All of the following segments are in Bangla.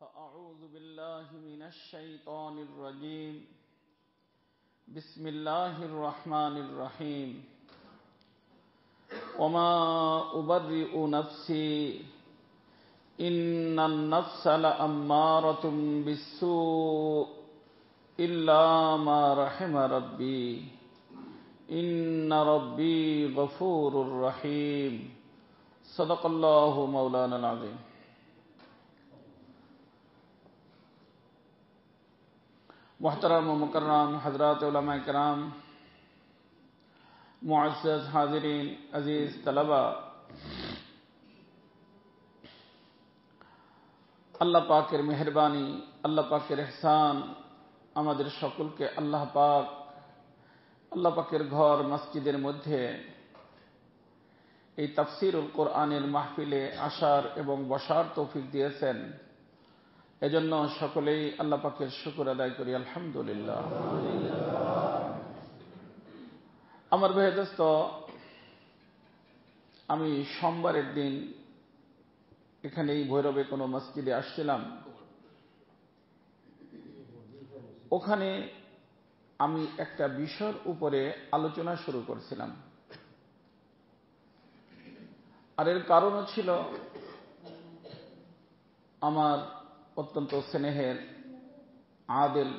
أعوذ بالله من الشيطان الرجيم بسم الله الرحمن الرحيم وما أبرئ نفسي إن النفس لأمارة بالسوء إلا ما رحم ربي إن ربي غفور رحيم صدق الله مولانا العظيم मुहतरम व मुकर्रम हजरात उलमा किराम मुअज़्ज़ज़ हाज़िरीन अज़ीज़ तलबा আল্লাহ পাকের মেহেরবানি আল্লাহ পাকের ইহসান আমাদের সকলকে আল্লাহ পাকের ঘর মসজিদের মধ্যে এই তাফসীরুল কোরআনের মাহফিলে আসার এবং বসার তৌফিক দিয়েছেন এজন্য সকলেই আল্লাহ পাকের শুকর আদায় করি আলহামদুলিল্লাহ। আমার ভাই দোস্ত, আমি সোমবারের দিন এখানে এই ভৈরবে কোনো মসজিদে আসছিলাম। ওখানে আমি একটা বিষয়ের উপরে আলোচনা শুরু করছিলাম, আর এর কারণও ছিল আমার অত্যন্ত স্নেহের আদেল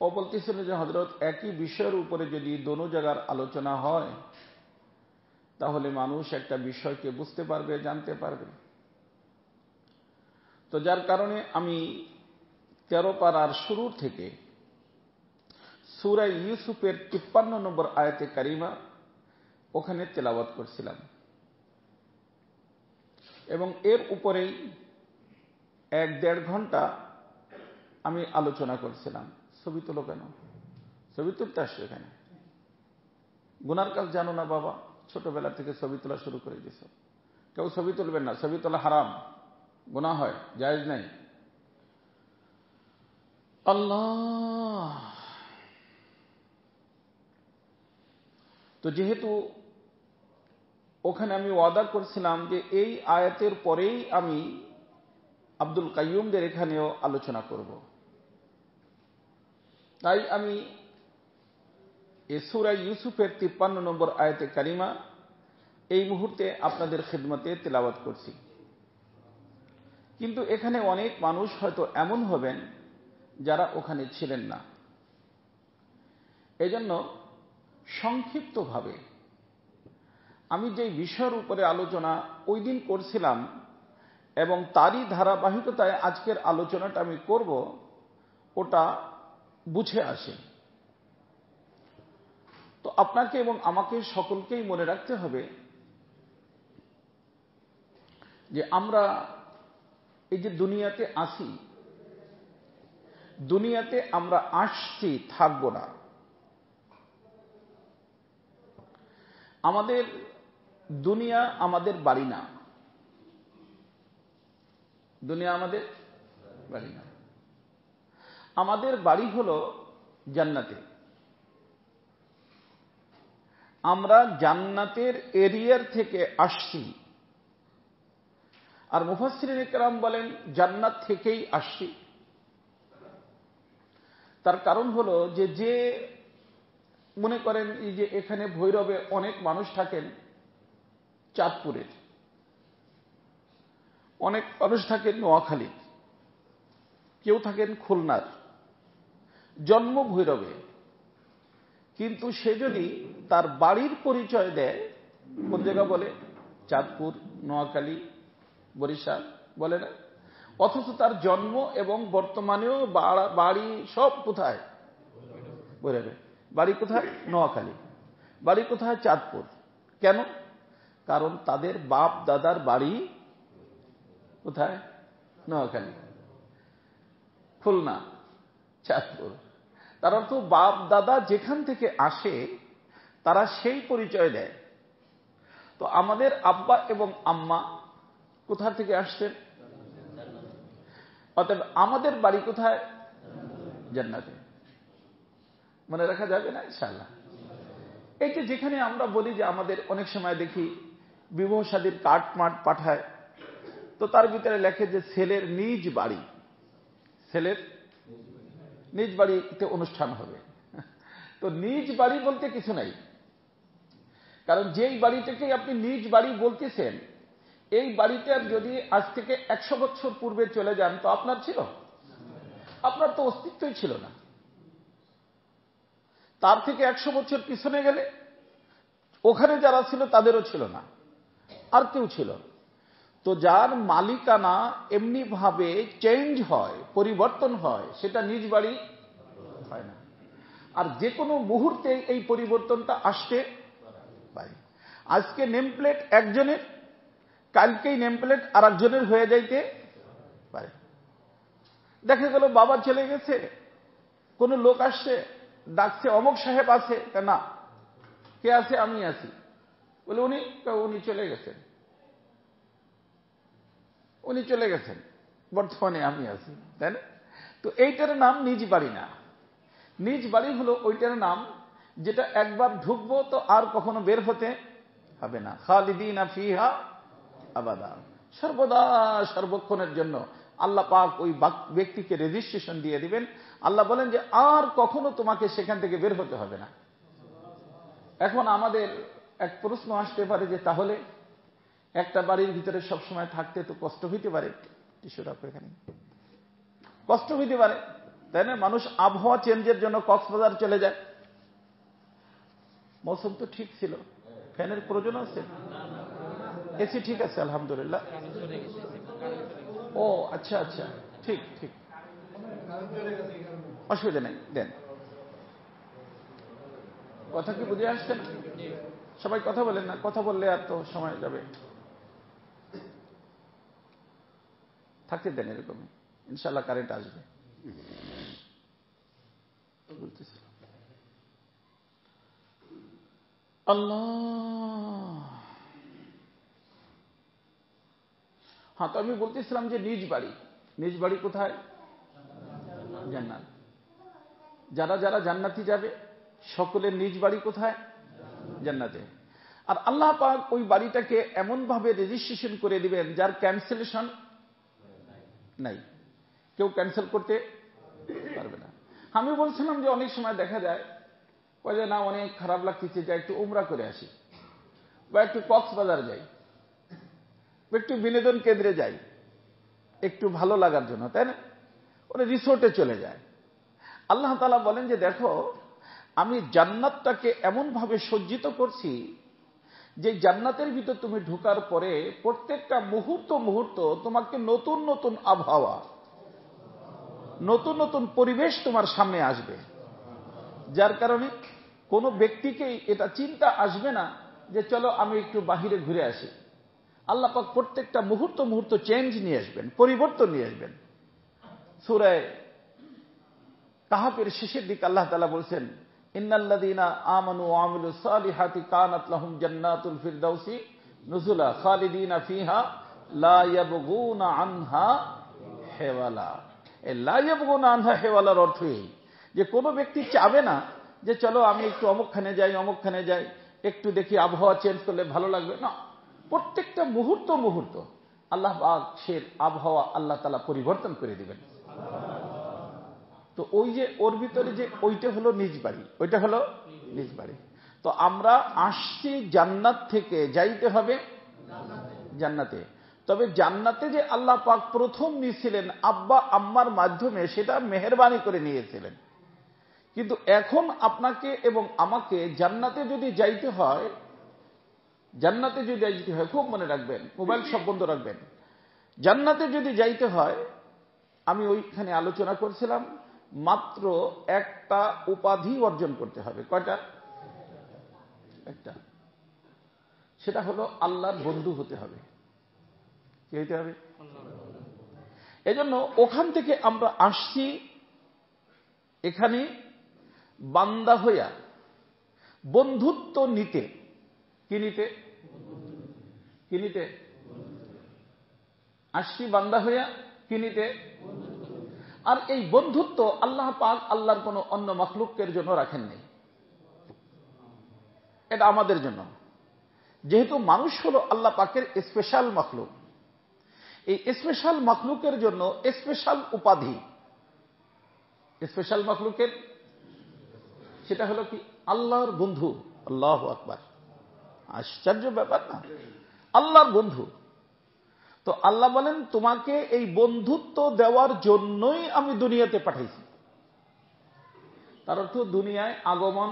ও বলতেছিল যে হযরত একই বিষয়ের উপরে যদি দোনো জায়গার আলোচনা হয় তাহলে মানুষ একটা বিষয়কে বুঝতে পারবে, জানতে পারবে। তো যার কারণে আমি 13 পারার শুরু থেকে সূরা ইউসুফের 53 নম্বর আয়াতে কারিমা ওখানে তেলাওয়াত করছিলাম এবং এর উপরেই 1-1.5 ঘন্টা আমি আলোচনা করছিলাম। ছবি তোলো কেন? ছবি তুলতে আসছো এখানে? গুনার কাজ জানো না বাবা? ছোটবেলা থেকে ছবি তোলা শুরু করে দিছ। কেউ ছবি তুলবেন না, ছবি তোলা হারাম, গুনাহ হয়, জায়েজ নাই। আল্লাহ। তো যেহেতু ওখানে আমি ওয়াদা করছিলাম যে এই আয়াতের পরেই আমি আব্দুল কাইয়ুমদের এখানেও আলোচনা করব, তাই আমি সূরা ইউসুফের 53 নম্বর আয়াতে কারিমা এই মুহূর্তে আপনাদের খিদমতে তেলাওয়াত করছি। কিন্তু এখানে অনেক মানুষ হয়তো এমন হবেন যারা ওখানে ছিলেন না, এজন্য সংক্ষিপ্তভাবে আমি যে বিষয়ের উপরে আলোচনা ওই দিন করছিলাম এবং তারই ধারাবাহিকতায় আজকের আলোচনাটা আমি করব, ওটা বুঝে আসে। তো আপনাকে এবং আমাকে সকলকেই মনে রাখতে হবে যে আমরা এই যে দুনিয়াতে আসি, দুনিয়াতে আমরা আসছি, থাকবো না। আমাদের দুনিয়া আমাদের বাড়ি না, দুনিয়া আমাদের বাড়ি না। আমাদের বাড়ি হলো জান্নাতে। আমরা জান্নাতের এরিয়ার থেকে আসছি, আর মুফাসসিরিনে কেরাম বলেন জান্নাত থেকেই আসছি। তার কারণ হলো যে মনে করেন এই যে এখানে ভৈরবে অনেক মানুষ থাকেন চাঁদপুরের, অনেক মানুষ থাকেন নোয়াখালীর, কেউ থাকেন খুলনার, জন্ম ভৈরবে, কিন্তু সে যদি তার বাড়ির পরিচয় দেয় কোন জায়গা বলে? চাঁদপুর, নোয়াখালী, বরিশাল বলে না, অথচ তার জন্ম এবং বর্তমানেও বাড়ি সব কোথায়? ভৈরবে। বাড়ি কোথায়? নোয়াখালী। বাড়ি কোথায়? চাঁদপুর। কেন? কারণ তাদের বাপ দাদার বাড়ি কোথায়? নোয়াখালী, খুলনা, চাঁদপুর। তার অর্থ বাপ দাদা যেখান থেকে আসে তারা সেই পরিচয় দেয়। তো আমাদের আব্বা এবং আম্মা কোথা থেকে আসছেন? অতএব আমাদের বাড়ি কোথায়? জান্নাতে। মনে রাখা যাবে না ইনশাআল্লাহ? এই যে যেখানে আমরা বলি যে আমাদের অনেক সময় দেখি বিবাহ শাদীর কার্ড মার্ট পাঠায়, তো তো তার ভিতরে লেখে যে ছেলের নিজ বাড়ি, ছেলের নিজ বাড়িতে অনুষ্ঠান হবে। তো নিজ বাড়ি বলতে কিছু নাই, কারণ যেই বাড়িটাকে আপনি নিজ বাড়ি বলতেছেন, এই বাড়িটার যদি আজ থেকে 100 বছর পূর্বে চলে যান তো আপনার ছিল? আপনার তো অস্তিত্বই ছিল না। তার থেকে 100 বছর পিছনে গেলে ওখানে যারা ছিল তাদেরও ছিল না, আর কেউ ছিল। তো যার মালিকানা এমনি ভাবে চেঞ্জ হয়, পরিবর্তন হয়, সেটা নিজ বাড়ি হয় না। আর যে কোনো মুহূর্তে এই পরিবর্তনটা আসতে পারে। আজকে নেমপ্লেট একজনের, কালকেই নেমপ্লেট আর একজনের হয়ে যাইতে পারে। দেখা গেল বাবা চলে গেছে, কোন লোক আসছে, ডাকছে অমুক সাহেব আছে, না কে আছে? আমি আছি। বলে উনি চলে গেছেন, উনি চলে গেছেন, বর্তমানে আমি আছি, তাই না? তো এইটার নাম নিজ বাড়ি না। নিজ বাড়ি হলো ওইটার নাম যেটা একবার ঢুকবো তো আর কখনো বের হতে হবে না। খালিদিনা ফিহা আবাদা, সর্বদা সর্বক্ষণের জন্য আল্লাহ পাক ওই ব্যক্তিকে রেজিস্ট্রেশন দিয়ে দিবেন। আল্লাহ বলেন যে আর কখনো তোমাকে সেখান থেকে বের হতে হবে না। এখন আমাদের এক প্রশ্ন আসতে পারে যে তাহলে একটা বাড়ির ভিতরে সবসময় থাকতে তো কষ্ট হইতে পারে, এখানে কষ্ট হইতে পারে, তাই না? মানুষ আবহাওয়া চেঞ্জের জন্য কক্সবাজার চলে যায়। মৌসুম তো ঠিক ছিল, ফ্যানের প্রয়োজন আছে, এসি ঠিক আছে আলহামদুলিল্লাহ। ও আচ্ছা আচ্ছা, ঠিক ঠিক, অসুবিধা নেই, দেন। কথা কি বুঝে আসছে না? সবাই কথা বলেন না, কথা বললে আর তো সময় যাবে। থাকতে দেন এরকমই, ইনশাল্লাহ কারেন্ট আসবে। আল্লাহ, হ্যাঁ, তো আমি বলতেছিলাম যে নিজ বাড়ি, নিজ বাড়ি কোথায়? জান্নাত। যারা যারা জান্নাতি যাবে সকলের নিজ বাড়ি কোথায়? জান্নাতে। আর আল্লাহ পাক ওই বাড়িটাকে এমন ভাবে রেজিস্ট্রেশন করে দিবেন যার ক্যান্সেলেশন নাই, কেউ ক্যান্সেল করতে পারবে না। আমি বলছিলাম যে অনেক সময় দেখা যায় ওই যে না অনেক খারাপ লাগতেছে, যে একটু উমরা করে আসি, বা একটু কক্সবাজার যাই, একটু বিনোদন কেন্দ্রে যাই, একটু ভালো লাগার জন্য, তাই না? ওরা রিসোর্টে চলে যায়। আল্লাহ তাআলা বলেন যে দেখো, আমি জান্নাতটাকে এমন ভাবে সজ্জিত করছি যে জান্নাতের ভিতর তুমি ঢোকার পরে প্রত্যেকটা মুহূর্ত মুহূর্ত তোমাকে নতুন নতুন আবহাওয়া, নতুন নতুন পরিবেশ তোমার সামনে আসবে, যার কারণে কোনো ব্যক্তিকেই এটা চিন্তা আসবে না যে চলো আমি একটু বাহিরে ঘুরে আসি। আল্লাহ পাক প্রত্যেকটা মুহূর্ত মুহূর্ত চেঞ্জ নিয়ে আসবেন, পরিবর্তন নিয়ে আসবেন। সূরা কাহফের শেষের দিকে আল্লাহ তাআলা বলছেন, ইন্নাল্লাযীনা আমানু ওয়া আমিলুস সালিহাতি কানাত লাহুম জান্নাতুল ফিরদাউসি নুজুলা খালিদিনা ফিহা লা ইয়াবগুনা আনহা হেওয়ালা। এই লা ইয়াবগুনা আনহা হেওয়ালার অর্থ এই যে কোনো ব্যক্তি চাবে না যে চলো আমি একটু অমুকখানে যাই, অমুকখানে যাই, একটু দেখি আবহাওয়া চেঞ্জ করলে ভালো লাগবে, না। প্রত্যেকটা মুহূর্ত মুহূর্ত আল্লাহ পাক সে আবহাওয়া আল্লাহ তাআলা পরিবর্তন করে দিবেন। তো ওই যে ওর ভিতরে যে ওইটা হলো নিজ বাড়ি, ওইটা হলো নিজ বাড়ি। তো আমরা আসছি জান্নাত থেকে, যাইতে হবে জান্নাতে। তবে জান্নাতে যে আল্লাহ পাক প্রথম নিয়েছিলেন আব্বা আম্মার মাধ্যমে, সেটা মেহেরবানি করে নিয়েছিলেন। কিন্তু এখন আপনাকে এবং আমাকে জান্নাতে যদি যাইতে হয়, জান্নাতে যদি যাইতে হয়, খুব মনে রাখবেন, মোবাইল সব বন্ধ রাখবেন। জান্নাতে যদি যাইতে হয়, আমি ওইখানে আলোচনা করছিলাম, মাত্র একটা উপাধি অর্জন করতে হবে। কয়টা? একটা। সেটা হলো আল্লাহর বন্ধু হতে হবে। কি হইতে হবে? এজন্য ওখান থেকে আমরা আসছি এখানে বান্দা হইয়া বন্ধুত্ব নিতে। কি নিতে? কি নিতে আসছি? বান্দা হইয়া কি নিতে? আর এই বন্ধুত্ব আল্লাহ পাক আল্লাহর কোন অন্য মাখলুকের জন্য রাখেন নাই, এটা আমাদের জন্য। যেহেতু মানুষ হলো আল্লাহ পাকের স্পেশাল মাখলুক, এই স্পেশাল মাখলুকের জন্য স্পেশাল উপাধি, স্পেশাল মাখলুকের সেটা হলো কি আল্লাহর বন্ধু। আল্লাহু আকবার, আশ্চর্য ব্যাপার না, আল্লাহর বন্ধু। তো আল্লাহ বলেন তোমাকে এই বন্ধুত্ব দেওয়ার জন্যই আমি দুনিয়াতে পাঠাইছি। তার অর্থ দুনিয়ায় আগমন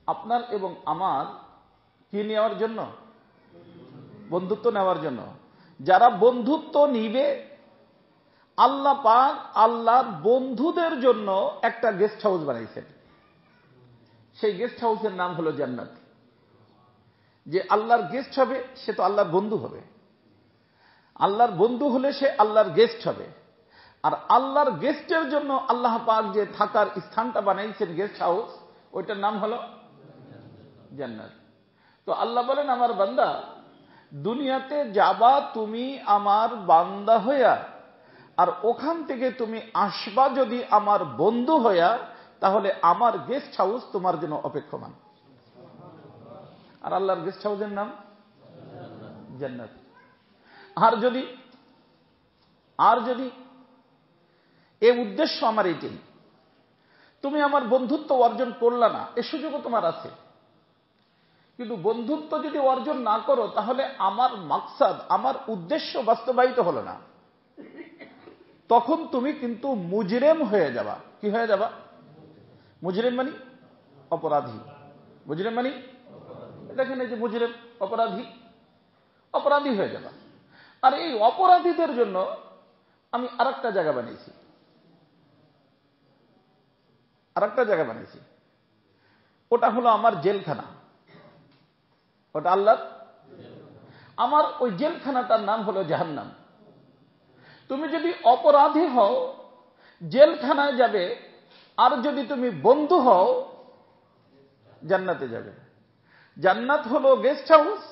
আপনার এবং আমার কি নেওয়ার জন্য? বন্ধুত্ব নেওয়ার জন্য। যারা বন্ধুত্ব নিবে, আল্লাহ পাক আল্লাহর বন্ধুদের জন্য একটা গেস্ট হাউস বানাইছেন। সেই গেস্ট হাউসের নাম হলো জান্নাত। যে আল্লাহর গেস্ট হবে সে তো আল্লাহর বন্ধু হবে, আল্লাহর বন্ধু হলে সে আল্লাহর গেস্ট হবে। আর আল্লাহর গেস্টের জন্য আল্লাহ পাক যে থাকার স্থানটা বানাইছেন গেস্ট হাউস, ওইটার নাম হলো জান্নাত। তো আল্লাহ বলেন আমার বান্দা, দুনিয়াতে যাবা তুমি আমার বান্দা হইয়া, আর ওখান থেকে তুমি আসবা যদি আমার বন্ধু হইয়া, তাহলে আমার গেস্ট হাউস তোমার জন্য অপেক্ষমান। আর আল্লাহর গেস্ট হাউসের নাম জান্নাত। আর যদি এই উদ্দেশ্য আমার এইটাই, তুমি আমার বন্ধুত্ব অর্জন করলা না, এ সুযোগও তোমার আছে, কিন্তু বন্ধুত্ব যদি অর্জন না করো তাহলে আমার মাকসাদ, আমার উদ্দেশ্য বাস্তবায়িত হলো না, তখন তুমি কিন্তু মুজরিম হয়ে যাবা। কি হয়ে যাবা? মুজরিম মানে অপরাধী। মুজরিম মানে দেখেন এই যে মুজরিম, অপরাধী হয়ে যাবা। আর এই অপরাধীদের জন্য আমি আরেকটা জায়গা বানিয়েছি, ওটা হলো আমার জেলখানা। ওটা আল্লাহর, আমার ওই জেলখানাটার নাম হলো জাহান্নাম। তুমি যদি অপরাধী হও জেলখানায় যাবে, আর যদি তুমি বন্ধু হও জান্নাতে যাবে। জান্নাত হলো গেস্ট হাউস,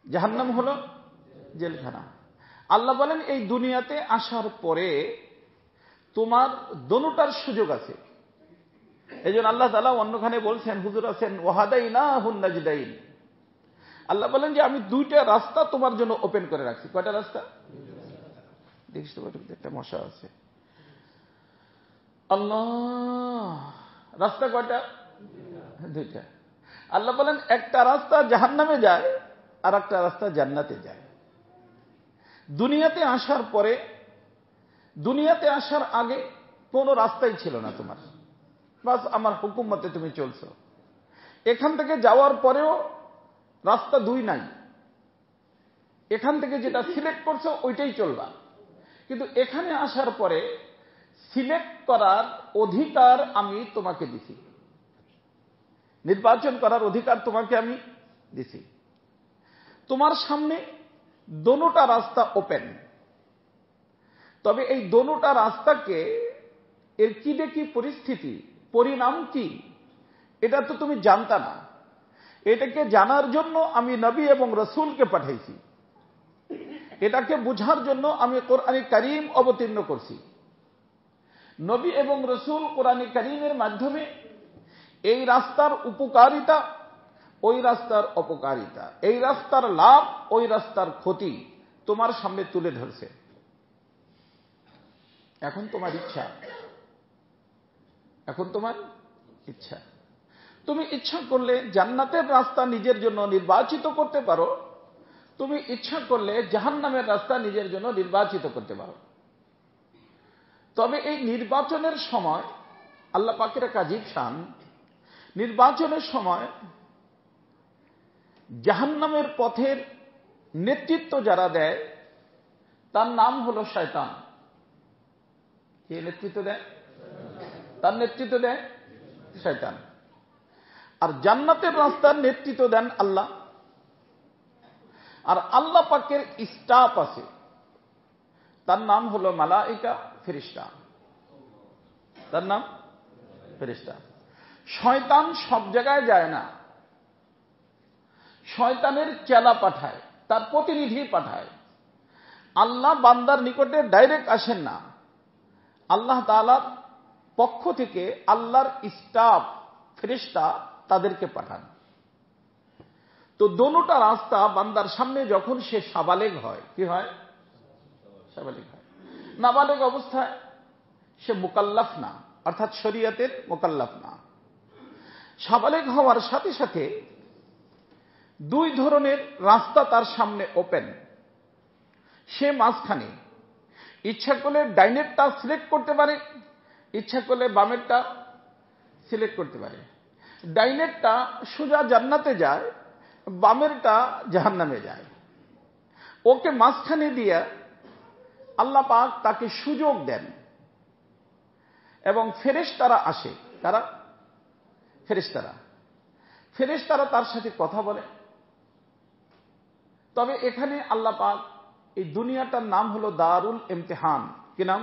জাহান্নাম হলো জেলখানা। আল্লাহ বলেন এই দুনিয়াতে আসার পরে তোমার দোনোটার সুযোগ আছে। এই জন্য আল্লাহ তাআলা অন্যখানে বলছেন, হুজুর আছেন ওয়াহাদাইনাহুন নাজদাইন, আল্লাহ বলেন যে আমি দুইটা রাস্তা তোমার জন্য ওপেন করে রাখছি। কয়টা রাস্তা? দেখিস তো একটা মশা আছে। আল্লাহ, রাস্তা কয়টা? দুইটা। আল্লাহ বলেন একটা রাস্তা জাহান্নামে যায়, আর একটা রাস্তা জান্নাতে যায়। দুনিয়াতে আসার পরে, দুনিয়াতে আসার আগে কোনো রাস্তাই ছিল না তোমার, বাস আমার হুকুম মতে তুমি চলছো। এখান থেকে যাওয়ার পরেও রাস্তা দুই নাই, এখান থেকে যেটা সিলেক্ট করছো ওইটাই চলবা। কিন্তু এখানে আসার পরে সিলেক্ট করার অধিকার আমি তোমাকে দিছি, নির্বাচন করার অধিকার তোমাকে আমি দিছি। তোমার সামনে দোনোটা রাস্তা ওপেন। তবে এই দোনোটা রাস্তাকে এর কি দেখি পরিস্থিতি, পরিণাম কি, এটা তো তুমি জানতা না। এটাকে জানার জন্য আমি নবী এবং রসুলকে পাঠাইছি, এটাকে বুঝার জন্য আমি কোরআনে কারীম অবতীর্ণ করছি। নবী এবং রসুল কোরআনে কারীমের মাধ্যমে এই রাস্তার উপকারিতা, ওই রাস্তার অপকারিতা, এই রাস্তার লাভ, ওই রাস্তার ক্ষতি তোমার সামনে তুলে ধরছে। এখন তোমার ইচ্ছা, তুমি ইচ্ছা করলে জান্নাতের রাস্তা নিজের জন্য নির্বাচিত করতে পারো, তুমি ইচ্ছা করলে জাহান্নামের রাস্তা নিজের জন্য নির্বাচিত করতে পারো। তবে এই নির্বাচনের সময় আল্লাহ পাকের এক আজীব শান, নির্বাচনের সময় জাহান্নামের পথের নেতৃত্ব যারা দেয় তার নাম হলো শয়তান। কে নেতৃত্ব দেয়? তার নেতৃত্ব দেয় শয়তান। আর জান্নাতের রাস্তার নেতৃত্ব দেন আল্লাহ। আর আল্লাহ পাকের স্টাফ আছে, তার নাম হলো মালাইকা, ফেরেশতা। তার নাম ফেরেশতা। শয়তান সব জায়গায় যায় না, শয়তানের চেলা পাঠায়, তার প্রতিনিধি পাঠায়। আল্লাহ বান্দার নিকটে ডাইরেক্ট আসেন না, আল্লাহ তাআলার পক্ষ থেকে আল্লাহর স্টাফ ফেরেশতা তাদেরকে পাঠান। তো দোনোটা রাস্তা বান্দার সামনে যখন সে সাবালেগ হয়, কি হয়? সাবালিক হয়। নাবালিক অবস্থায় সে মুকাল্লাফ না, অর্থাৎ শরীয়তের মুকাল্লাফ না। সাবালিক হওয়ার সাথে সাথে দুই ধরনের রাস্তা তার সামনে ওপেন। সে মাঝখানে ইচ্ছা করলে ডাইনেরটা সিলেক্ট করতে পারে, ইচ্ছা করলে বামেরটা সিলেক্ট করতে পারে। ডাইনেরটা সোজা জান্নাতে যায়, বামেরটা জাহান্নামে যায়। ওকে মাঝখানে দিয়ে আল্লাহ পাক তাকে সুযোগ দেন এবং ফেরেশতারা আসে। তারা ফেরেশতারা তার সাথে কথা বলে। তবে এখানে আল্লাহ পাক এই দুনিয়াটার নাম হলো দারুল ইমতিহান। কি নাম?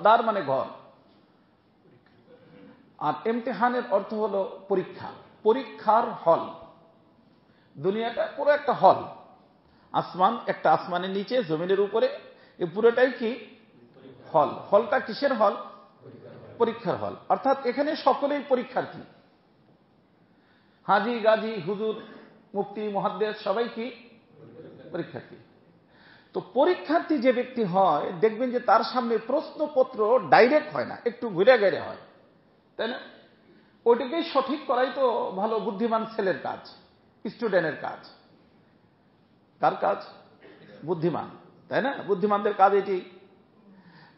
দার মানে ঘর, আর ইমতিহানের অর্থ হলো পরীক্ষা, পরীক্ষার হল। দুনিয়াটা পুরো একটা হল। আসমান, একটা আসমানের নিচে, জমিনের উপরে, এই পুরোটাই কি হল। হলটা কিসের হল? পরীক্ষার হল। অর্থাৎ এখানে সকলেই পরীক্ষার্থী। হাজি, গাজী, হুজুর, মুফতি, মুহাদ্দিস সবাই কি পরীক্ষার্থী। তো পরীক্ষার্থী যে ব্যক্তি হয়, দেখবেন যে তার সামনে প্রশ্নপত্র ডাইরেক্ট হয় না, একটু ঘুরে ঘেরে হয়, তাই না? ওইটাকেই সঠিক করাই তো ভালো বুদ্ধিমান ছেলের কাজ, স্টুডেন্টের কাজ। কার কাজ? বুদ্ধিমান, তাই না? বুদ্ধিমানদের কাজ এটি।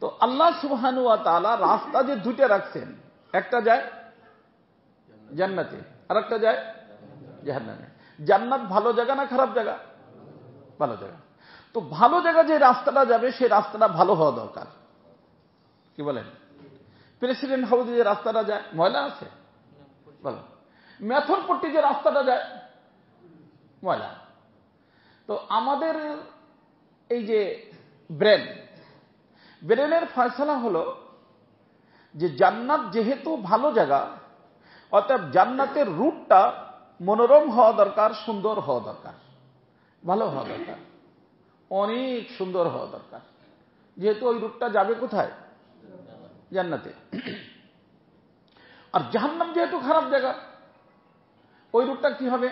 তো আল্লাহ সুবহানাহু ওয়া তাআলা রাস্তা যে দুইটা রাখছেন, একটা যায় জান্নাতে আর একটা যায় জাহান্নামে। জান্নাত ভালো জায়গা না খারাপ জায়গা? ভালো জায়গা। তো ভালো জায়গা যে রাস্তাটা যাবে, সেই রাস্তাটা ভালো হওয়া দরকার। কি বলেন? প্রেসিডেন্ট হাউসে যে রাস্তাটা যায়, ময়লা আছে? ভালো। মেথরপট্টি যে রাস্তাটা যায়, ময়লা। তো আমাদের এই যে ব্রেনের ফয়সালা হলো যে জান্নাত যেহেতু ভালো জায়গা, অতএব জান্নাতের রুটটা মনোরম হওয়া দরকার, সুন্দর হওয়া দরকার, ভালো হওয়া দরকার, অনেক সুন্দর হওয়া দরকার। যেহেতু ওই রুটটা যাবে কোথায়? জান্নাতে। আর জাহান্নাম যেহেতু খারাপ জায়গা, ওই রুটটা কি হবে?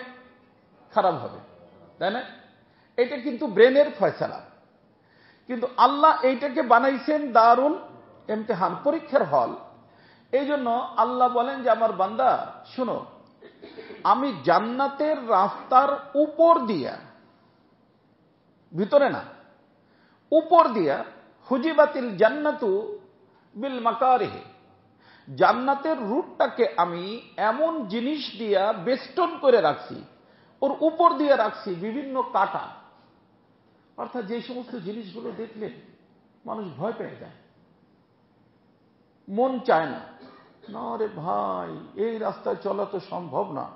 খারাপ হবে, তাই না? এটা কিন্তু ব্রেনের ফয়সালা। কিন্তু আল্লাহ এইটাকে বানাইছেন দারুল ইমতিহান, পরীক্ষার হল। এই জন্য আল্লাহ বলেন যে আমার বান্দা শুনো, আমি জান্নাতের রাস্তার উপর দিয়া, ভিতরে না, উপর দিয়া, হুজিবাতিল জান্নাতু বিল মাকারিহি, জান্নাতের রুটটাকে আমি এমন জিনিস দিয়া বেষ্টন করে রাখছি, ওর উপর দিয়ে রাখছি বিভিন্ন কাঁটা। অর্থাৎ যে সমস্ত জিনিসগুলো দেখলে মানুষ ভয় পেয়ে যায়, মন চায় না, না রে ভাই এই রাস্তায় চলা তো সম্ভব না,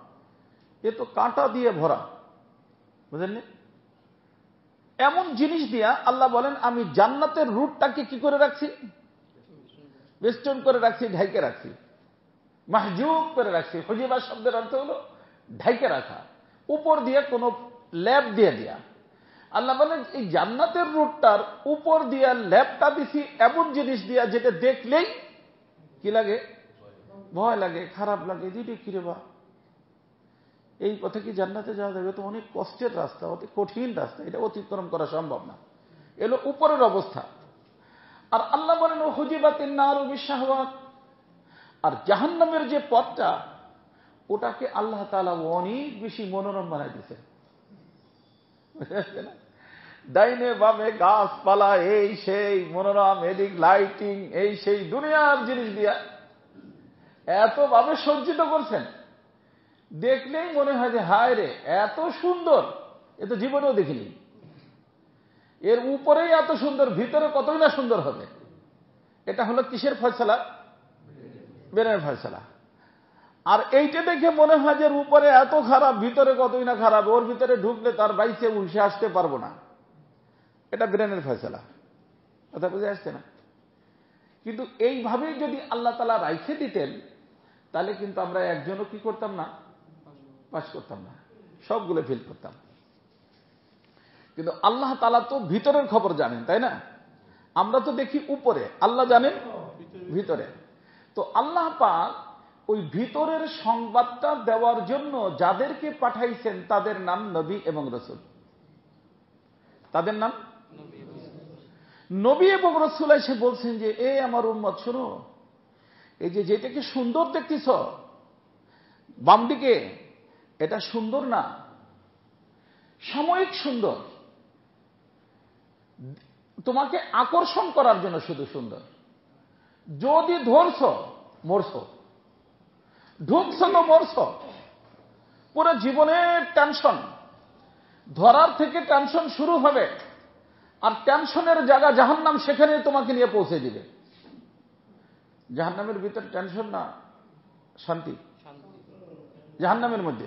এ তো কাঁটা দিয়ে ভরা, বুঝলেন? এমন জিনিস দিয়া আল্লাহ বলেন আমি জান্নাতের রুটটাকে কি করে রাখছি? বেষ্টন করে রাখছি, ঢাইকে রাখছি, মাহজুব করে রাখছি। হুজিবা শব্দের অর্থ হলো ঢাইকে রাখা, উপর দিয়ে কোনো ল্যাব দিয়ে দেয়া। আল্লাহ বলেন এই জান্নাতের রুটটার উপর দিয়া ল্যাবটা দিছি এমন জিনিস দিয়া যেটা দেখলেই কি লাগে? ভয় লাগে, খারাপ লাগে। দিদি কিরে বা, এই পথে কি জান্নাতে যাওয়া যাবে? তো অনেক কষ্টের রাস্তা, অতি কঠিন রাস্তা, এটা অতিক্রম করা সম্ভব না। এলো উপরের অবস্থা। আর আল্লাহ বলেন ও হুজিবাতিন নারু বিশাহওয়াত, আর জাহান্নামের যে পথটা, ওটাকে আল্লাহ তাআলা অনেক বেশি মনোরম বানাই দিয়েছেন। ডাইনে বামে গাছপালা, এই সেই মনোরম, এদিক লাইটিং, এই সেই দুনিয়ার জিনিস দিয়া এত ভাবে সজ্জিত করছেন, দেখলেই মনে হয় যে হায় রে এত সুন্দর, এ তো জীবনেও দেখিনি। এর উপরেই এত সুন্দর, ভিতরে কতই না সুন্দর হবে। এটা হলো কিসের ফয়সালা? ব্রেনের ফয়সালা। আর এইটা দেখে মনে হয় যে উপরে এত খারাপ, ভিতরে কতই না খারাপ, ওর ভিতরে ঢুকলে তার বাইসে উঠে আসতে পারবো না। এটা ব্রেনের ফয়সালা। কথা বুঝে আসছে না? কিন্তু এইভাবেই যদি আল্লাহ তাআলা রাইখে দিতেন, তাহলে কিন্তু আমরা একজনও কি করতাম না? পাস করতাম না, সবগুলো ফেল করতাম। কিন্তু আল্লাহ তাআলা তো ভিতরের খবর জানেন, তাই না? আমরা তো দেখি উপরে, আল্লাহ জানেন ভিতরে। তো আল্লাহ পাক ওই ভিতরের সংবাদটা দেওয়ার জন্য যাদেরকে পাঠাইছেন তাদের নাম নবী এবং রাসূল। তাদের নাম নবী এবং রাসূল এসে বলছেন যে এ আমার উম্মত শোনো, এই যে যেটাকে সুন্দর দেখতেছ বাম দিকে, এটা সুন্দর না, সাময়িক সুন্দর, তোমাকে আকর্ষণ করার জন্য শুধু সুন্দর। যদি ধরছ মরছ, ঢুকছ তো মরছ। পুরো জীবনের টেনশন, ধরার থেকে টেনশন শুরু হবে, আর টেনশনের জায়গা জাহান্নাম, সেখানে তোমাকে নিয়ে পৌঁছে দিবে। জাহান্নামের ভিতরে টেনশন না শান্তি, জাহান্নামের মধ্যে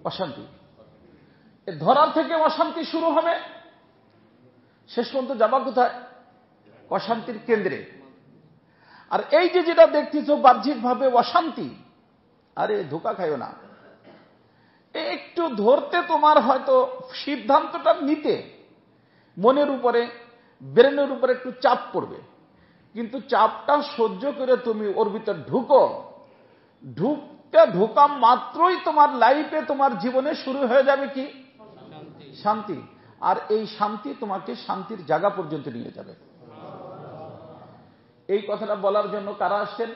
অশান্তি। ধরার থেকে অশান্তি শুরু হবে, শেষ পর্যন্ত যাবা কোথায়? অশান্তির কেন্দ্রে। আর এই যে যেটা দেখতেছ বাহ্যিকভাবে অশান্তি, আরে ধোকা খাইও না। একটু ধরতে তোমার হয়তো সিদ্ধান্তটা নিতে মনের উপরে, ব্রেনের উপরে একটু চাপ পড়বে, কিন্তু চাপটা সহ্য করে তুমি ওর ভিতর ঢুকা মাত্রই তোমার লাইফে, তোমার জীবনে শুরু হয়ে যাবে কি? শান্তি। আর এই শান্তি তোমাকে শান্তির জায়গা পর্যন্ত নিয়ে যাবে। এই কথাটা বলার জন্য কারা আসছেন?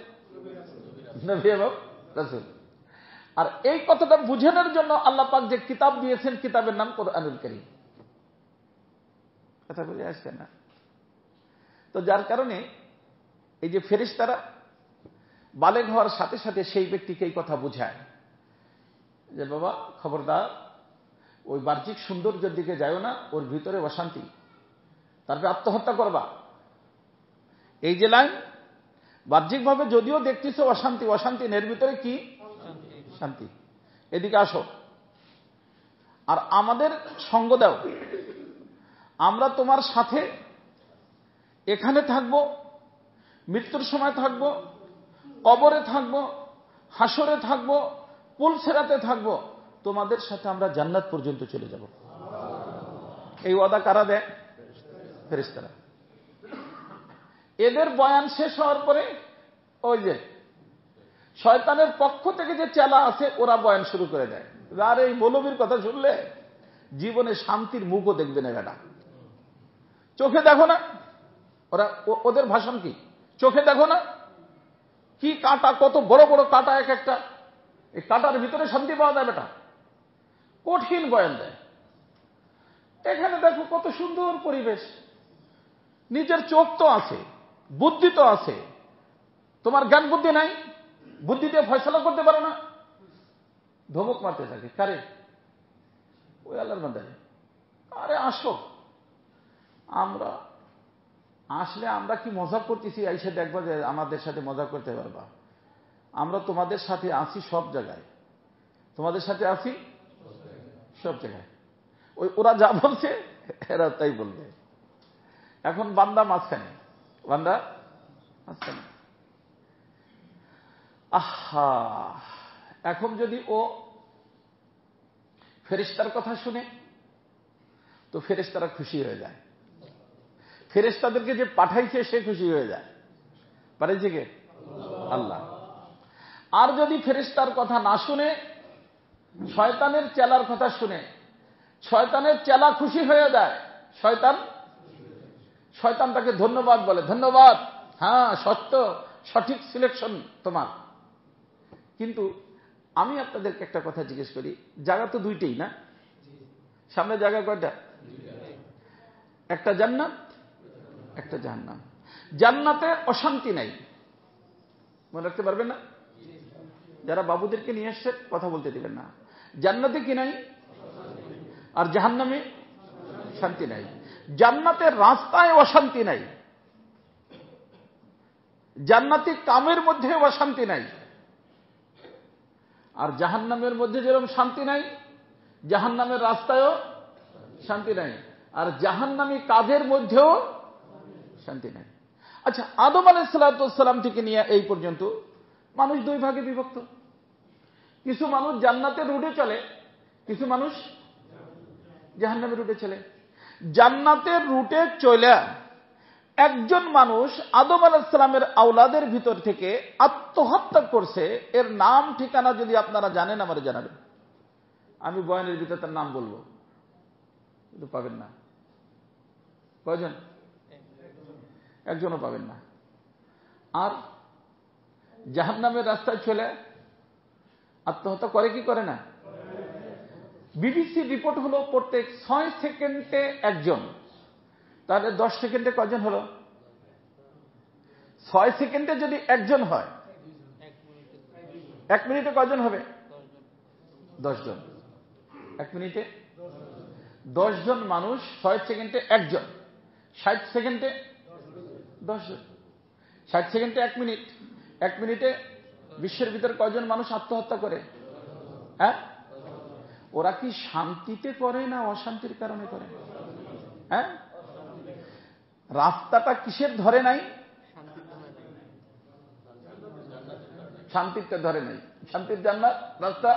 নবী এবং রাসূল। আর এই কথাটা বুঝানোর জন্য আল্লাহ পাক যে কিতাব দিয়েছেন, কিতাবের নাম কোরআনুল কারীম। কথা বুঝে আসছে না? তো যার কারণে এই যে ফেরেশতারা বালেগ হওয়ার সাথে সাথে সেই ব্যক্তিকে এই কথা বুঝায় যে বাবা খবরদার, ওই বাহ্যিক সৌন্দর্যের দিকে যাও না, ওর ভিতরে অশান্তি, তারপরে আত্মহত্যা করবা। এই যে লাইন, বাহ্যিকভাবে যদিও দেখতেছ অশান্তি, অশান্তি, এর ভিতরে কি? শান্তি। এদিকে আসো, আর আমাদের সঙ্গ দাও, আমরা তোমার সাথে এখানে থাকবো, মৃত্যুর সময় থাকবো, কবরে থাকবো, হাসরে থাকবো, পুলসেরাতে থাকবো, তোমাদের সাথে আমরা জান্নাত পর্যন্ত চলে যাব। এই ওয়াদা কারা দেয়? ফেরেশতারা। এদের বয়ান শেষ হওয়ার পরে ওই যে শয়তানের পক্ষ থেকে যে চেলা আছে, ওরা বয়ান শুরু করে দেয়। আর এই মৌলবীর কথা শুনলে জীবনে শান্তির মুখও দেখবে না বেটা। চোখে দেখো না ওরা, ওদের ভাষণ কি? চোখে দেখো না কি কাঁটা, কত বড় বড় কাঁটা এক একটা, এই কাঁটার ভিতরে শান্তি পাওয়া যায় বেটা। কঠিন বয়ান দেয়। এখানে দেখো কত সুন্দর পরিবেশ, নিজের চোখ তো আছে, বুদ্ধি তো আছে, তোমার জ্ঞান বুদ্ধি নাই, বুদ্ধি দিয়ে ফয়সালা করতে পারো না, ধমক মারতে থাকে। কারে? ওই আল্লাহর বান্দা। আরে আসো, আমরা আসলে আমরা কি মজা করতেছি, আইসে দেখবা যে আমাদের সাথে মজা করতে পারবা। আমরা তোমাদের সাথে আছি সব জায়গায়, তোমাদের সাথে আছি সব জায়গায়। ওরা যা বলছে এরা তাই বলবে। এখন বান্দা মাঝখানে, বান্দা মাঝখানে। আহা, এখন যদি ও ফেরেশতার কথা শুনে তো ফেরেশতারা খুশি হয়ে যায়, ফেরেশতাদেরকে যে পাঠাইছে সে খুশি হয়ে যায়। পাঠাইছে কে? আল্লাহ। আর যদি ফেরেশতার কথা না শুনে, শয়তানের চেলার কথা শুনে, শয়তানের চেলা খুশি হয়ে যায়, শয়তান তাকে ধন্যবাদ বলে, ধন্যবাদ, হ্যাঁ সত্য, সঠিক সিলেকশন তোমার। কিন্তু আমি আপনাদেরকে একটা কথা জিজ্ঞেস করি, জায়গা তো দুইটাই না? সামনে জায়গা কয়টা? একটা জান্নাত, একটা জাহান্নাম। জান্নাতে অশান্তি নাই, মনে রাখতে পারবেন না? যারা বাবুদেরকে নিয়ে এসছে কথা বলতে দিবেন না। জান্নাতে কি নাই? আর জাহান্নামে শান্তি নাই। জান্নাতের রাস্তায় অশান্তি নাই, জান্নাতি কামের মধ্যে অশান্তি নাই। আর জাহান্নামের মধ্যে যেরকম শান্তি নাই, জাহান্নামের রাস্তায়ও শান্তি নাই, আর জাহান্নামী কাজের মধ্যেও শান্তি নাই। আচ্ছা, আদম আলাইহিস সালাম থেকে নিয়ে এই পর্যন্ত মানুষ দুই ভাগে বিভক্ত। কিছু মানুষ জান্নাতের রুটে চলে, কিছু মানুষ জাহান্নামের রুটে চলে। জান্নাতের রুটে চলে একজন মানুষ আদম আলাইহিস সালামের আওলাদের ভিতর থেকে আত্মহত্যা করছে। এর নাম ঠিকানা যদি আপনারা জানেন আমারে জানাবেন, আমি বয়ানের ভিতরে তার নাম বলবো, কিন্তু পাবেন না। কয়জন? একজনও পাবেন না। আর জাহান্নামের রাস্তায় চলে আত্মহত্যা করে কি করে না? বিবিসি রিপোর্ট হলো প্রত্যেক 6 সেকেন্ডে একজন। তাহলে 10 সেকেন্ডে কয়জন হলো? 6 সেকেন্ডে যদি একজন হয়, 1 মিনিটে কয়জন হবে? 10 জন। 1 মিনিটে 10 জন মানুষ, 6 সেকেন্ডে একজন, 60 সেকেন্ডে 10 জন। 60 সেকেন্ডে 1 মিনিট, 1 মিনিটে বিশ্বের ভিতরে কয়জন মানুষ আত্মহত্যা করে? হ্যাঁ, ওরা কি শান্তিতে করে না অশান্তির কারণে করে? হ্যাঁ, রাস্তাটা কিসের ধরে নাই? শান্তিতে ধরে নাই। শান্তির জান্নাত রাস্তা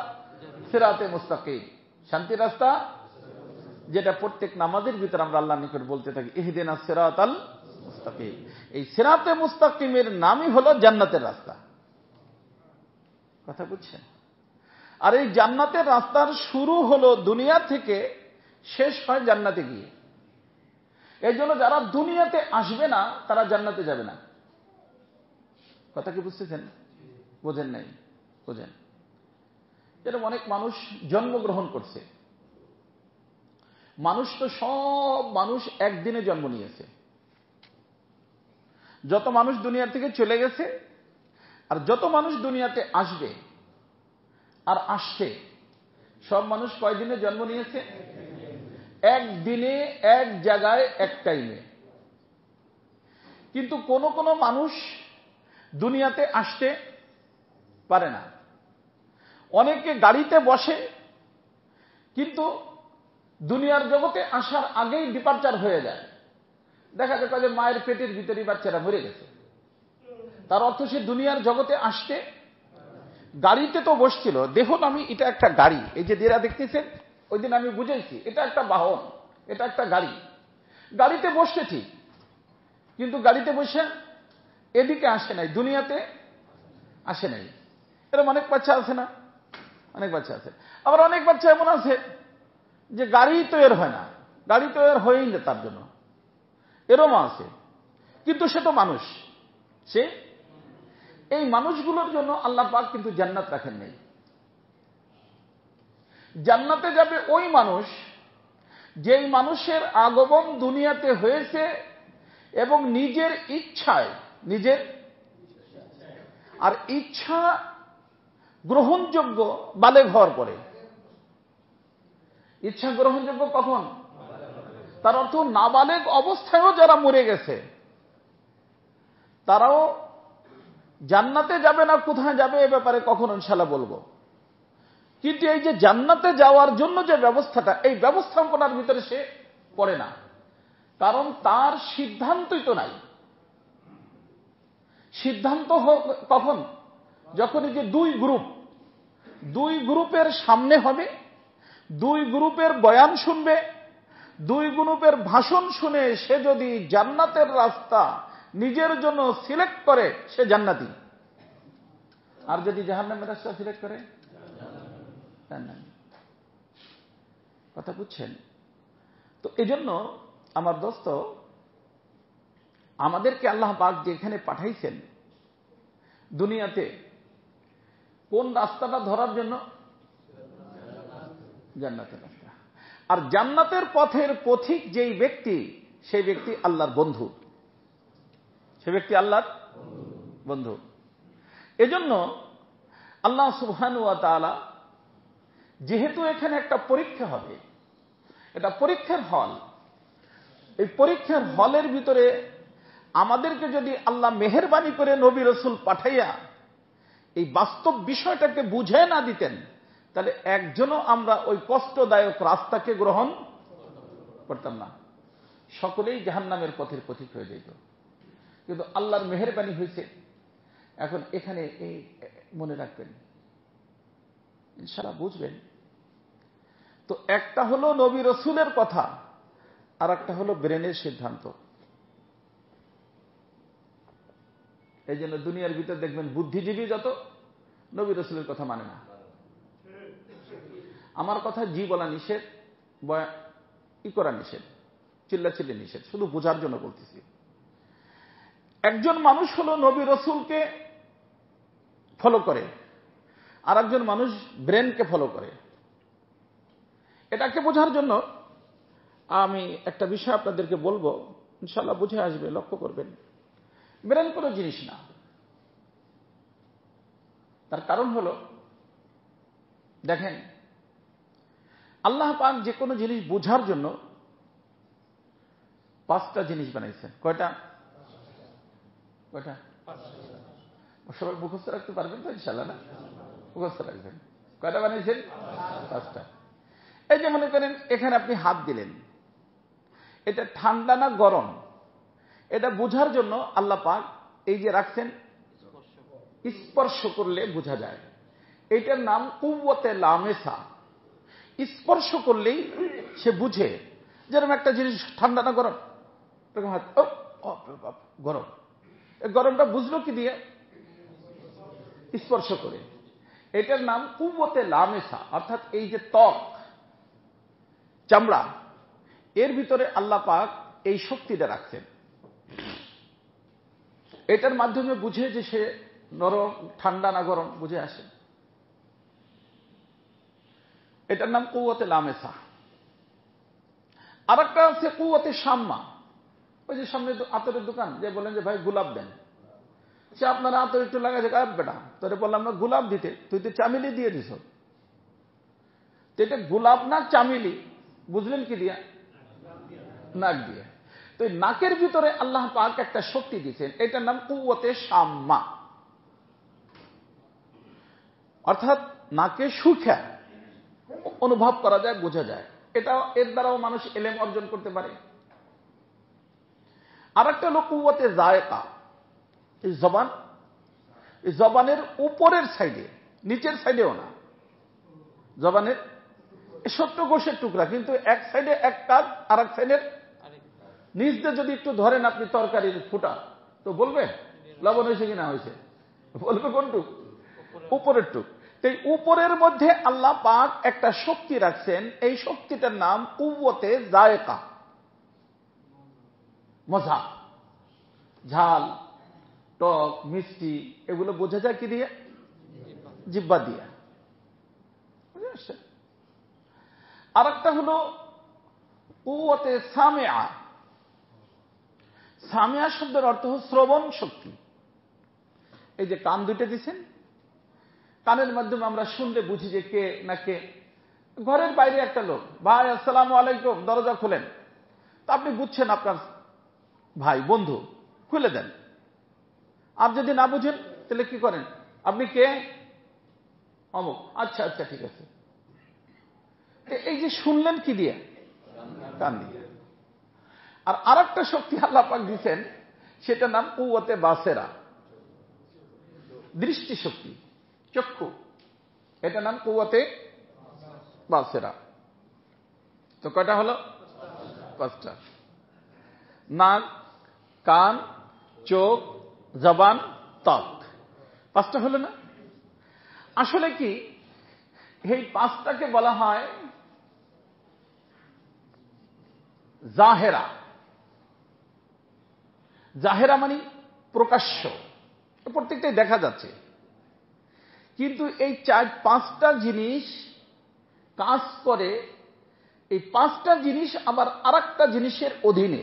সিরাতে মুস্তাকিম, শান্তির রাস্তা, যেটা প্রত্যেক নামাজের ভিতরে আমরা আল্লাহর নিকট বলতে থাকি, ইহদিনাস সিরাতাল মুস্তাকিম। এই সিরাতে মুস্তাকিমের নামই হলো জান্নাতের রাস্তা। কথা বুঝছেন? আর এই জান্নাতের রাস্তার শুরু হলো দুনিয়া থেকে, শেষ হয় জান্নাতে গিয়ে। এই জন্য যারা দুনিয়াতে আসবে না তারা জান্নাতে যাবে না। কথা কি বুঝতেছেন? বোঝেন নাই? বোঝেন। এরকম অনেক মানুষ জন্মগ্রহণ করছে। মানুষ তো সব মানুষ একদিনে জন্ম নিয়েছে। যত মানুষ দুনিয়া থেকে চলে গেছে আর যত মানুষ দুনিয়াতে আসবে আর আসছে, সব মানুষ কয়দিনে জন্ম নিয়েছে? একদিনে, এক জায়গায়, এক টাইমে। কিন্তু কোন কোন মানুষ দুনিয়াতে আসতে পারে না। অনেকে গাড়িতে বসে কিন্তু দুনিয়ার জগতে আসার আগেই ডিপার্চার হয়ে যায়। দেখা যায় যে মায়ের পেটের ভিতরেই বাচ্চারা মরে গেছে। তার অর্থ সে দুনিয়ার জগতে আসতে, গাড়িতে তো বসছিল, দেখুন আমি এটা একটা গাড়ি, এই যে দেরা দেখতেছেন, ওই দিন আমি বুঝাইছি এটা একটা বাহন, এটা একটা গাড়ি। গাড়িতে বসছে ঠিক, কিন্তু গাড়িতে বসে এদিকে আসে নাই, দুনিয়াতে আসে নাই। এরকম অনেক বাচ্চা আছে না? অনেক বাচ্চা আছে। আবার অনেক বাচ্চা এমন আছে যে গাড়ি তো এর হয় না, গাড়ি তো এর হয়ই না তার জন্য, এরকম আছে। কিন্তু সে তো মানুষ। সে এই মানুষগুলোর জন্য আল্লাহ পাক কিন্তু জান্নাত রাখেন নাই। জান্নাতে যাবে ওই মানুষ যেই মানুষের আগমন দুনিয়াতে হয়েছে এবং নিজের ইচ্ছায়, নিজের আর ইচ্ছা গ্রহণযোগ্য বালেগ হওয়ার পরে। ইচ্ছা গ্রহণযোগ্য কখন? তার অর্থ নাবালেগ অবস্থায়ও যারা মরে গেছে তারাও জান্নাতে যাবে না, কোথায় যাবে এ ব্যাপারে কখন ইনশাআল্লাহ বলবো। কিন্তু এই যে জান্নাতে যাওয়ার জন্য যে ব্যবস্থাটা, এই ব্যবস্থাপনার ভিতরে সে পড়ে না, কারণ তার সিদ্ধান্তই তো নাই। সিদ্ধান্ত হোক কখন? যখন এই যে দুই গ্রুপের সামনে হবে, দুই গ্রুপের বয়ান শুনবে, দুই গ্রুপের ভাষণ শুনে সে যদি জান্নাতের রাস্তা নিজের জন্য সিলেক্ট করে সে জান্নাতি, আর যদি জাহান্নামের রাস্তা সিলেক্ট করে জান্নাতি। কথা বুঝছেন? তো এজন্য আমার দোস্ত, আমাদেরকে আল্লাহ পাক যেখানে পাঠাইছেন দুনিয়াতে, কোন রাস্তাটা ধরার জন্য? জান্নাতের রাস্তা। আর জান্নাতের পথের পথিক যেই ব্যক্তি, সেই ব্যক্তি আল্লাহর বন্ধু, সে ব্যক্তি আল্লাহর বন্ধু। এজন্য আল্লাহ সুবহানাহু ওয়া তাআলা, যেহেতু এখানে একটা পরীক্ষা হবে, এটা পরীক্ষার হল, এই পরীক্ষার হলের ভিতরে আমাদেরকে যদি আল্লাহ মেহেরবানি করে নবী রাসূল পাঠাইয়া এই বাস্তব বিষয়টাকে বুঝে না দিতেন, তাহলে একজনও আমরা ওই কষ্টদায়ক রাস্তাকে গ্রহণ করতাম না, সকলেই জাহান্নামের পথের পথিক হয়ে যেত। কিন্তু আল্লাহর মেহেরবানি হয়েছে। এখন এখানে এই মনে রাখবেন, ইনশাআল্লাহ বুঝবেন। তো একটা হলো নবী রাসূলের কথা, আর একটা হলো ব্রেনের সিদ্ধান্ত। এই জন্য দুনিয়ার ভিতরে দেখবেন বুদ্ধিজীবী যত নবী রাসূলের কথা মানে না। আমার কথা জি বলা নিষেধ, ই করা নিষেধ। চিল্লাচিল্লি নিষেধ, শুধু বোঝার জন্য বলতেছি। একজন মানুষ হলো নবী রসুলকে ফলো করে, আর একজন মানুষ ব্রেনকে ফলো করে। এটাকে বোঝার জন্য আমি একটা বিষয় আপনাদেরকে বলবো, ইনশাআল্লাহ বুঝে আসবে, লক্ষ্য করবেন। ব্রেন কোনো জিনিস না। তার কারণ হলো, দেখেন, আল্লাহ পাক যে কোনো জিনিস বোঝার জন্য 5টা জিনিস বানাইছেন। কয়টা? সবাই মুখস্থ রাখতে পারবেন তো ইনশাআল্লাহ? না, মুখস্থ রাখবেন। কয়টা বানাইছেন? 5টা। এই যে মনে করেন, এখানে আপনি হাত দিলেন, এটা ঠান্ডা না গরম, এটা বোঝার জন্য আল্লাহ পাক এই যে রাখছেন, স্পর্শ করলে বোঝা যায়। এটার নাম কুওয়াতে লামেসা। স্পর্শ করলেই সে বুঝে। যেরকম একটা জিনিস ঠান্ডা না গরম, গরম, গরমটা বুঝলো কি দিয়ে? স্পর্শ করে। এটার নাম কুওয়াতে লামেসা। অর্থাৎ এই যে ত্বক, চামড়া, এর ভিতরে আল্লাহ পাক এই শক্তিটা রাখছেন। এটার মাধ্যমে বুঝে যে সে নরম, ঠান্ডা না গরম বুঝে আসে। এটার নাম কুওয়াতে লামেসা। আর একটা আছে কুওয়াতে শাম্মা। ওই যে সামনে আতরের দোকান, যে বলেন যে ভাই গোলাপ দেন, সে আপনারা আতর একটু লাগাইছে, বেটা তোরে বললাম না গোলাপ দিতে, তুই তো চামেলি দিয়ে দিস। তো এটা গোলাপ না চামেলি বুঝলেন কি দিয়া? নাক দিয়ে। তো এই নাকের ভিতরে আল্লাহ পাক একটা শক্তি দিয়েছেন, এটার নাম কুওয়াতে শাম্মা। অর্থাৎ নাকে সুখা অনুভব করা যায়, বোঝা যায়। এটা এর দ্বারাও মানুষ এলেম অর্জন করতে পারে। আর একটা হলো কুওয়াতে জায়কা। এই জবান, এই জবানের উপরের সাইডে, নিচের সাইডেও না, জবানের ছোট্ট গোশের টুকরা, কিন্তু এক সাইডে এক কাজ, আর এক সাইডের নিচ দিয়ে যদি একটু ধরেন আপনি তরকারির ফুটা, তো বলবে লবণ হয়েছে কিনা হয়েছে, বলবে কোনটুক? উপরের টুক। এই উপরের মধ্যে আল্লাহ পাক একটা শক্তি রাখছেন, এই শক্তিটার নাম কুওয়াতে জায়কা। মজা, ঝাল, টক, মিষ্টি, এগুলো বোঝা যায় কি দিয়ে? জিহ্বা দিয়ে। বুঝে আসছে? আর একটা হলো কুওয়াতে সামিআ। সামিআ শব্দের অর্থ হল শ্রবণ শক্তি। এই যে কান দুইটা দিচ্ছেন, কানের মাধ্যমে আমরা শুনলে বুঝি যে কে না কে। ঘরের বাইরে একটা লোক, ভাই আসসালামু আলাইকুম, দরজা খুলেন, তা আপনি বুঝছেন আপনার ভাই, বন্ধু, খুলে দেন। আর যদি না বুঝেন তাহলে কি করেন? আপনি কে? অমুক। আচ্ছা আচ্ছা ঠিক আছে। এই যে শুনলেন কি দিয়ে? কান দিয়ে। আর আরেকটা শক্তি আল্লাহ পাক দিয়েছেন, সেটার নাম কুওয়াতে বাসেরা, দৃষ্টি শক্তি, চক্ষু। এটা নাম কুওয়াতে বাসেরা। তো কয়টা হলো? 5টা। নাক, কান, চোখ, জবান, ত্বক। 5টা হলো না? আসলে কি এই 5টাকে বলা হয় জাহেরা। জাহেরা মানে প্রকাশ্য, প্রত্যেকটাই দেখা যাচ্ছে। কিন্তু এই 4-5টা জিনিস কাজ করে। এই 5টা জিনিস আবার আরেকটা জিনিসের অধীনে।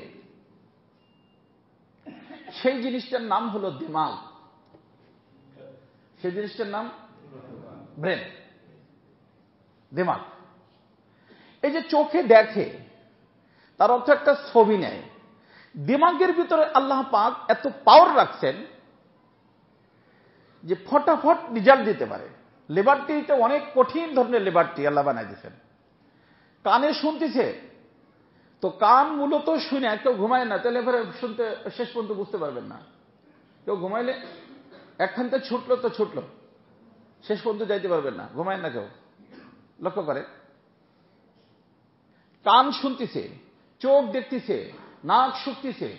সেই জিনিসটার নাম হলো দিমাগ, সেই জিনিসটার নাম ব্রেন, দিমাগ। এই যে চোখে দেখে, তার অর্থ একটা ছবি নেয়। দিমাগের ভিতরে আল্লাহ পাক এত পাওয়ার রাখছেন যে ফটাফট রেজাল্ট দিতে পারে। লেবারটিটা অনেক কঠিন ধরনের লেবারটি আল্লাহ বানাই দিয়েছেন। কানে শুনতেছে, তো কান মূলত শুনে, কেউ ঘুমায় না, তাহলে এবারে শুনতে শেষ পর্যন্ত বুঝতে পারবেন না। কেউ ঘুমাইলে একখান থেকে ছুটলো তো ছুটলো, শেষ পর্যন্ত যাইতে পারবেন না, ঘুমায় না কেউ। লক্ষ্য করে, কান শুনতেছে, চোখ দেখতেছে, নাক শুকতেছে,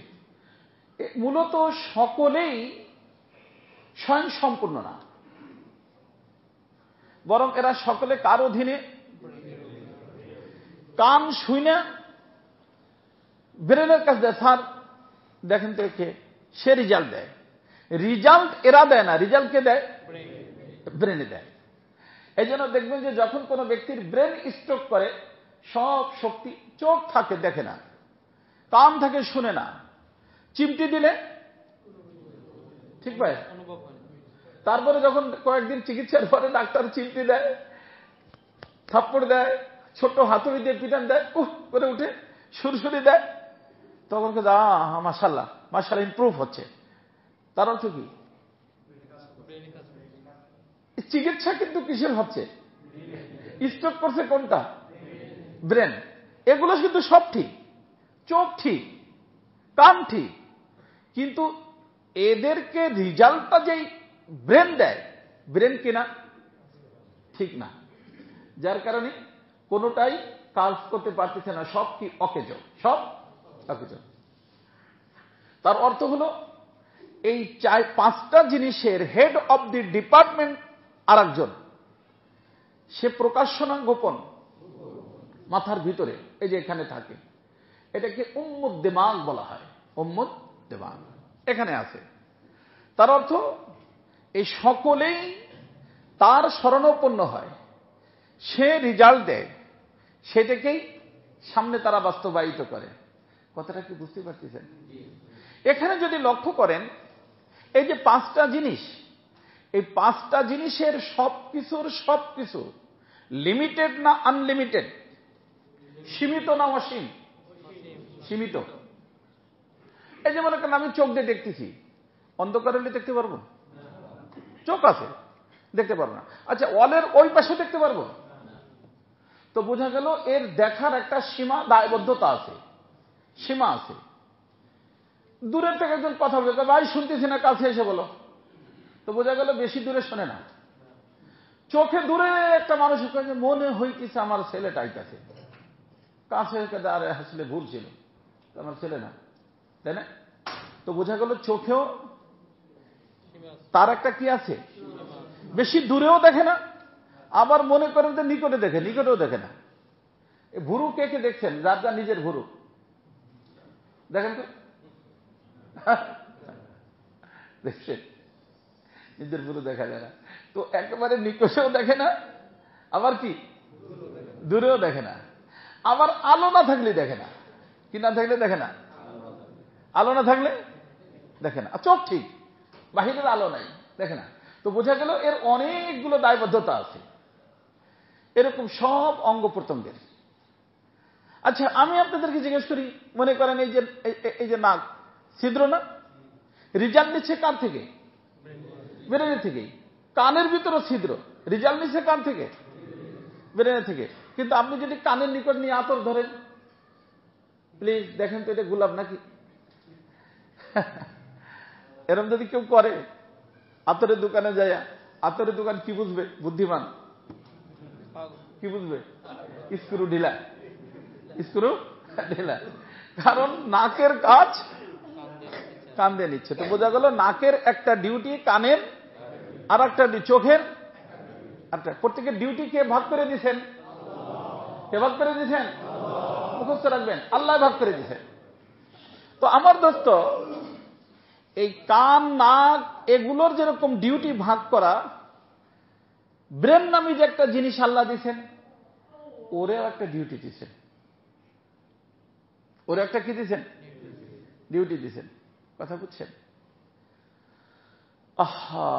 মূলত সকলেই স্বয়ং সম্পূর্ণ না, বরং এরা সকলে কার অধীনে? কান শুনে ব্রেনের কাছে দেয়, স্যার দেখেন তো কে, সে রেজাল্ট দেয়। রেজাল্ট এরা দেয় না, রেজাল্ট কে দেয়? ব্রেনে দেয়। এই জন্য দেখবেন যে যখন কোনো ব্যক্তির ব্রেন স্ট্রোক করে, সব শক্তি, চোখ থাকে দেখে না, কান থাকে শুনে না, চিমটি দিলে ঠিক পায়। তারপরে যখন কয়েকদিন চিকিৎসার পরে ডাক্তার চিমটি দেয়, থাপ্পড় দেয়, ছোট হাতুড়ি দিয়ে পিটান দেয়, করে উঠে সুরসুরি দেয়, তখন মাশাআল্লাহ মাশাআল্লাহ ইমপ্রুভ হচ্ছে। তার অর্থ কি? চিকিৎসা কিন্তু কিসের হচ্ছে? স্ট্রোক করছে কোনটা? ব্রেন। এগুলো কিন্তু সব ঠিক, চোখ ঠিক, কান ঠিক, কিন্তু এদেরকে রেজাল্টটা যেই ব্রেন দেয়, ব্রেন কিনা ঠিক না, যার কারণে কোনোটাই কাজ করতে পারতেছে না, সব কি অকেজ, সব অকেজ। তার অর্থ হলো এই 4-5টা জিনিসের হেড অব দি ডিপার্টমেন্ট আর একজন, সে প্রকাশ্য না গোপন, মাথার ভিতরে এই যে এখানে থাকে, এটাকে উম্মুদ দিমাগ বলা হয়। উম্মুদ দিমাগ এখানে আছে। তার অর্থ এই সকলেই তার শরণাপন্ন হয়, সে রেজাল্ট দেয়, সেটাকেই সামনে তারা বাস্তবায়িত করে। কথাটা কি বুঝতে পারতেছেন? এখানে যদি লক্ষ্য করেন, এই যে 5টা জিনিস, এই 5টা জিনিসের সবকিছু লিমিটেড না আনলিমিটেড, সীমিত না অসীম? সীমিত। এই যে মনে করেন আমি চোখ দিয়ে দেখতেছি, অন্ধকার হলে দেখতে পারবো? চোখ আছে, দেখতে পারবো না। আচ্ছা, ওয়ালের ওই পাশে দেখতে পারবো? তো বোঝা গেল এর দেখার একটা সীমা, দায়বদ্ধতা আছে, সীমা আছে। দূরের থেকে একজন কথা বলে, ভাই শুনতেছি না, কাছে এসে বলো, তো বোঝা গেল বেশি দূরে শোনে না। চোখে দূরে একটা মানুষের কাছে মনে হইতেছে আমার ছেলেটা আইতাছে, কাছে আরে আসলে ভুল ছিল, আমার ছেলে না, তাই না? তো বোঝা গেল চোখেও তার একটা কি আছে, বেশি দূরেও দেখে না, আবার মনে করেন যে নিকটে দেখে, নিকটেও দেখে না। ভুরু কে কে দেখছেন? যার যার নিজের ভুরু দেখেন তো, দেখছেন? নিজের ভুরু দেখা যায় না, তো একেবারে নিকটেও দেখে না, আবার কি দূরেও দেখে না, আবার আলো না থাকলে দেখে না। কি না থাকলে দেখে না? আলো না থাকলে দেখে না। চোখ ঠিক, বাহিরের আলো নাই, দেখে না। তো বোঝা গেল এর অনেকগুলো দায়বদ্ধতা আছে, এরকম সব অঙ্গ প্রত্যঙ্গের। আচ্ছা, আমি আপনাদেরকে জিজ্ঞেস করি, মনে করেন এই যে নাক, ছিদ্র না? রেজাল্ট নিচ্ছে কার থেকে? ব্রেনের থেকে। কানের ভিতরে ছিদ্র, রেজাল্ট নিচ্ছে কান থেকে? ব্রেনের থেকে। কিন্তু আপনি যদি কানের নিকট নিয়ে আতর ধরেন, প্লিজ দেখেন তো এটা গোলাপ নাকি? এরকম যদি কেউ করে, আতরের দোকানে যায়, আতরের দোকান কি বুঝবে? বুদ্ধিমান কি বুঝবে? স্ক্রু ঢিলা, স্ক্রু ঢিলা। কারণ নাকের কাজ কান দিয়ে নিচ্ছে। তো বোঝা গেল নাকের একটা ডিউটি, কানের আর একটা চোখের একটা, প্রত্যেকের ডিউটি কে ভাগ করে দিয়েছেন? কে ভাগ করে দিয়েছেন? মুখস্থ রাখবেন, আল্লাহ ভাগ করে দিয়েছেন। তো আমার দোস্ত, এই কান, নাক, এগুলোর যেরকম ডিউটি ভাগ করা, ব্রেন নামে যে একটা জিনিস আল্লাহ দিয়েছেন, ওরেও একটা ডিউটি দিয়েছেন। ওরে একটা কি দিয়েছেন? ডিউটি দিয়েছেন। কথা বুঝছেন? আহা,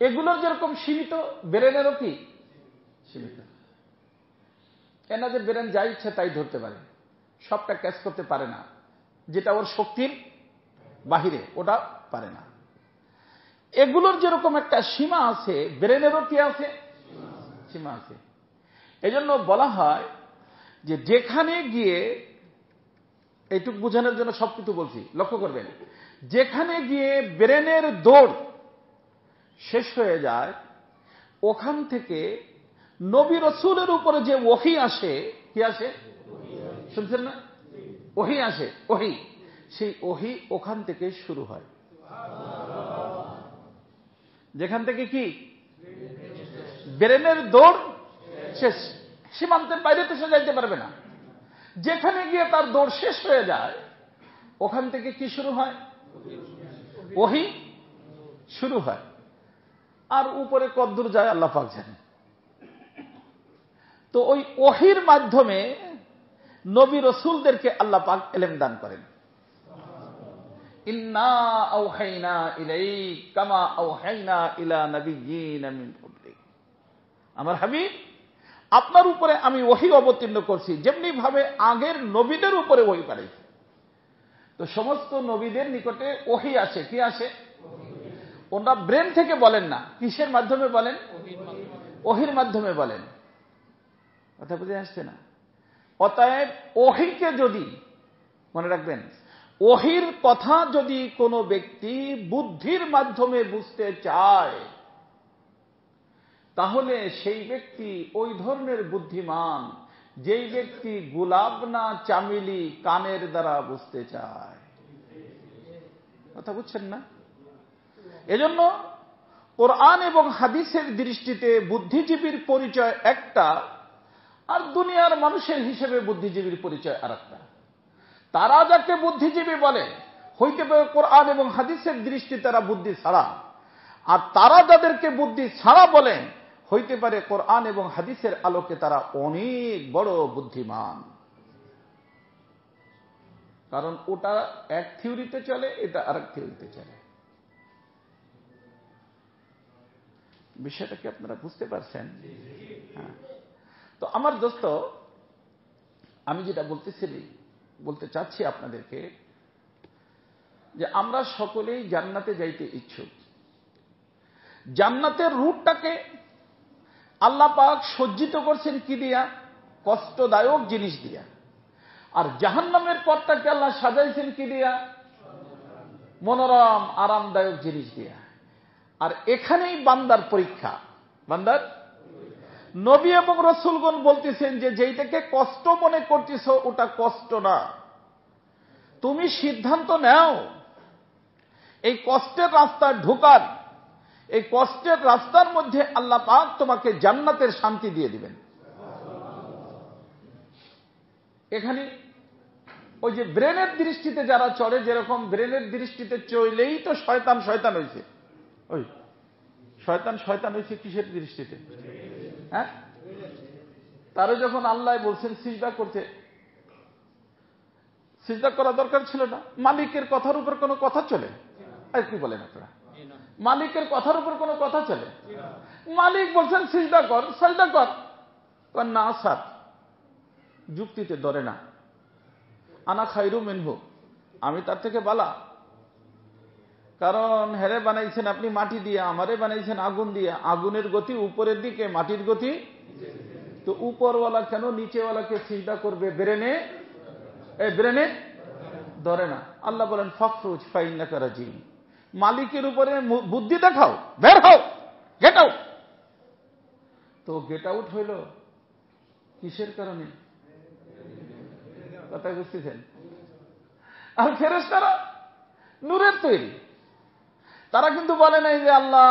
এগুলোর যেরকম সীমিত, ব্রেনেরও কি সীমিত। এনাদের ব্রেন যা ইচ্ছে তাই ধরতে পারে, সবটা ক্যাচ করতে পারে না, যেটা ওর শক্তির বাহিরে ওটা পারে না। এগুলোর যেরকম একটা সীমা আছে, ব্রেনেরও কি আছে? সীমা আছে। এজন্য বলা হয় যে যেখানে গিয়ে, এইটুক বোঝানোর জন্য সবকিছু বলছি, লক্ষ্য করবেন, যেখানে গিয়ে ব্রেনের দৌড় শেষ হয়ে যায়, ওখান থেকে নবী রাসূলের উপরে যে ওহী আসে, কি আসে? শুনছেন না? ওহী আসে, ওহী, সেই ওহী ওখান থেকে শুরু হয়। যেখান থেকে কি ব্রেনের দৌড় শেষ, সীমান্তের বাইরে তো সে যাইতে পারবে না। যেখানে গিয়ে তার দৌড় শেষ হয়ে যায় ওখান থেকে কি শুরু হয়? ওহী শুরু হয়। আর উপরে কদ্দুর যায় আল্লাহ পাক জানেন। তো ওই ওহীর মাধ্যমে নবী রাসূলদেরকে আল্লাহ পাক ইলম দান করেন। ইন্না আওহাইনা ইলাইক কামা আওহাইনা ইলা নাবিয়্যিনা মিন ক্বাবলিক। আমার হাবিব, আপনার উপরে আমি ওহী অবতীর্ণ করছি যেমনি ভাবে আগের নবীদের উপরে ওহী পাঠাইছি। তো সমস্ত নবীদের নিকটে ওহী আছে। কি আছে? ওনারা ব্রেন থেকে বলেন না, কিসের মাধ্যমে বলেন? ওহীর মাধ্যমে বলেন। কথা বুঝে আসছে না? অতএব ওহীকে যদি মনে রাখবেন, ওহীর কথা যদি কোনো ব্যক্তি বুদ্ধির মাধ্যমে বুঝতে চায় তাহলে সেই ব্যক্তি ওই ধরনের বুদ্ধিমান যেই ব্যক্তি গুলাব না চামেলি কানের দ্বারা বুঝতে চায়। কথা বুঝছেন না? এজন্য কোরআন এবং হাদিসের দৃষ্টিতে বুদ্ধিজীবীর পরিচয় একটা, আর দুনিয়ার মানুষের হিসেবে বুদ্ধিজীবীর পরিচয় আরেকটা। তারা যাকে বুদ্ধিজীবী বলে হইতে পারে কোরআন এবং হাদিসের দৃষ্টি তারা বুদ্ধি ছাড়া, আর তারা যাদেরকে বুদ্ধি ছাড়া বলেন হইতে পারে কোরআন এবং হাদিসের আলোকে তারা অনেক বড় বুদ্ধিমান। কারণ ওটা এক থিওরিতে চলে, এটা আরেক থিওরিতে চলে। বিষয়টা কি আপনারা বুঝতে পারছেন? হ্যাঁ। তো আমার দোস্ত, আমি যেটা বলতে চাচ্ছি আপনাদেরকে, যে আমরা সকলেই জান্নাতে যাইতে ইচ্ছুক। জান্নাতের রুটটাকে আল্লাহ পাক সজ্জিত করছেন কি দিয়া? কষ্টদায়ক জিনিস দিয়া। আর জাহান্নামের পথটাকে আল্লাহ সাজাইছেন কি দিয়া? মনোরম আরামদায়ক জিনিস দিয়া। আর এখানেই বান্দার পরীক্ষা। বান্দার নবী এবং রাসূলগণ বলতেছেন যে যেইটাকে কষ্ট মনে করতেছ ওটা কষ্ট না, তুমি সিদ্ধান্ত নাও এই কষ্টের রাস্তায় ঢোকার। এই কষ্টের রাস্তার মধ্যে আল্লাহ পাক তোমাকে জান্নাতের শান্তি দিয়ে দিবেন। এখানে ওই যে ব্রেনের দৃষ্টিতে যারা চলে, যেরকম ব্রেনের দৃষ্টিতে চলেই তো শয়তান শয়তান হয়েছে। ওই শয়তান শয়তান হয়েছে কিসের দৃষ্টিতে? হ্যাঁ, তারা যখন আল্লাহ বলছেন সিজদা করতে, সিজদা করা দরকার ছিল না। মালিকের কথার উপর কোনো কথা চলে? কি বলেন আপনারা? মালিকের কথার উপর কোনো কথা চলে? মালিক বলছেন সিজদা কর, সাজদা কর। না স্যার, যুক্তিতে ধরে না। আনা খাইরু মিনহু, আমি তার থেকে বালা। কারণ হেরে বানাইছেন আপনি মাটি দিয়ে, আমারে বানাইছেন আগুন দিয়ে। আগুনের গতি উপরের দিকে, মাটির গতি। তো উপরওয়ালা কেন নিচেওয়ালাকে সিজদা করবে? ব্রেনে ধরে না। আল্লাহ বলেন ফাখরুজ ফাইন্নাকা রাজিম। মালিকের উপরে বুদ্ধি দেখাও, বের হও, গেট আউট। তো গেট আউট হইল কিসের কারণে? কথা বুঝতেছেন? আর ফেরেশতারা নূরের তৈরি, তারা কিন্তু বলে নাই যে আল্লাহ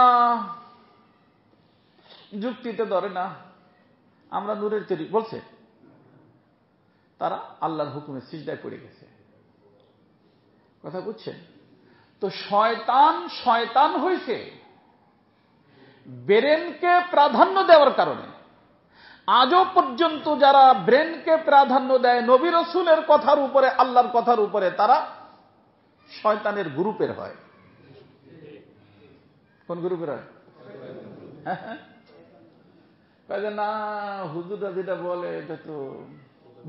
যুক্তিতে ধরে না, আমরা নূরের তৈরি বলছে। তারা আল্লাহর হুকুমে সিজদায় পড়ে গেছে। কথা বুঝছেন? তো শয়তান হয়েছে ব্রেনকে প্রাধান্য দেওয়ার কারণে। আজও পর্যন্ত যারা ব্রেনকে প্রাধান্য দেয় নবী রাসূলের কথার উপরে, আল্লাহর কথার উপরে, তারা শয়তানের গ্রুপের হয়। কোন গ্রুপের হয়? না, হুজুররা যেটা বলে এটা তো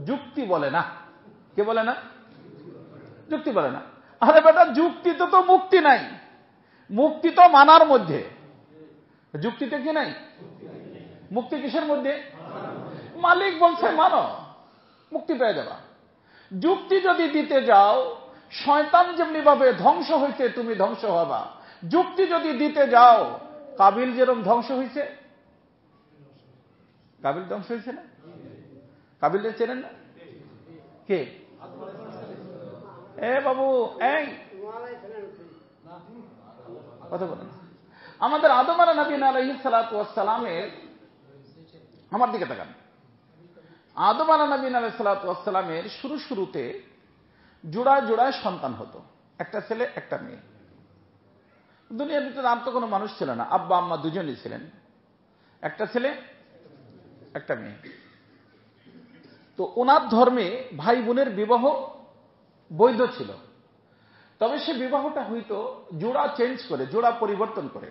যুক্তি বলে না। কে বলে না? যুক্তি বলে না। আরে বেটা, যুক্তিতে তো মুক্তি নাই, মুক্তি তো মানার মধ্যে। যুক্তিতে কি নাই? মুক্তি কিসের মধ্যে? মালিক বলছে মানো, মুক্তি পেয়ে যাবা। যুক্তি যদি দিতে যাও, শয়তান যেমনি ভাবে ধ্বংস হইতে তুমি ধ্বংস হবা। যুক্তি যদি দিতে যাও, কাবিল যেরকম ধ্বংস হয়েছে, কাবিল ধ্বংস হয়েছে না? কাবিলের চেনেন না? কে? বাবু, এই কথা বলেন। আমাদের আদম আলাইহিস সালাতু ওয়াস সালামের, আমার দিকে তাকান, আদম আলাইহিস সালামের শুরুতে জোড়ায় জোড়ায় সন্তান হতো, একটা ছেলে একটা মেয়ে। দুনিয়ার ভিতরে আর তো কোনো মানুষ ছিল না, আব্বা আম্মা দুজনই ছিলেন, একটা ছেলে একটা মেয়ে। তো ওনার ধর্মে ভাই বোনের বিবাহ বৈধ ছিল, তবে সে বিবাহটা হইতো জোড়া চেঞ্জ করে, জোড়া পরিবর্তন করে।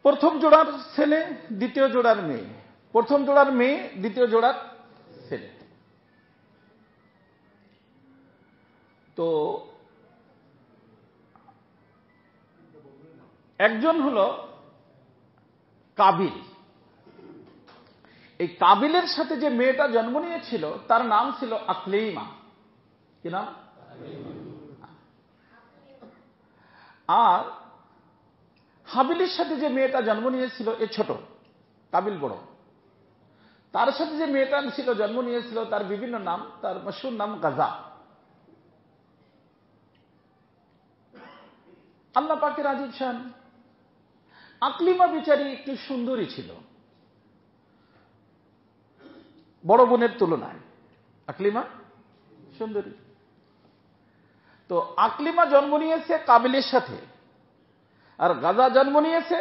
প্রথম জোড়ার ছেলে, দ্বিতীয় জোড়ার মেয়ে, প্রথম জোড়ার মেয়ে, দ্বিতীয় জোড়ার ছেলে। তো একজন হলো কাবিল। এই কাবিলের সাথে যে মেয়েটা জন্ম নিয়েছিল তার নাম ছিল আকলিমা। কি নাম? আর হাবিলের সাথে যে মেয়েটা জন্ম নিয়েছিল এ ছোট, কাবিল বড়। তার সাথে যে মেয়েটা ছিল জন্ম নিয়েছিল তার বিভিন্ন নাম, তার মশহুর নাম গাজা। আল্লাহ পাকের আজিব শান। আকলিমা বিচারী একটু সুন্দরী ছিল বড় বোনের তুলনায়। আকলিমা সুন্দরী। তো আকলিমা জন্ম নিয়েছে কাবিলের সাথে, আর গাজা জন্ম নিয়েছে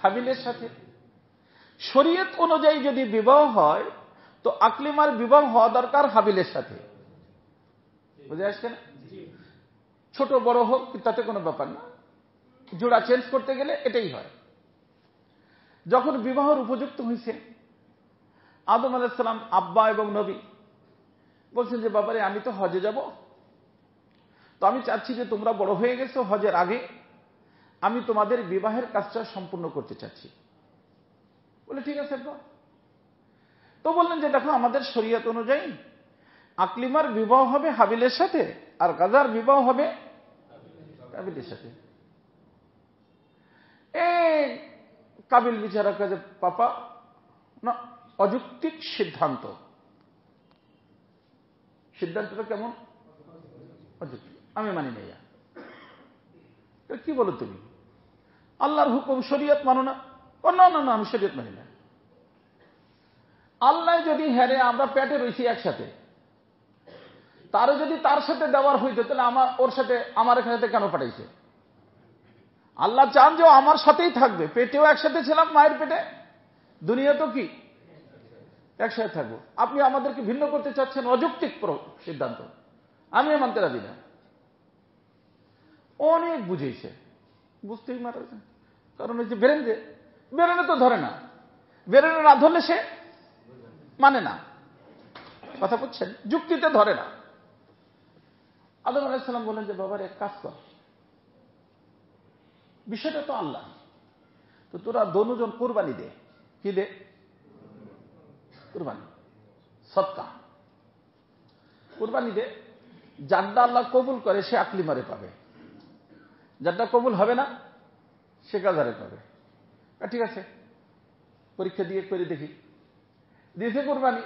হাবিলের সাথে। শরীয়ত অনুযায়ী যদি বিবাহ হয় তো আকলিমার বিবাহ হওয়া দরকার হাবিলের সাথে। বুঝে আসছে না? ছোট বড় হোক তাতে কোনো ব্যাপার না, জোড়া চেঞ্জ করতে গেলে এটাই হয়। যখন বিবাহের উপযুক্ত হয়েছে, আদম আলাইহিস সালাম আব্বা এবং নবী বলছেন যে বাবারে আমি তো হজে যাব, তো আমি চাচ্ছি যে তোমরা বড় হয়ে গেছো, হজের আগে আমি তোমাদের বিবাহের কাজটা সম্পূর্ণ করতে চাচ্ছি। বলে ঠিক আছে। তো বললেন যে দেখো আমাদের শরীয়ত অনুযায়ী আকলিমার বিবাহ হবে হাবিলের সাথে, আর গাজার বিবাহ হবে কাবিলের সাথে। কাবিল বিচারা কাজে পাপা না, অযৌক্তিক সিদ্ধান্ত। সিদ্ধান্তটা কেমন? অযৌক্তিক, আমি মানি না। কি বলো তুমি? আল্লাহর হুকুম, শরীয়ত মানো না? না না না, আমি শরীয়ত মানি না। আল্লাহ যদি হেরে আমরা পেটে রয়েছি একসাথে, তারও যদি তার সাথে দেওয়ার হইতো তাহলে ওর সাথে আমার সাথে কেন পাঠাইছে? আল্লাহ চান যে আমার সাথেই থাকবে, পেটেও একসাথে ছিলাম, মায়ের পেটে, দুনিয়া তো কি একসাথে থাকবো। আপনি আমাদেরকে ভিন্ন করতে চাচ্ছেন, অযৌক্তিক সিদ্ধান্ত, আমি মানতে রাজি না। অনেক বুঝেছে, বুঝতেই মারা, কারণ ওই যে বেরেনে তো ধরে না, বেরেনে না ধরলে সে মানে না। কথা বুঝছেন? যুক্তিতে ধরে না। আদম আলাইহিস সালাম বলেন যে বাবার এক কাজ কর, বিষয়টা তো আল্লাহ, তো তোরা দোনোজন কুরবানি দে। কি দে? কুরবানি, সদকা, কুরবানি দে। যারটা আল্লাহ কবুল করে সে আকলিমারে পাবে, যারটা কবুল হবে না সে গাজারে পাবে। ঠিক আছে, পরীক্ষা দিয়ে করে দেখি। দিয়েছে কুরবানি।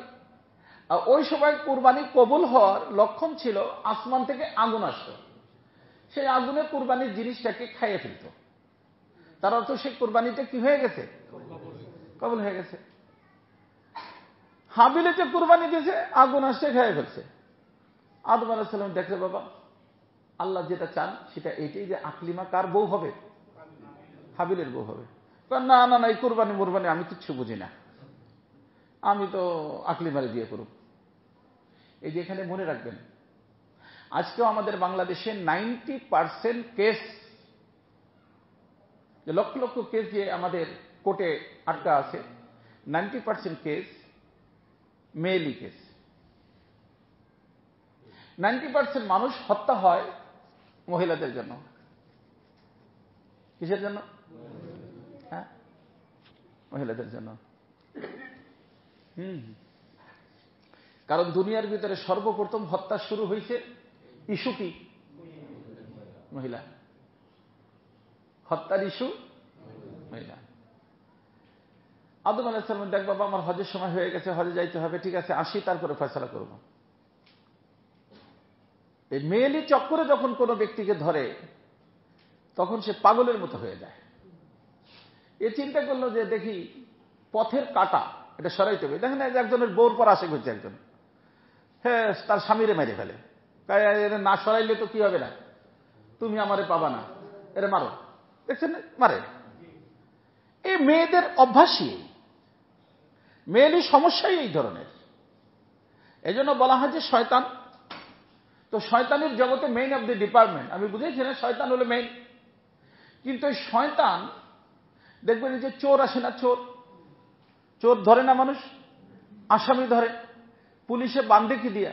আর ওই সময় কুরবানি কবুল হওয়ার লক্ষণ ছিল আসমান থেকে আগুন আসতো, সেই আগুনে কুরবানির জিনিসটাকে খাইয়ে ফেলত। তার অর্থ সেই কুরবানিটা কি হয়ে গেছে? কবুল হয়ে গেছে। হাবিলে যে কুরবানি দিয়েছে, আগুন আসছে, খেয়ে ফেলছে। আদম আলাইহিস সালাম দেখে বাবা আল্লাহ যেটা চান সেটা এইটাই, যে আকলিমা কার বউ হবে? হাবিলের বউ হবে। না না না, এই কুরবানি মুরবানি আমি কিচ্ছু বুঝি না, আমি তো আকলিমারে দিয়ে করব। এই যে এখানে মনে রাখবেন, আজকেও আমাদের বাংলাদেশে 90% কেস, যে লক্ষ লক্ষ কেস যে আমাদের কোর্টে আটকা আছে, 90% কেস মেয়েলি কেস। 90% মানুষ হত্যা হয় মহিলাদের জন্য। কিসের জন্য? হ্যাঁ, মহিলাদের জন্য। কারণ দুনিয়ার ভিতরে সর্বপ্রথম হত্যা শুরু হয়েছে ইস্যু কি? মহিলা। হত্যার ইস্যু মহিলা। আদম আলাইহিস সালাম দেখ বাবা আমার হজের সময় হয়ে গেছে, হজে যাইতে হবে, ঠিক আছে আসি, তারপরে ফয়সালা করব। এই মেয়েলি চক্করে যখন কোনো ব্যক্তিকে ধরে তখন সে পাগলের মতো হয়ে যায়। এ চিন্তা করলো যে দেখি পথের কাঁটা এটা সরাইতে হবে। দেখেন একজনের বউর পর আশেক হচ্ছে একজন, হ্যাঁ তার স্বামীরে মেরে ফেলে, তাই না সরাইলে তো কি হবে না, তুমি আমারে পাবা না, এরা মারো, দেখছেন মারে। এই মেয়েদের অভ্যাসই, মেয়েরই সমস্যাই এই ধরনের। এই জন্য বলা হয় যে শয়তান, তো শয়তানের জগতে মেইন অব দি ডিপার্টমেন্ট, আমি বুঝেছি না শয়তান হলো মেইন। কিন্তু এই শয়তান দেখবেন যে চোর আসে না, চোর চোর ধরে না মানুষ, আসামি ধরে, পুলিশে বান্ধে কি দিয়া,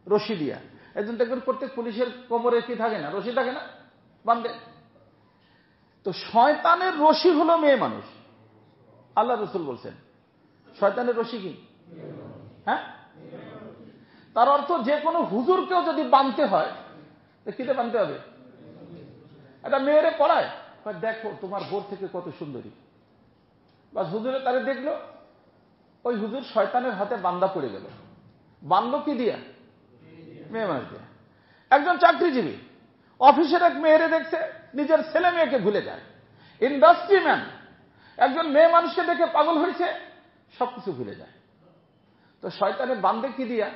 রশি দিয়া। একজন দেখবেন প্রত্যেক পুলিশের কোমরে কি থাকে না, রশি থাকে না, বান্ধে। তো শয়তানের রশি হলো মেয়ে মানুষ। আল্লাহ রসুল বলছেন শয়তানের রশি কি, হ্যাঁ। তার অর্থ যে কোনো হুজুরকেও যদি বাঁধতে হয়, কিতে বাঁধতে হবে? একটা মেয়েরে পড়ায়, দেখো তোমার বোর থেকে কত সুন্দরী, বাস হুজুরে তারে দেখলো, ওই হুজুর শয়তানের হাতে বান্দা পড়ে গেল। বাঁধলো কি দিয়া? মেয়ে মানুষ দিয়া। একজন চাকরিজীবী অফিসের এক মেয়েরে দেখছে, নিজের ছেলে মেয়েকে ভুলে যায়। ইন্ডাস্ট্রিম্যান একজন মেয়ে মানুষকে দেখে পাগল হয়েছে, সবকিছু ভুলে যায়। তো শয়তানের বান্ধে কি দিয়া?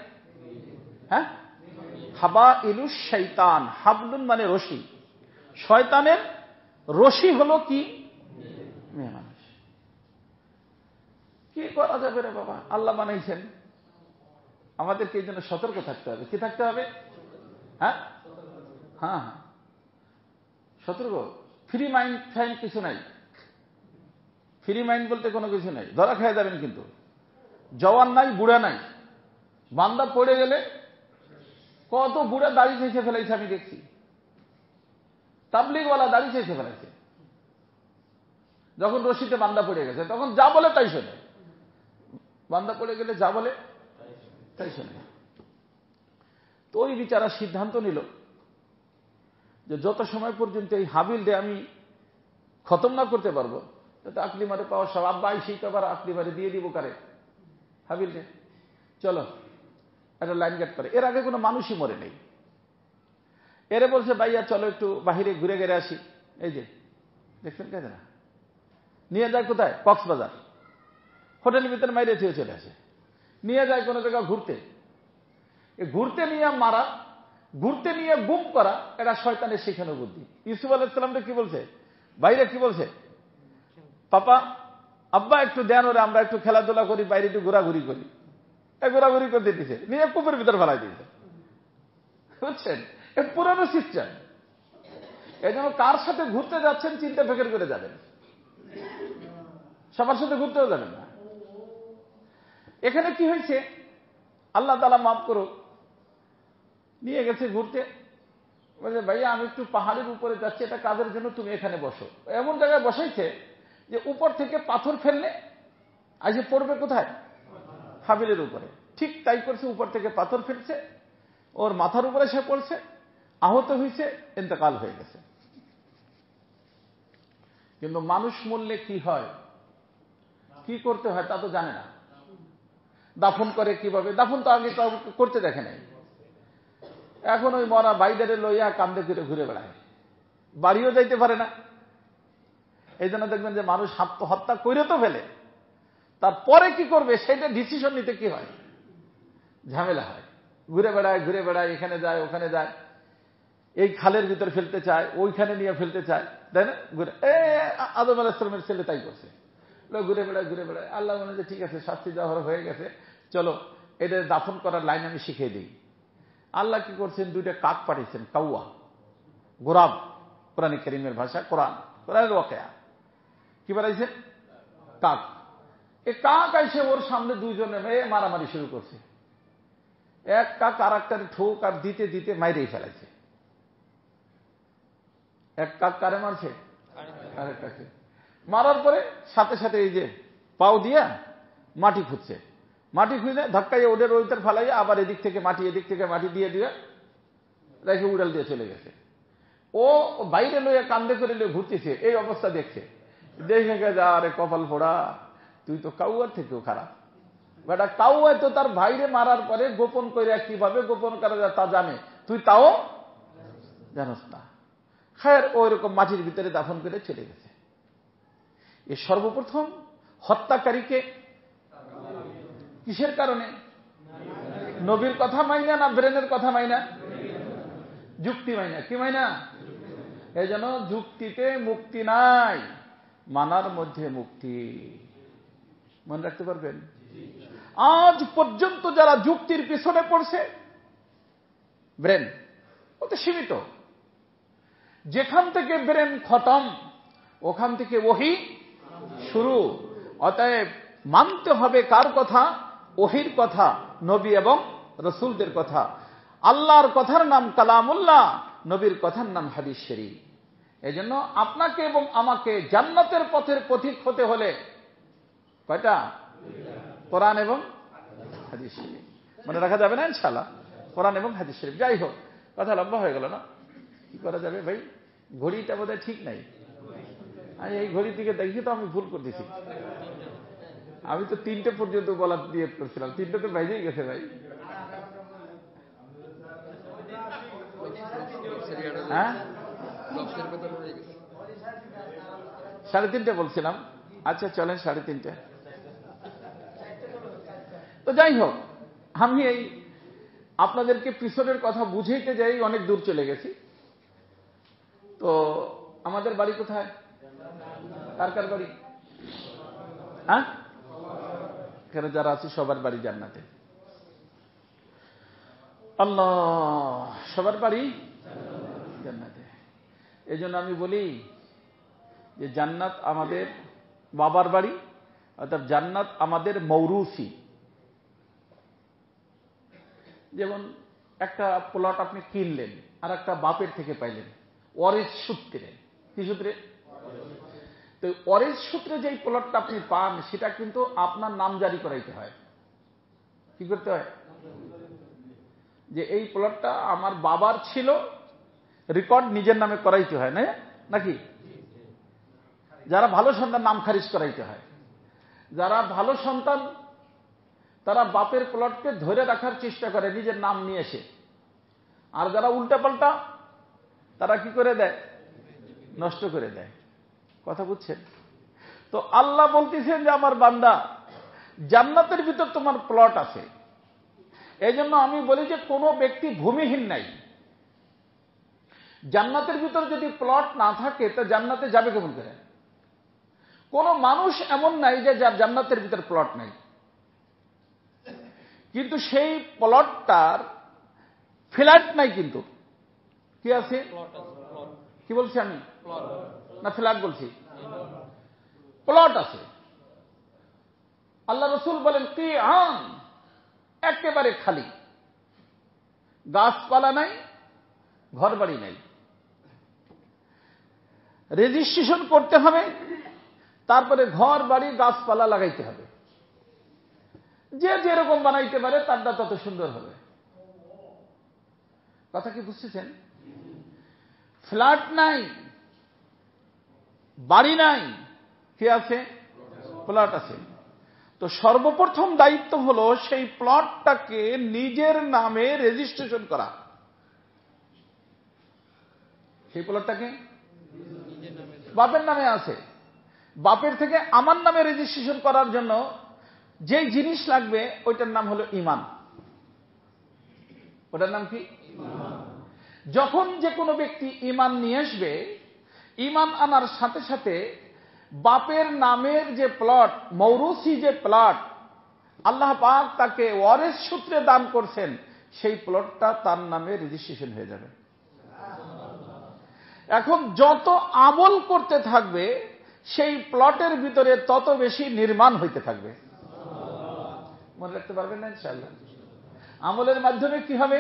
হ্যাঁ, হাবা ইলুস শৈতান, হাবলুন মানে রশি, শয়তানের রশি হলো কি? মেয়ে মানুষ। কি করা যাবে রে বাবা, আল্লাহ বানাইছেন, আমাদেরকে এই জন্য সতর্ক থাকতে হবে। কি থাকতে হবে? হ্যাঁ হ্যাঁ, সতর্ক। ফ্রি মাইন্ড ফাইন কিছু নাই, ফ্রি মাইন্ড বলতে কোনো কিছু নাই, ধরা খেয়ে যাবেন। কিন্তু জওয়ান নাই, বুড়া নাই, বান্দা পড়ে গেলে কত বুড়া দাড়ি চেঁচে ফেলাইছে আমি দেখছি, তাবলিগওয়ালা দাড়ি চেঁচে ফেলাইছে। যখন রশিতে বান্দা পড়ে গেছে তখন যা বলে তাই শোনে, বান্দা পড়ে গেলে যা বলে তাই শোনে। তো ওই বিচারা সিদ্ধান্ত নিল যে যত সময় পর্যন্ত এই হাবিল দিয়ে আমি খতম না করতে পারবো, তাতে আকলি মারে পাওয়া সব, আব্বা সেই তো আবার আকলি মারে দিয়ে দিব কারে, হাবিল দে, চলো একটা লাইন গেট করে। এর আগে কোনো মানুষই মরে নেই। এরে বলছে ভাইয়া চলো একটু বাহিরে ঘুরে ঘেরে আসি। এই যে দেখছেন কে না, নিয়ে যায় কোথায়? কক্সবাজার। হোটেলের ভিতরে মাইরে থুয়ে চলে আসে, নিয়ে যায় কোনো জায়গা ঘুরতে। ঘুরতে নিয়ে মারা, ঘুরতে নিয়ে গুম করা, এটা শয়তানের শেখানো বুদ্ধি। ইউসুফ আলাইহিসসালামকে কি বলছে? বাইরে কি বলছে? পাপা আব্বা একটু দেন ওরে, আমরা একটু খেলাধুলা করি, বাইরে একটু ঘোরাঘুরি করি। ঘোরাঘুরি করতে দিছে, নিয়ে কূপের ভিতর ফেলাই দিয়েছে। বুঝছেন, এর পুরানো সিস্টেম। এই জন্য কার সাথে ঘুরতে যাচ্ছেন চিন্তা ফেকের করে যাবেন, সবার সাথে ঘুরতেও যাবেন না। এখানে কি হয়েছে, আল্লাহ তাআলা মাফ করুক, নিয়ে গেছে ঘুরতে, বলছে ভাইয়া আমি একটু পাহাড়ের উপরে যাচ্ছি, এটা কাজের জন্য, তুমি এখানে বসো। এমন জায়গায় বসাইছে যে উপর থেকে পাথর ফেললে আজ পড়বে কোথায়? হাবিলের উপরে। ঠিক তাই করছে, উপর থেকে পাথর ফেলছে, ওর মাথার উপরে সে পড়ছে, আহত হয়েছে, ইন্তেকাল হয়ে গেছে। কিন্তু মানুষ মরলে কি হয়, কি করতে হয় তা তো জানে না। দাফন করে কিভাবে, দাফন তো আগে করতে দেখে নাই। এখন ওই মরা ভাইদারে লইয়া কান্দে করে ঘুরে বেড়ায়, বাড়িও যাইতে পারে না। এই জন্য দেখবেন যে মানুষ আত্মহত্যা করে তো ফেলে, তারপরে কি করবে সেটা ডিসিশন নিতে কি হয়, ঝামেলা হয়। ঘুরে বেড়ায় ঘুরে বেড়ায়, এখানে যায় ওখানে যায়, এই খালের ভিতরে ফেলতে চায়, ওইখানে নিয়ে ফেলতে চায়, তাই না? ঘুরে আদম আলাইহিস সালামের ছেলে তাই করছে, ঘুরে বেড়ায় ঘুরে বেড়ায়। আল্লাহ বলে যে ঠিক আছে, শাস্তি দেওয়া হয়ে গেছে, চলো এটা দাফন করার লাইন আমি শিখিয়ে দিই। আল্লাহ কি করছেন, দুইটা কাক পাঠিয়েছেন, কাউয়া গোরাব, কোরআন কারীমের ভাষা, কোরআনের ওয়াকিয়া। কি পাঠাইছেন? কাক। এই কাক এসে ওর সামনে দুইজনে মেয়ে মারামারি শুরু করছে। এক কাক আর একটার ঠোক আর দিতে দিতে মাইরেই ফেলাইছে। এক কাক কারে মারছে, আরেকটাকে মারার পরে সাথে সাথে এই যে পাও দিয়া মাটি খুঁজছে, মাটি খুঁজে ধাক্কাইয়ে ওদের ওইটার ফেলাইয়া আবার এদিক থেকে মাটি দিয়ে দিয়ে রেখে উড়াল দিয়ে চলে গেছে। ও বাইরে লইয়া কান্দে করে লইয়া ঘুরতেছে, এই অবস্থা দেখছে, দেখে গেছে আরে কপাল ফোড়া, তুই তো কাউয়ার থেকেও খারাপ বেটা। কাউয়া তো তার ভাইরে মারার পরে গোপন করে কিভাবে গোপন করা যায় তা জানে, তুই তাও জানোস না। খায়ের ওই রকম মাটির ভিতরে দাফন করে চলে গেছে। এ সর্বপ্রথম হত্যাকারীকে কিসের কারণে? নবীর কথা মাইনা না ব্রেনের কথা মাইনা? যুক্তি মাইনা। কি মাইনা? এই জন্য যুক্তিতে মুক্তি নাই, মানার মধ্যে মুক্তি। মনে রাখতে পারবেন? আজ পর্যন্ত যারা যুক্তির পিছনে পড়ছে, ব্রেন ওতে সীমিত। যেখান থেকে ব্রেন খতম, ওখান থেকে ওহী শুরু। অতএব মানতে হবে কার কথা? ওহীর কথা, নবী এবং রাসূলদের কথা। আল্লাহর কথার নাম কালামুল্লাহ, নবীর কথার নাম হাদিস শরীফ। এজন্য আপনাকে এবং আমাকে জান্নাতের পথের পথিক হতে হলে কয়টা? কোরআন এবং হাদিস শরীফ। মনে রাখা যাবে না ইনশাআল্লাহ? কোরআন এবং হাদিস শরীফ। যাই হোক, কথা লম্বা হয়ে গেল না? কি করা যাবে ভাই? ঘড়িটা বোধহয় ঠিক নাই। আমি এই ঘড়ি থেকে দেখি তো আমি ভুল করতেছি। আমি তো 3টে পর্যন্ত বলার দিয়ে করছিলাম, 3টে তো বাইরেই গেছে ভাই। হ্যাঁ, 3:30 বলছিলাম। আচ্ছা চলেন 3:30। তো যাই হোক, আমি এই আপনাদেরকে পিছনের কথা বুঝাইতে যাই অনেক দূর চলে গেছি। তো আমাদের বাড়ি কোথায়? কার কার বাড়ি? হ্যাঁ, এখানে যারা আছে সবার বাড়ি জান্নাতে। আল্লাহ, সবার বাড়ি জান্নাতে। এই জন্য আমি বলি যে জান্নাত আমাদের বাবার বাড়ি, অর্থাৎ জান্নাত আমাদের মৌরুসি। যেমন একটা প্লট আপনি কিনলেন, আর একটা বাপের থেকে পাইলেন ওয়ারিস সূত্রে। কি সূত্রে? তো ওয়ারিস সূত্রে যেই প্লটটা আপনি পান, সেটা কিন্তু আপনার নাম জারি করাইতে হয়। কি করতে হয়? যে এই প্লটটা আমার বাবার ছিল, রেকর্ড নিজের নামে করাইতে হয়, না নাকি? যারা ভালো সন্তান নাম খারিজ করাইতে হয়। যারা ভালো সন্তান তারা বাপের প্লটকে ধরে রাখার চেষ্টা করে নিজের নাম নিয়ে এসে। আর যারা উল্টাপাল্টা তারা কি করে দেয়? নষ্ট করে দেয়। কথা বুঝছেন? তো আল্লাহ বলতেছেন যে আমার বান্দা, জান্নাতের ভিতর তোমার প্লট আছে। এই জন্য আমি বলি যে কোনো ব্যক্তি ভূমিহীন নাই। জান্নাতের ভিতর যদি প্লট না থাকে তা জান্নাতে যাবে কেমন করে? কোন মানুষ এমন নাই যে যার জান্নাতের ভিতর প্লট নাই। কিন্তু সেই প্লটটার ফ্ল্যাট নাই। কিন্তু কি আছে? কি বলছি আমি? না ফ্ল্যাট বলছি? প্লট আছে। আল্লাহ রসুল বলেন কি আম, একেবারে খালি, গাছপালা নাই, ঘর বাড়ি নাই। রেজিস্ট্রেশন করতে হবে, তারপরে ঘর বাড়ি গাছপালা লাগাইতে হবে। যে যেরকম বানাইতে পারে তারটা তত সুন্দর হবে। কথা কি বুঝতেছেন? ফ্ল্যাট নাই, বাড়ি নাই, কি আছে? প্লট আছে। তো সর্বপ্রথম দায়িত্ব হলো সেই প্লটটাকে নিজের নামে রেজিস্ট্রেশন করা। সেই প্লটটাকে বাপের নামে আছে, বাপের থেকে আমার নামে রেজিস্ট্রেশন করার জন্য যেই জিনিস লাগবে ওইটার নাম হলো ঈমান। ওটার নাম কি? যখন যে কোনো ব্যক্তি ঈমান নিয়ে আসবে, ঈমান আনার সাথে সাথে বাপের নামের যে প্লট, মৌরুসি যে প্লট আল্লাহ পাক তাকে ওয়ারিস সূত্রে দান করছেন, সেই প্লটটা তার নামে রেজিস্ট্রেশন হয়ে যাবে। এখন যত আমল করতে থাকবে সেই প্লটের ভিতরে তত বেশি নির্মাণ হইতে থাকবে। মনে রাখতে পারবেন না ইনশাআল্লাহ? আমলের মাধ্যমে কি হবে?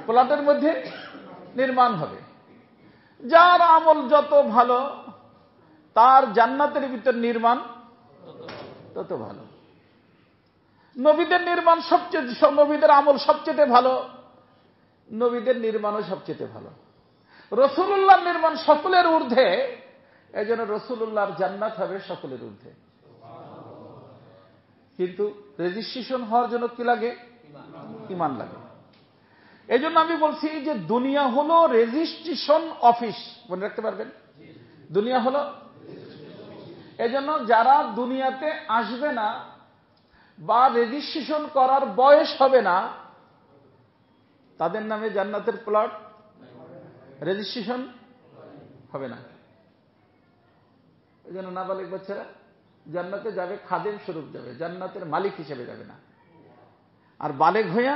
প্লটের মধ্যে নির্মাণ হবে। যার আমল যত ভালো, তার জান্নাতের ভিতর নির্মাণ তত ভালো। নবীদের নির্মাণ সবচেয়ে, নবীদের আমল সবচেয়ে ভালো, নবীদের নির্মাণও সবচেয়ে ভালো। রাসূলুল্লাহর নির্মাণ সকলের ঊর্ধ্বে, এই জন্য রাসূলুল্লাহর জান্নাত হবে সকলের ঊর্ধ্বে। কিন্তু রেজিস্ট্রেশন হওয়ার জন্য কি লাগে? ঈমান লাগে। এই জন্য আমি বলছি যে দুনিয়া হলো রেজিস্ট্রেশন অফিস। মনে রাখতে পারবেন? দুনিয়া হলো। এই জন্য যারা দুনিয়াতে আসবে না বা রেজিস্ট্রেশন করার বয়স হবে না, তাদের নামে জান্নাতের প্লট রেজিস্ট্রেশন হবে না। এই জন্য নাবালিক বাচ্চারা জান্নাতে যাবে খাদেম স্বরূপ যাবে, জান্নাতের মালিক হিসেবে যাবে না। আর বালেগ হইয়া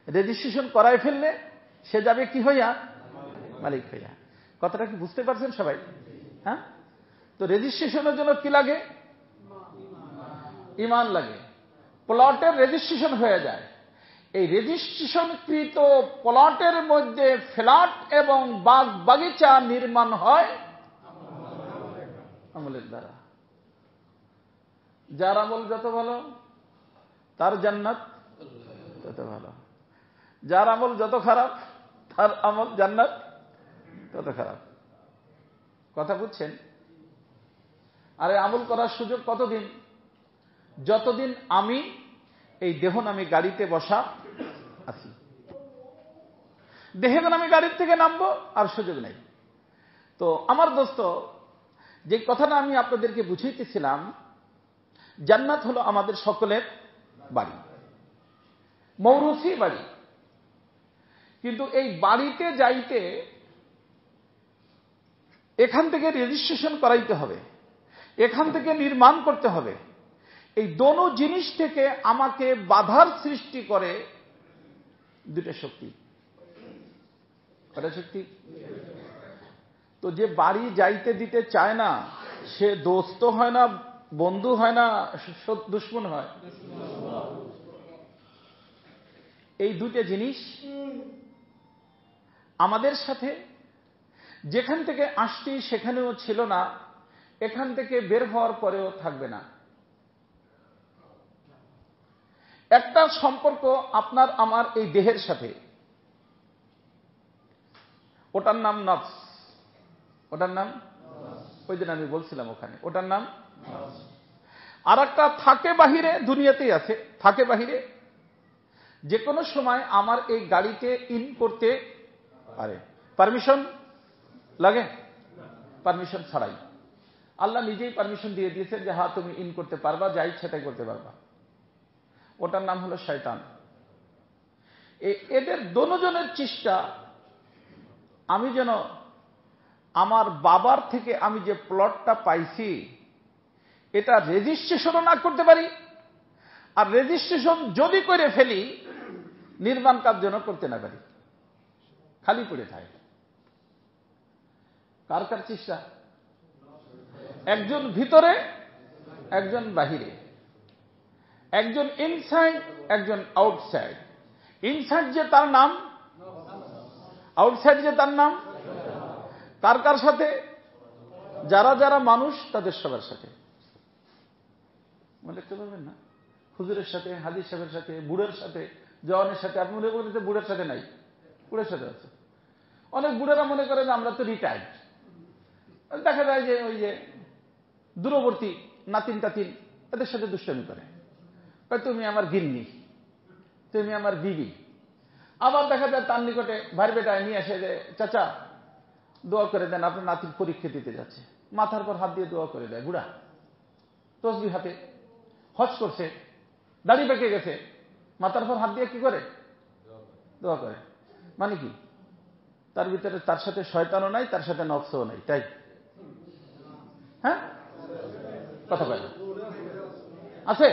রেজিস্ট্রেশন করায় ফেললে সে যাবে কি হইয়া? মালিক হইয়া। কথাটা কি বুঝতে পারছেন সবাই? হ্যাঁ। তো রেজিস্ট্রেশনের জন্য কি লাগে? ঈমান লাগে। প্লটের রেজিস্ট্রেশন হয়ে যায়, এই রেজিস্ট্রেশনকৃত প্লটের মধ্যে ফ্ল্যাট এবং বাগ বাগিচা নির্মাণ হয় আমলের দ্বারা। যার আমল যত ভালো তার জান্নাত তত ভালো, যার আমল যত খারাপ তার আমল জান্নাত তত খারাপ। কথা বুঝছেন? আরে আমল করার সুযোগ কতদিন? যতদিন আমি এই দেহনামী গাড়িতে বসা আছি। দেহনামী গাড়ির থেকে নামবো আর সুযোগ নেই। তো আমার দোস্ত, যে কথাটা আমি আপনাদেরকে বুঝাইতেছিলাম, জান্নাত হলো আমাদের সকলের বাড়ি, মৌরুসি বাড়ি। কিন্তু এই বাড়িতে যাইতে এখান থেকে রেজিস্ট্রেশন করাইতে হবে, এখান থেকে নির্মাণ করতে হবে। এই দোনো জিনিস থেকে আমাকে বাধার সৃষ্টি করে দুটো শক্তি। কটা শক্তি? তো যে বাড়ি যাইতে দিতে চায় না, সে দোস্ত হয় না, বন্ধু হয় না, দুশমন হয়। এই দুটো জিনিস আমাদের সাথে যেখান থেকে আসছি সেখানেও ছিল না, এখান থেকে বের হওয়ার পরেও থাকবে না। একটা সম্পর্ক আপনার আমার এই দেহের সাথে, ওটার নাম নফস। ওটার নাম, ওই দিন আমি বলছিলাম ওখানে, ওটার নাম। আর একটা থাকে বাহিরে, দুনিয়াতেই আছে, থাকে বাহিরে। যে কোনো সময় আমার এই গাড়িতে ইন করতে পারে, পারমিশন লাগে? পারমিশন ছাড়াই আল্লাহ নিজেই পারমিশন দিয়ে দিয়েছেন যে হ্যাঁ তুমি ইন করতে পারবা, যা ইচ্ছা তাই করতে পারবা। ওটার নাম হলো শয়তান। এদের দোনোজনের চেষ্টা আমি যেন আমার বাবার থেকে আমি যে প্লটটা পাইছি এটা রেজিস্ট্রেশনও না করতে পারি, আর রেজিস্ট্রেশন যদি করে ফেলি নির্মাণ কাজ যেন করতে না পারি, খালি পড়ে থাকে। কার কার চেষ্টা? একজন ভিতরে, একজন বাহিরে, একজন ইনসাইড, একজন আউটসাইড। ইনসাইড যে তার নাম, আউটসাইড যে তার নাম। কার কার সাথে? যারা যারা মানুষ তাদের সবার সাথে। মনে রাখতে পারবেন না? হুজুরের সাথে, হাদিস সাহেবের সাথে, বুড়ের সাথে, জওয়ানের সাথে। আপনি মনে করেন বুড়ের সাথে নাই, বুড়ের সাথে আছে। অনেক বুড়েরা মনে করেন আমরা তো রিটায়ার্ড। দেখা যায় যে ওই যে দূরবর্তী নাতিন টাতিন এদের সাথে দুষ্টামি করে, তুমি আমার গিন্নি, তুমি আমার বিবি। আবার দেখা যায় তার নিকটে ভাই বেটায় নিয়ে আসে যে চাচা দোয়া করে দেন, আপনার নাতির পরীক্ষা দিতে যাচ্ছে। মাথার পর হাত দিয়ে দোয়া করে দেয়। বুড়া তসবিহ হাতে, হজ করছে, দাড়ি পেকে গেছে, মাথার পর হাত দিয়ে কি করে? দোয়া করে। মানে কি? তার ভিতরে তার সাথে শয়তানও নাই, তার সাথে নফসও নাই, তাই? হ্যাঁ, কথা বলে আছে।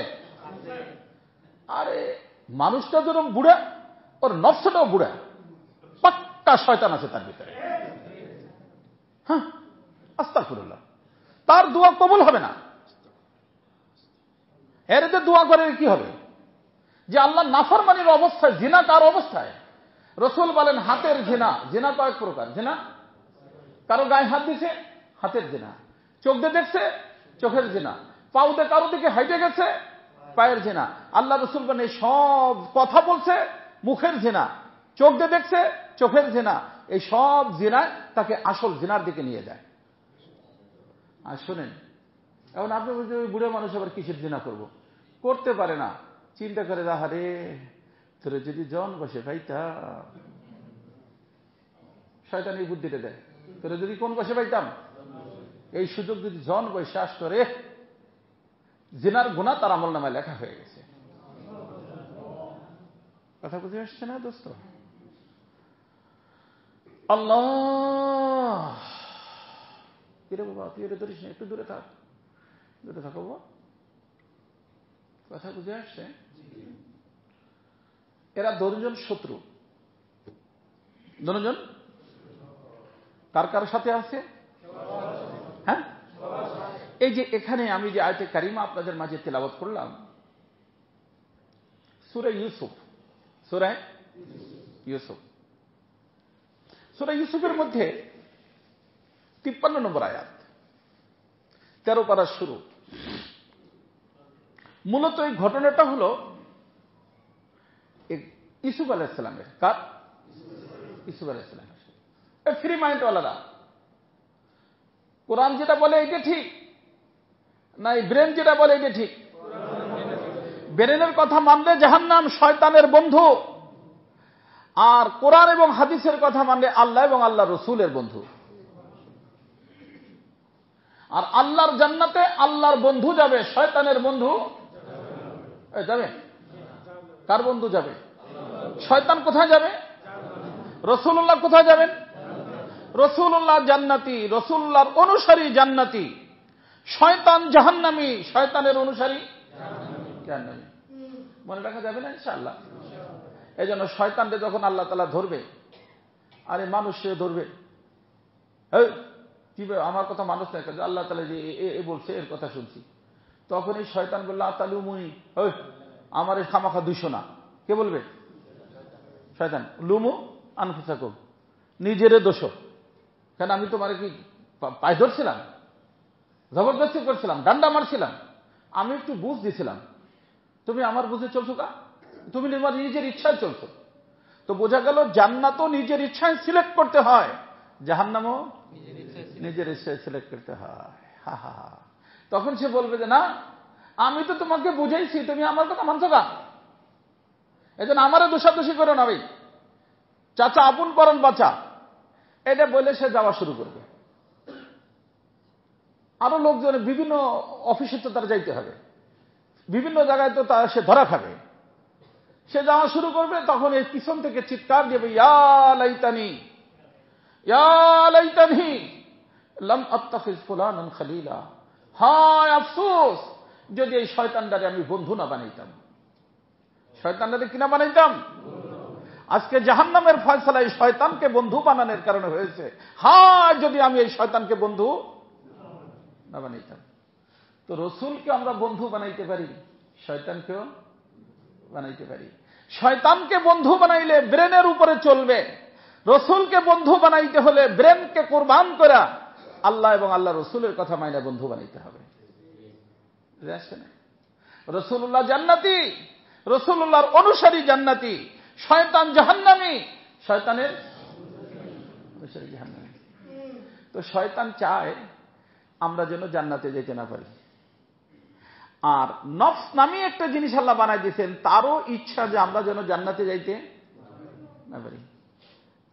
আরে মানুষটা যেরকম বুড়া, ওর নফসটাও বুড়া, পাক্কা শয়তান আছে তার ভিতরে। হ্যাঁ, আস্তাগফিরুল্লাহ। তার দোয়া কবুল হবে না। এর যে দোয়া করে কি হবে? যে আল্লাহ নাফরমানির অবস্থায়, জিনাকার অবস্থায়। রসুল বলেন হাতের জিনা, জিনা কয়েক প্রকার। জিনা কারো গায়ে হাত দিছে, হাতের জিনা। চোখ দিয়ে দেখছে, চোখের জিনা। পাউতে কারো দিকে হাইটে গেছে, পায়ের জিনা। আল্লাহ রসুল বলেন সব কথা বলছে, মুখের জিনা। চোখ দিয়ে দেখছে, চোখের জিনা। এই সব জিনায় তাকে আসল জিনার দিকে নিয়ে যায়। আর শোনেন, এখন আপনি বলছেন ওই বুড়ো মানুষ আবার কিসের জিনা করব? করতে পারে না, চিন্তা করে আহারে তোরে যদি জন বসে পাইতা, শয়তান এই বুদ্ধিটা দেয়, তোরে যদি কোন বসে পাইতাম, এই সুযোগ যদি জন বসে আসতো রে, জিনার গুনাহ তার আমল নামায় লেখা হয়ে গেছে। কথা বুঝে আসছে না দোস্ত? আল্লাহ, কিরে বাবা, তুই এটা ধরিস না, একটু দূরে থাক, দূরে থাকো বাবা। কথা বুঝে আসছে? এরা দুজন শত্রু, দুজন কার কার সাথে আছে? হ্যাঁ, এই যে এখানে আমি যে আয়াতে কারিমা আপনাদের মাঝে তেলাওয়াত করলাম, সূরা ইউসুফ, সূরা ইউসুফ, সূরা ইউসুফের মধ্যে 53 নম্বর আয়াত, 13 পারা শুরু। মূলত এই ঘটনাটা হলো ইউসুফ আলাইহিস সালামের। কার? ইউসুফ আলাইহিস সালামের। ফ্রি মাইন্ডওয়ালারা কোরআন যেটা বলে এটা ঠিক, না এই ব্রেন যেটা বলে এটা ঠিক? ব্রেনের কথা মানলে জাহান্নাম, শয়তানের বন্ধু। আর কোরআন এবং হাদিসের কথা মানলে আল্লাহ এবং আল্লাহ রসুলের বন্ধু। আর আল্লাহর জান্নাতে আল্লাহর বন্ধু যাবে, শয়তানের বন্ধু যাবে? কার বন্ধু যাবে? শয়তান কোথায় যাবে? রাসূলুল্লাহ কোথায় যাবেন? রাসূলুল্লাহ জান্নাতি, রাসূলুল্লাহর অনুসারী জান্নাতি, শয়তান জাহান্নামী, শয়তানের অনুসারী জাহান্নামী। মনে রাখা যাবে না ইনশাআল্লাহ? এই জন্য শয়তানকে যখন আল্লাহ তাআলা ধরবে, আরে মানুষ সে ধরবে, কি আমার কথা মানুষ না, আল্লাহ তাআলা যে এ বলছে এর কথা শুনছি, তখন এই শয়তান বলল আতালুমুনি, আমার এই খামাখা 200 না। কে বলবে? শয়তান। লুমু আনফুসাকুম, নিজেরে দোষ। কেন আমি তোমার কি পায়ে ধরছিলাম, জবরদস্তি করছিলাম, ডান্ডা মারছিলাম? আমি একটু বুঝ দিছিলাম, তুমি আমার বুঝে চলছো কা? তুমি তোমার নিজের ইচ্ছায় চলছো। তো বোঝা গেল জান্নাতও নিজের ইচ্ছায় সিলেক্ট করতে হয়, জাহান্নামও নিজের ইচ্ছায় সিলেক্ট করতে হয়। হা হা হা। তখন সে বলবে যে না, আমি তো তোমাকে বুঝাইছি, তুমি আমার কথা মানছো কা? এই জন্য আমারও দোষাদোষি করো না ভাই, চাচা আপন করন বাঁচা, এটা বলে সে যাওয়া শুরু করবে। আরো লোকজনের বিভিন্ন অফিসে তো তার যাইতে হবে, বিভিন্ন জায়গায় তো তার সে ধরা খাবে। সে যাওয়া শুরু করবে, তখন এই পিছন থেকে চিৎকার দেবে, ইয়া লাইতানি, ইয়া লাইতানি লাম আত্তাখিজ ফুলানান খলিলা। হায় আফসোস, যদি এই শয়তানটারে আমি বন্ধু না বানাইতাম। শয়তানটারে কিনা বানাইতাম? আজকে জাহান্নামের ফয়সালা এই শয়তানকে বন্ধু বানানোর কারণে হয়েছে। হায় যদি আমি এই শয়তানকে বন্ধু না বানাইতাম। তো রসুলকে আমরা বন্ধু বানাইতে পারি, শয়তানকেও বানাইতে পারি। শয়তানকে বন্ধু বানাইলে ব্রেনের উপরে চলবে, রসুলকে বন্ধু বানাইতে হলে ব্রেনকে কোরবান করা আল্লাহ এবং আল্লাহ রসুলের কথা মাইনা বন্ধু বানাইতে হবে। রসুল্লাহ জান্নাতি, রসুল্লাহর অনুসারী জান্নাতি, শয়তান জাহান্নামী, শয়তানের অনুসারী জাহান্নামী। তো শয়তান চায় আমরা যেন জান্নাতে যেতে না পারি। আর নফস নামী একটা জিনিস আল্লাহ বানাই দিয়েছেন, তারও ইচ্ছা যে আমরা যেন জান্নাতে যাইতে না পারি।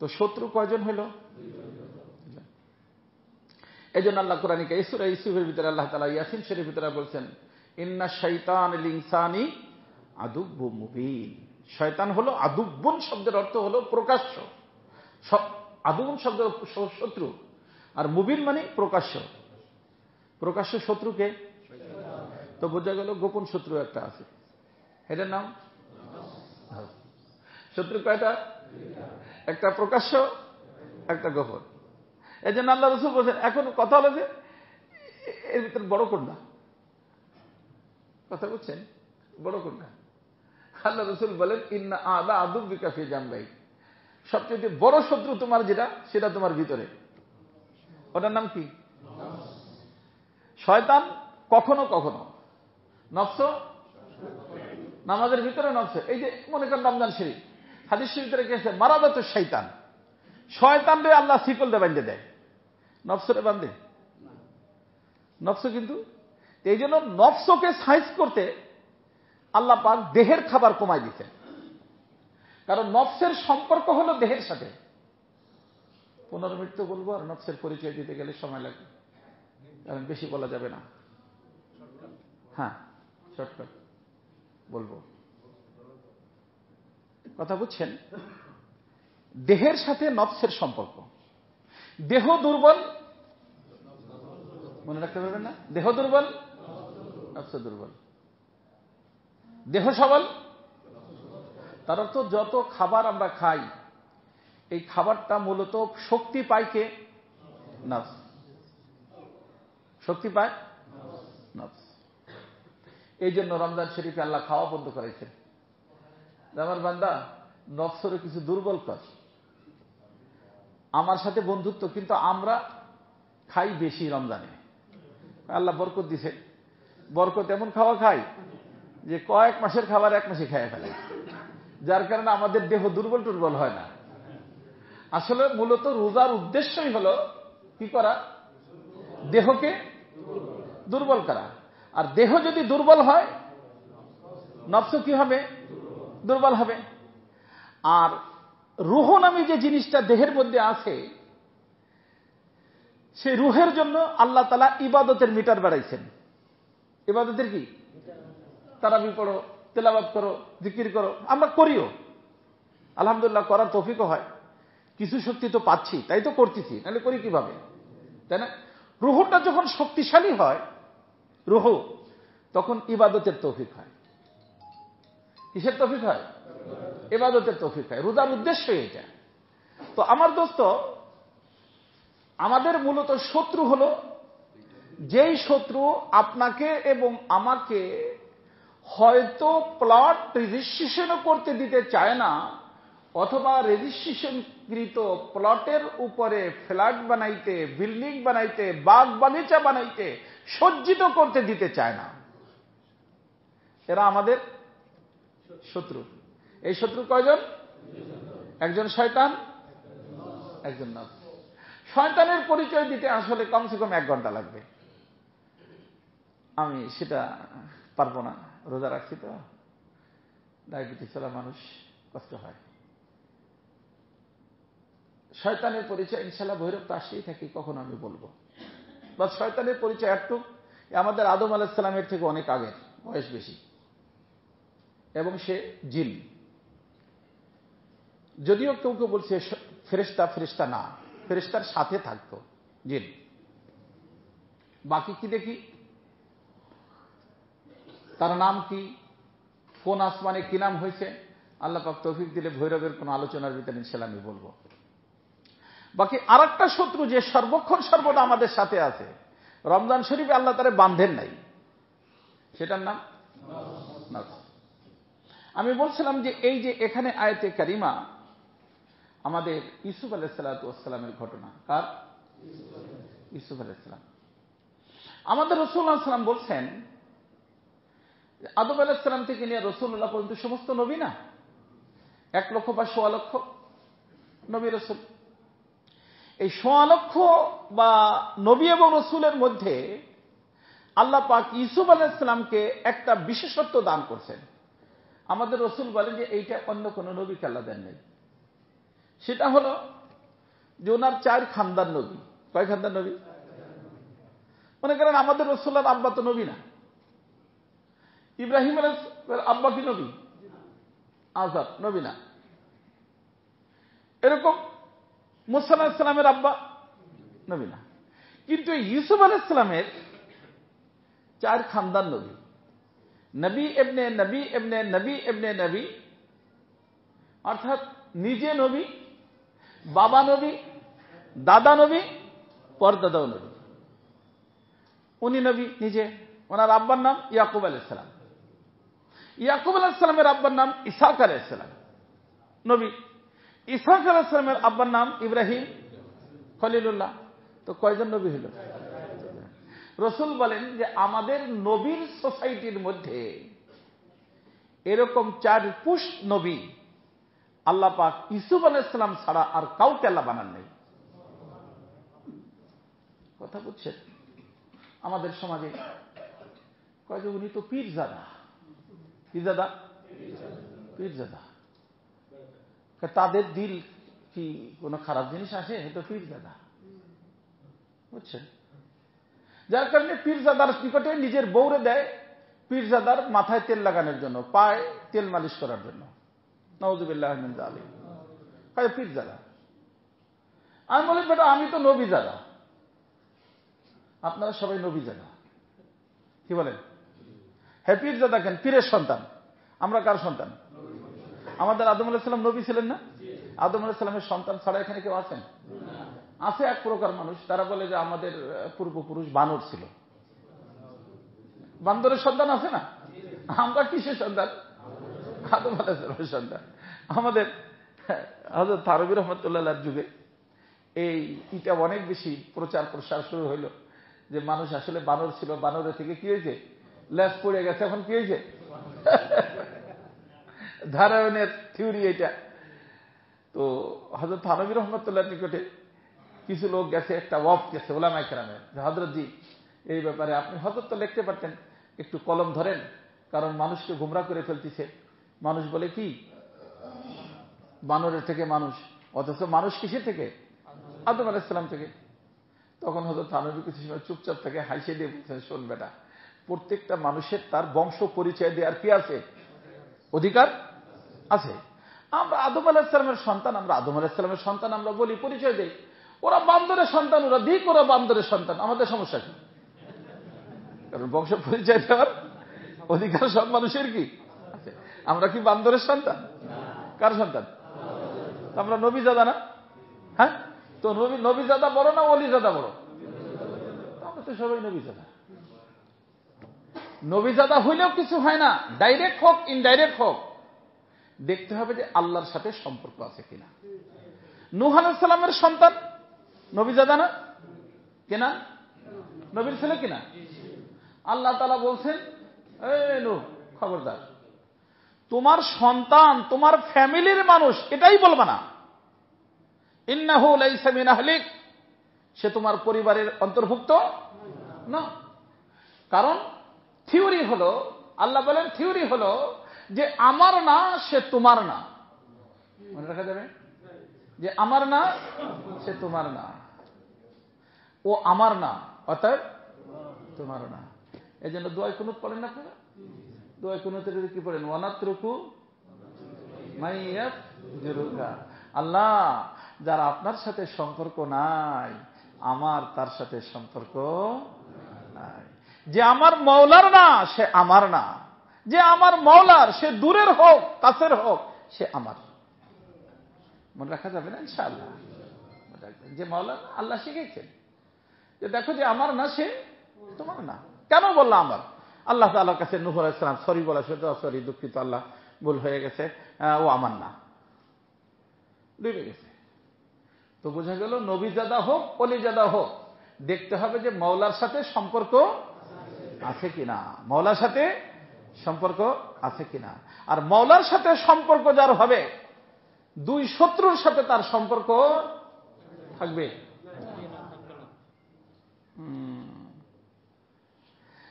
তো শত্রু কয়জন হইল? এই জন্য আল্লাহ কোরআনে সূরা ইউসুফের ভিতরে আল্লাহ তাআলা ইয়াসিন শরীফের ভিতরে বলছেন, ইন্না শাইতানাল ইনসানি আদুব্বুম মুবিন। শয়তান হলো, আদুব্বুন শব্দের অর্থ হলো প্রকাশ্য, আদুব্বুন শব্দের শত্রু, আর মুবিন মানে প্রকাশ্য। প্রকাশ্য শত্রুকে তো বোঝা গেল গোপন শত্রু একটা আছে, এটার নাম শত্রু কয়টা? একটা প্রকাশ্য, একটা গোপন। এই জন্য আল্লাহ রাসূল বলেছেন, এখন কথা হলো যে এর ভিতরে বড় কোনটা? কথা বলছেন, বড় কোনটা? আল্লাহ রাসূল বলেন, ইন্না আদা আদুব্বিকা ফি জামবাই, সবচেয়ে বড় শত্রু তোমার যেটা, সেটা তোমার ভিতরে। ওটার নাম কি? শয়তান কখনো কখনো নফস, নামাজের ভিতরে নফস। এই যে মনে করেন রমজান শরীফ, হাদিস শরীফের কাছে মারাদাত শয়তান, শয়তান রে আল্লাহ শিকল দিয়ে বাঁধে দেয়, নফসরে বাঁধে নফস। কিন্তু এই জন্য নফসকে সাইজ করতে আল্লাহ পাক দেহের খাবার কমাই দিতেন, কারণ নফসের সম্পর্ক হলো দেহের সাথে। পুনর্মৃত্যু বলবো আর নফসের পরিচয় দিতে গেলে সময় লাগবে, কারণ বেশি বলা যাবে না। হ্যাঁ, শর্টকাট বলবো। কথা বুঝছেন? দেহের সাথে নফসের সম্পর্ক। দেহ দুর্বল, মনে রাখতে পারবেন না? দেহ দুর্বল, নফস দুর্বল। দেহ সবল, তার অর্থ যত খাবার আমরা খাই এই খাবারটা মূলত শক্তি পায় কে? নফস। শক্তি পায় নফস। এই জন্য রমজান শরীফে আল্লাহ খাওয়া বন্ধ করেছেন। আমার বান্দা নফসরে কিছু দুর্বল কর, আমার সাথে বন্ধুত্ব, কিন্তু আমরা খাই বেশি রমজানে। আল্লাহ বরকত দিছে, বরকত এমন খাওয়া খাই যে কয়েক মাসের খাবার এক মাসে খেয়ে ফেলে, যার কারণে আমাদের দেহ দুর্বল টুর্বল হয় না। আসলে মূলত রোজার উদ্দেশ্যই হলো কি করা? দেহকে দুর্বল করা। আর দেহ যদি দুর্বল হয় নফস কি হবে? দুর্বল হবে। আর রুহ নামে যে জিনিসটা দেহের মধ্যে আছে, সেই রুহের জন্য আল্লাহ তাআলা ইবাদতের মিটার বাড়াইছেন। ইবাদতের কি? তারাবি পড়ো, তেলাওয়াত করো, জিকির করো, আমরা করিও, আলহামদুলিল্লাহ করার তৌফিকও হয়। কিছু শক্তি তো পাচ্ছি, তাই তো করতেছি, নাহলে করি কিভাবে, তাই না? রুহটা যখন শক্তিশালী হয় রুহ, তখন ইবাদতের তৌফিক হয়। কিসের তৌফিক হয়? ইবাদতের তৌফিক হয়। রোজার উদ্দেশ্য এটা। তো আমার দোস্ত, আমাদের মূলত শত্রু হলো যেই শত্রু আপনাকে এবং আমাকে হয়তো প্লট রেজিস্ট্রেশনও করতে দিতে চায় না, অথবা রেজিস্ট্রেশনকৃত প্লটের উপরে ফ্ল্যাট বানাইতে, বিল্ডিং বানাইতে, বাগ বাগিচা বানাইতে, সজ্জিত করতে দিতে চায় না। এরা আমাদের শত্রু। এই শত্রু কয়জন? একজন শয়তান, একজন নফস। শয়তানের পরিচয় দিতে আসলে কমসে কম 1 ঘন্টা লাগবে। আমি সেটা পারবো না, রোজা রাখছি তো, ডায়াবেটিস হলে মানুষ কষ্ট হয়। শয়তানের পরিচয় ইনশাল্লাহ ভৈরব তো আসতেই থাকি, কখন আমি বলবো। বা শয়তানের পরিচয় একটু আমাদের আদম আলাইহিস সালামের থেকে অনেক আগের, বয়স বেশি, এবং সে জিন। যদিও কেউ কেউ বলছে ফেরেশতা, ফেরেশতা না, ফেরেশতার সাথে থাকতো জিন। বাকি কি দেখি, তার নাম কি, কোন আসমানে কি নাম হয়েছে, আল্লাহ পাক তৌফিক দিলে ভৈরবের কোন আলোচনার ভিতরে ইনশাআল্লাহ আমি বলবো। বাকি আরেকটা শত্রু যে সর্বক্ষণ সর্বদা আমাদের সাথে আছে, রমজান শরীফে আল্লাহ তারে বাঁধেন নাই, সেটার নাম নফস। আমি বলছিলাম যে এই যে এখানে আয়াতে কারিমা আমাদের ইউসুফ আলাইহিস সালামের ঘটনা। কার? ইউসুফ আলাইহিস সালাম। আমাদের রাসূলুল্লাহ সাল্লাল্লাহু আলাইহি ওয়াসাল্লাম বলছেন, আদম আলাইহিস সালাম থেকে নিয়ে রাসূলুল্লাহ পর্যন্ত সমস্ত নবী না, 1 লক্ষ বা 1.25 লক্ষ নবী রাসূল। এই 1.25 লক্ষ বা নবী এবং রাসূলের মধ্যে আল্লাহ পাক ইউসুফ আলাইহিস সালামকে একটা বিশেষত্ব দান করছেন। আমাদের রাসূল বলেন যে এইটা অন্য কোন নবীকে আল্লাহ দেন নাই। সেটা হলো যে ওনার 4 খানদান নবী। কয় খানদান নবী? মনে করেন আমাদের রাসূলের আব্বা তো নবী না। ইব্রাহিম আলাইহিস আব্বা কি নবী? আযর নবী না। এরকম মুসা আলাইহিস সালামের আব্বা নবী না। কিন্তু ইউসুফ আলাইহিস সালামের 4 খানদান নবী, নবী ইবনে নবী ইবনে নবী ইবনে নবী, অর্থাৎ নিজে নবী, বাবা নবী, দাদা নবী, পরদাদাও নবী। উনি নবী নিজে। ওনার আব্বার নাম ইয়াকুব আলাইহিস সালাম। ইয়াকুব আলাইহিস সালামের আব্বার নাম ইসহাক আলাইহিস সালাম, নবী। ইসহাক আলাইহিস সালামের আব্বার নাম ইব্রাহিম খলিলুল্লাহ। তো কয়জন নবী হলো? রাসূল বলেন যে আমাদের নবীর সোসাইটির মধ্যে এরকম 4 পুষ্ট নবী আল্লাহ পাক ইউসুফ আলাইহিস সালাম ছাড়া আর কাউকে আল্লাহ বানান নাই। কথা বুঝছেন? আমাদের সমাজে কয় যে উনি তো পীরজাদা। পীরজাদা? পীরজাদা। তাদের দিল কি কোনো খারাপ জিনিস আসে? এটা পীরজাদা, বুঝছেন? যার কারণে পীরজাদার নিকটে নিজের বউরে দেয় পীরজাদার মাথায় তেল লাগানোর জন্য, পায়ে তেল মালিশ করার জন্য। নাউযুবিল্লাহি মিন যালিক। হয় পীরজাদা। আমি বলি বেটা আমি তো নবীজাদা, আপনারা সবাই নবীজাদা। কি বলেন? হ্যাঁ পীরজাদা কেন? পীরের সন্তান। আমরা কার সন্তান? আমাদের আদম আলাইহিস সালাম নবী ছিলেন না? আদম আলাইহিস সালামের সন্তান ছাড়া এখানে কেউ আছেন? আছে এক প্রকার মানুষ, তারা বলে যে আমাদের পূর্বপুরুষ বানর ছিল। বান্দরের সন্তান আছে না? আমরা কিসের সন্তান? আদম আলাইহিস সালামের সন্তান। আমাদের হযরত থানভী রাহমাতুল্লাহর যুগে এইটা অনেক বেশি প্রচার প্রসার শুরু হইল যে মানুষ আসলে বানর ছিল, বানরের থেকে কি হয়েছে? লেজ পড়ে গেছে। এখন কি হয়েছে? ধারায়ণের থিওরি এটা। তো হযরত থানভী রাহমাতুল্লাহর নিকটে কিছু লোক গেছে, একটা ওয়াফদ গেছে উলামায়ে কেরামের, যে হযরত জি এই ব্যাপারে আপনি হযরত তো লিখতে পারতেন, একটু কলম ধরেন, কারণ মানুষকে গোমরা করে ফেলতেছে। মানুষ বলে কি বানরের থেকে মানুষ, অথচ মানুষ কিসের থেকে? আদম আলাইহিস সালাম থেকে। তখন হযরত থানভী কিছু সময় চুপচাপ থেকে হাসিয়ে দিয়ে বলছেন, শোন বেটা, প্রত্যেকটা মানুষের তার বংশ পরিচয় দেওয়ার কি আছে? অধিকার আছে। আমরা আদম আলাইহিস সালামের সন্তান, আমরা আদম আলাইহিস সালামের সন্তান আমরা বলি, পরিচয় দেই। ওরা বান্দরের সন্তান, ওরা দিক, ওরা বান্দরের সন্তান, আমাদের সমস্যা কি? কারণ বংশ পরিচয় দেওয়ার অধিকার সব মানুষের কি আছে। আমরা কি বান্দরের সন্তান? কার সন্তান? আমরা নবীজাদা না? হ্যাঁ, তো নবীজাদা বড় না ওলিজাদা বড়? আমরা তো সবাই নবীজাদা। নবীজাদা হইলেও কিছু হয় না, ডাইরেক্ট হোক ইনডাইরেক্ট হোক, দেখতে হবে যে আল্লাহর সাথে সম্পর্ক আছে কিনা। নূহ আলাইহিস সালামের সন্তান নবীজাদা না? কিনা? নবীর ছেলে কিনা? আল্লাহ তাআলা বলছেন, এই নূহ খবরদার, তোমার সন্তান তোমার ফ্যামিলির মানুষ এটাই বলবা না। ইন্নাহু লাইসা মিন আহলিক, সে তোমার পরিবারের অন্তর্ভুক্ত না। কারণ থিওরি হলো, আল্লাহ বলেন থিওরি হলো যে আমার না সে তোমার না। মনে রাখা যাবে যে আমার না সে তোমার না, ও আমার না অর্থাৎ তোমার না। এই জন্য দোয়া কুনুত পড়েন না আপনারা? দোয়া কুনুতের কি পড়েন? ওয়ানাতরুকু মাইয়াফজুরুকা, আল্লাহ যারা আপনার সাথে সম্পর্ক নাই, আমার তার সাথে সম্পর্ক নাই। যে আমার মওলার না সে আমার না, যে আমার মওলার সে দূরের হোক কাছের হোক সে আমার। মনে রাখা যাবে না ইনশাআল্লাহ? যে মওলা আল্লাহ শিখেছেন যে দেখো যে আমার না সে তোমার না। কেন বললাম আমার? আল্লাহ তাআলার কাছে নূহ আলাইহিস সালাম সরি বলা, সরি দুঃখিত আল্লাহ ভুল হয়ে গেছে, ও আমার না, ডুবে গেছে। তো বোঝা গেল নবীজাদা হোক অলিজাদা হোক, দেখতে হবে যে মওলার সাথে সম্পর্ক আছে কিনা, মওলার সাথে সম্পর্ক আছে কিনা। আর মওলার সাথে সম্পর্ক যার হবে, দুই শত্রুর সাথে তার সম্পর্ক থাকবে।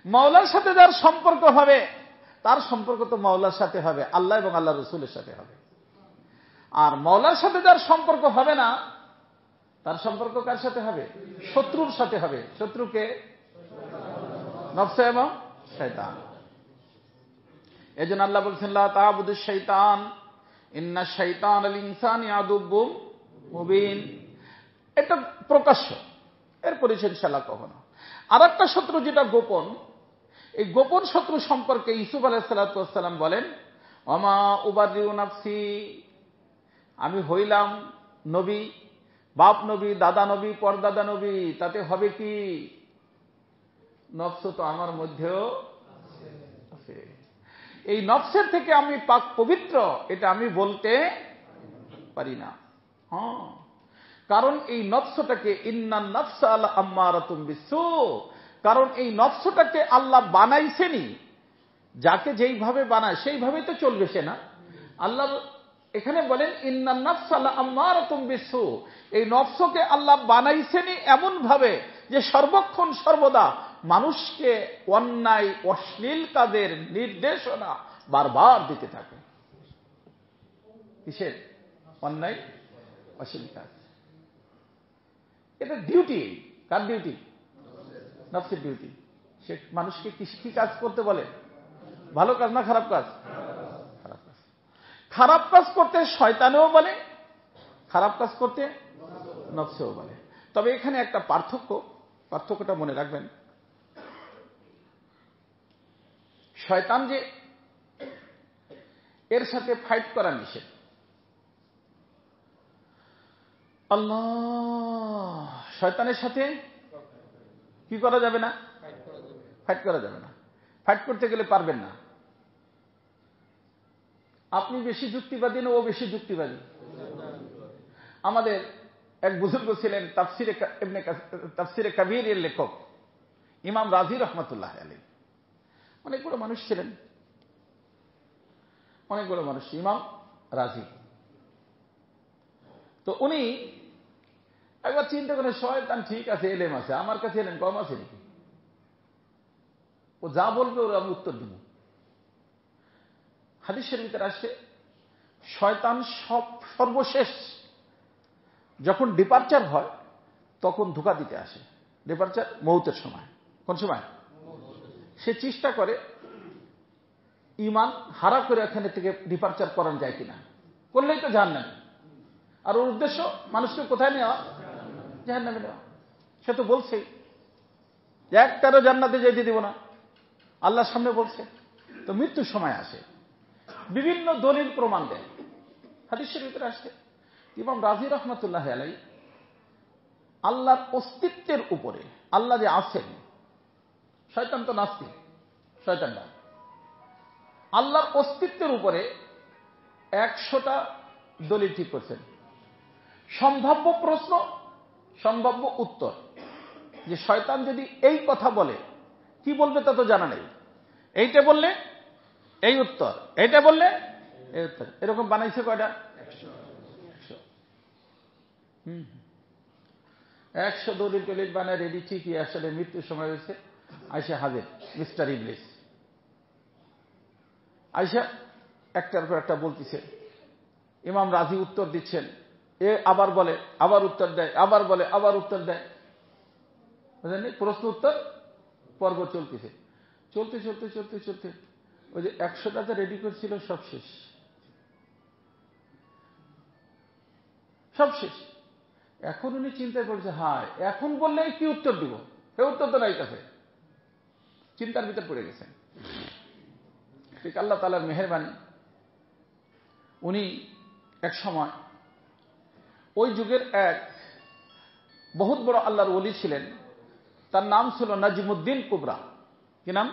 মওলার সাথে যার সম্পর্ক হবে তার সম্পর্ক তো মওলার সাথে হবে, আল্লাহ এবং আল্লাহ রসুলের সাথে হবে। আর মওলার সাথে যার সম্পর্ক হবে না, তার সম্পর্ক কার সাথে হবে? শত্রুর সাথে হবে। শত্রুকে নফস এবং শয়তান। এজন্য আল্লাহ বলছেন লা তা'বুদুশ শাইতান ইন্নাশ শাইতানা লিল ইনসানি আদুব্বুম মুবিন। এটা প্রকাশ্য, এর পরিচয় ইনশাআল্লাহ কখনো। আর একটা শত্রু যেটা গোপন, এই গোপন শত্রু সম্পর্কে ইউসুফ আলাইহিস সালাতু ওয়াস সালাম বলেন, ওমা উবাররিউ নাফসি, আমি হইলাম নবী, বাপ নবী, দাদা নবী, পরদাদা নবী, তাতে হবে কি? নফস তো আমার মধ্যেও আছে। এই নফসের থেকে আমি পাক পবিত্র, এটা আমি বলতে পারি না। হ্যাঁ, কারণ এই নফসটাকে ইন্নান নাফসা লাআম্মারাতুম বিসসু, কারণ এই নফসটাকে আল্লাহ বানাইছেনই, যাকে যেইভাবে বানায় সেইভাবেই তো চলবে সে না। আল্লাহ এখানে বলেন ইন্নান নাফসা লাআম্মারাতুম বিসসু, এই নফসকে আল্লাহ বানাইছেনই এমন ভাবে যে সর্বক্ষণ সর্বদা মানুষকে অন্যায় অশ্লীল কাজের নির্দেশনা বারবার দিতে থাকে। কিসের অন্যায় অশ্লীল কাজ? এটা ডিউটি। কার ডিউটি? নফসের ডিউটি। সে মানুষকে কি কাজ করতে বলে? ভালো কাজ না খারাপ কাজ? খারাপ কাজ। খারাপ কাজ করতে শয়তানেও বলে, খারাপ কাজ করতে নফসেও বলে। তবে এখানে একটা পার্থক্যটা মনে রাখবেন। শয়তান যে এর সাথে ফাইট করা নিষেধ। আল্লাহ, শয়তানের সাথে কি করা যাবে না? ফাইট করা যাবে না। ফাইট করতে গেলে পারবেন না। আপনি বেশি যুক্তিবাদী না ও বেশি যুক্তিবাদী? আমাদের এক বুজুর্গ ছিলেন তাফসিরে কাবীর এর লেখক ইমাম রাজি রহমতুল্লাহ আলাইহি। অনেক বড় মানুষ ছিলেন, অনেক বড় মানুষ ইমাম রাজি। তো উনি একবার চিন্তা করেন, শয়তান ঠিক আছে, এলেম আছে, আমার কাছে এলেম কম আছে নাকি? ও যা বলবে ওর আমি উত্তর দিব। হাদিস শরীফের আসছে শয়তান সর্বশেষ যখন ডিপার্চার হয় তখন ধোঁকা দিতে আসে। ডিপার্চার মৌতের সময়। কোন সময়? সে চেষ্টা করে ঈমান হারা করে এখানে থেকে ডিপার্চার করানো যায় কিনা, করলেই তো জাহান্নামে। আর ওর উদ্দেশ্য মানুষকে কোথায় নেওয়া? জাহান্নামে নেওয়া। সে তো বলছেই যে একটারও জান্নাতে যেতে দিব না, আল্লাহর সামনে বলছে। তো মৃত্যুর সময় আসে, বিভিন্ন দলিল প্রমাণ দেয়। হাদিস শরীফের আসছে ইমাম রাজি রহমতুল্লাহ আলাইহি আল্লাহর অস্তিত্বের উপরে, আল্লাহ যে আছেন, শয়তান তো নাস্তিক, শয়তান না, আল্লাহর অস্তিত্বের উপরে 100টা দলিল ঠিক করছেন। সম্ভাব্য প্রশ্ন, সম্ভাব্য উত্তর, যে শয়তান যদি এই কথা বলে কি বলবে তা তো জানা নেই। এইটা বললে এই উত্তর, এইটা বললে এই উত্তর, এরকম বানাইছে কয়টা? 100 দলিল টলিল বানায় রেডি। ঠিকই আসলে মৃত্যুর সময় হয়েছে, আয়সা হাজির মিস্টার ইবলিস। আয়সা একটার পর একটা বলতেছে, ইমাম রাজি উত্তর দিচ্ছেন, এ আবার বলে, আবার উত্তর দেয়, আবার বলে, আবার উত্তর দেয়। বুঝলেন? প্রশ্ন উত্তর পর্ব চলতেছে। চলতে চলতে চলতে চলতে ওই যে 100টা যা রেডি করছিল সব শেষ, সব শেষ। এখন উনি চিন্তায় পড়েছে, হায় এখন বললে কি উত্তর দিব, সে উত্তর তো নাই কাছে। চিন্তার ভিতর পড়ে গেছেন। ঠিক আল্লাহ তাআলার মেহেরবানি, উনি এক সময় ওই যুগের এক বহুত বড় আল্লাহর ওলি ছিলেন, তার নাম ছিল নাজমুদ্দিন কুবরা। কি নাম?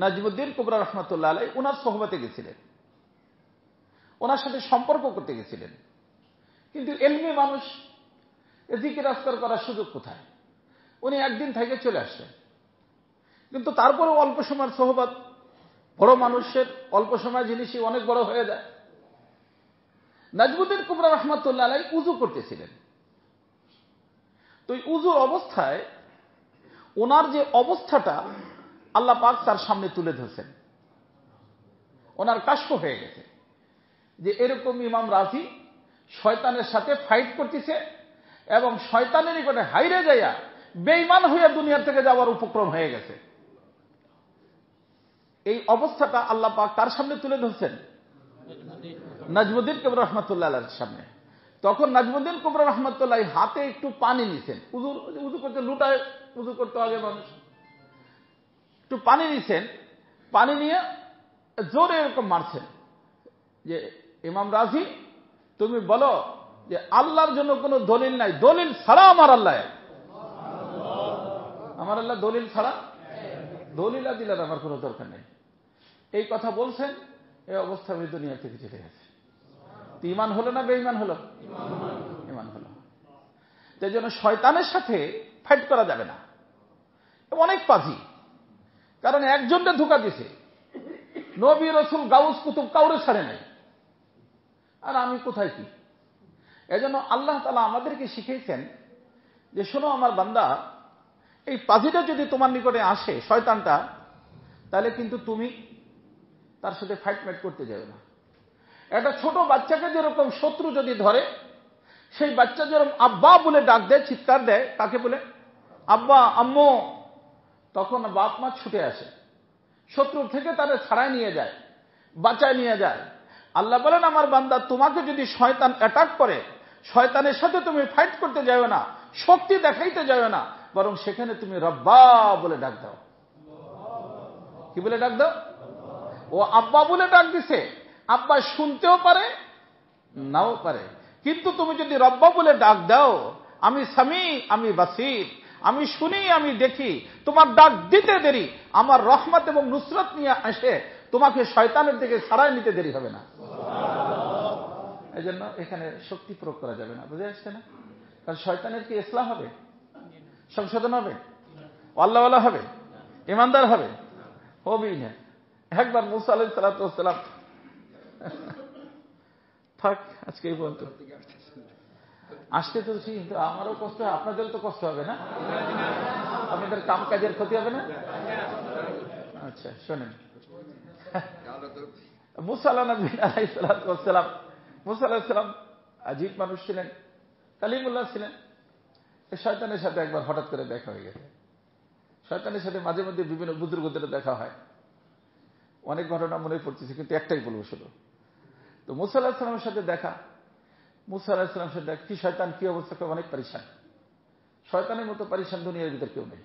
নাজমুদ্দিন কুবরা রহমতুল্লাহ আলাইহি। ওনার সোহবতে গেছিলেন, ওনার সাথে সম্পর্ক করতে গেছিলেন। কিন্তু এলমি মানুষ, জিকির আজকার করার সুযোগ কোথায়? উনি একদিন থেকে চলে আসছেন। কিন্তু তারপরে অল্প সময়ের সোহবত, বড় মানুষের অল্প সময় জিনিসই অনেক বড় হয়ে যায়। নাজমুদ্দিন কুবরা রহমতুল্লাহ আলাইহি উযু করতেছিলেন। তো এই উযুর অবস্থায় ওনার যে অবস্থাটা আল্লাহ পাক তার সামনে তুলে ধরছেন। ওনার কাশফ হয়ে গেছে যে এরকম ইমাম রাজি শয়তানের সাথে ফাইট করতেছে এবং শয়তানের নিকটে হাইরে যাইয়া বেঈমান হইয়া দুনিয়া থেকে যাওয়ার উপক্রম হয়ে গেছে। এই অবস্থাটা আল্লাহ পাক তার সামনে তুলে ধরছেন নাজমুদ্দিন কুবরা রহমতুল্লাহ আলাইহির সামনে। তখন নাজমুদ্দিন কুবরা রহমতুল্লাহ হাতে একটু পানি নিছেন। উযু করতে লুটায় উযু করতে আগে মানুষ, একটু পানি নিছেন। পানি নিয়ে জোরে এরকম মারছেন যে ইমাম রাজি, তুমি বলো যে আল্লাহর জন্য কোনো দলিল নাই, দলিল ছাড়া আমার আল্লাহ, আমার আল্লাহ দলিল ছাড়া, দলিল দিলার আমার কোনো দরকার নেই। এই কথা বলছেন, এই অবস্থা ওই দুনিয়া থেকে চলে গেছে। ঈমান হলো না বেঈমান হলো? ঈমান হলো। তাই জন্য শয়তানের সাথে ফাইট করা যাবে না। অনেক পাজি, কারণ একজনকে ধোঁকা দিছে, নবী রাসূল গাউস কুতুব কাউরে ছাড়ে নাই, আর আমি কোথায় কি? এজন্য আল্লাহ তাআলা আমাদেরকে শিখিয়েছেন যে শোনো আমার বান্দা, এই পাজিটা যদি তোমার নিকটে আসে শয়তানটা, তাহলে কিন্তু তুমি তার সাথে ফাইট ম্যাট করতে যাবে না। একটা ছোট বাচ্চাকে যেরকম শত্রু যদি ধরে, সেই বাচ্চা যেরকম আব্বা বলে ডাক দেয়, চিৎকার দেয়, তাকে বলে আব্বা আম্মু, তখন বাপ মা ছুটে আসে, শত্রু থেকে তাদের ছাড়াই নিয়ে যায়, বাঁচায় নিয়ে যায়। আল্লাহ বলেন, আমার বান্দা, তোমাকে যদি শয়তান অ্যাটাক করে, শয়তানের সাথে তুমি ফাইট করতে যাও না, শক্তি দেখাইতে যাও না, বরং সেখানে তুমি রব্বা বলে ডাক দাও। কি বলে ডাক দাও? ও আব্বা বলে ডাক দিছে। আব্বা শুনতেও পারে, নাও পারে, কিন্তু তুমি যদি রব্বা বলে ডাক দাও, আমি সামি, আমি বাসির, আমি শুনি, আমি দেখি, তোমার ডাক দিতে দেরি আমার রহমত এবং নুসরত নিয়ে আসে, তোমাকে শয়তানের দিকে ছাড়াই নিতে দেরি হবে না। এই জন্য এখানে শক্তি প্রয়োগ করা যাবে না, বুঝে আসছে না? কারণ শয়তানের কি ইসলাহ হবে, সংশোধন হবে, আল্লাহওয়ালা হবে, ইমানদার হবে? হবেই না। একবার মুসা আলাইহিস সালাতু ওয়াস সালাম, থাক আজকে এই পর্যন্ত। আসতে তো কিন্তু আমারও কষ্ট হয়, আপনাদেরও তো কষ্ট হবে না? আপনাদের কাম কাজের ক্ষতি হবে না? আচ্ছা শোনেন, মুসা আলাইহিস সালাতু ওয়াস সালাম, মুসা আলাইহিস সালাম আজীব মানুষ ছিলেন, কালিমুল্লাহ ছিলেন। শয়তানের সাথে একবার হঠাৎ করে দেখা হয়ে গেছে। শয়তানের সাথে মাঝে মধ্যে বিভিন্ন বুজুর্গদের দেখা হয়, অনেক ঘটনা মনে পড়তেছে, কিন্তু একটাই বলবো শুধু। তো মুসা আলাইহিস সালামের সাথে দেখা, মুসা আলাইহিস সালামের সাথে কি শয়তান কি অবস্থা, অনেক পরিশান। শয়তানের মতো পরিশান দুনিয়ার ভিতর কেউ নেই,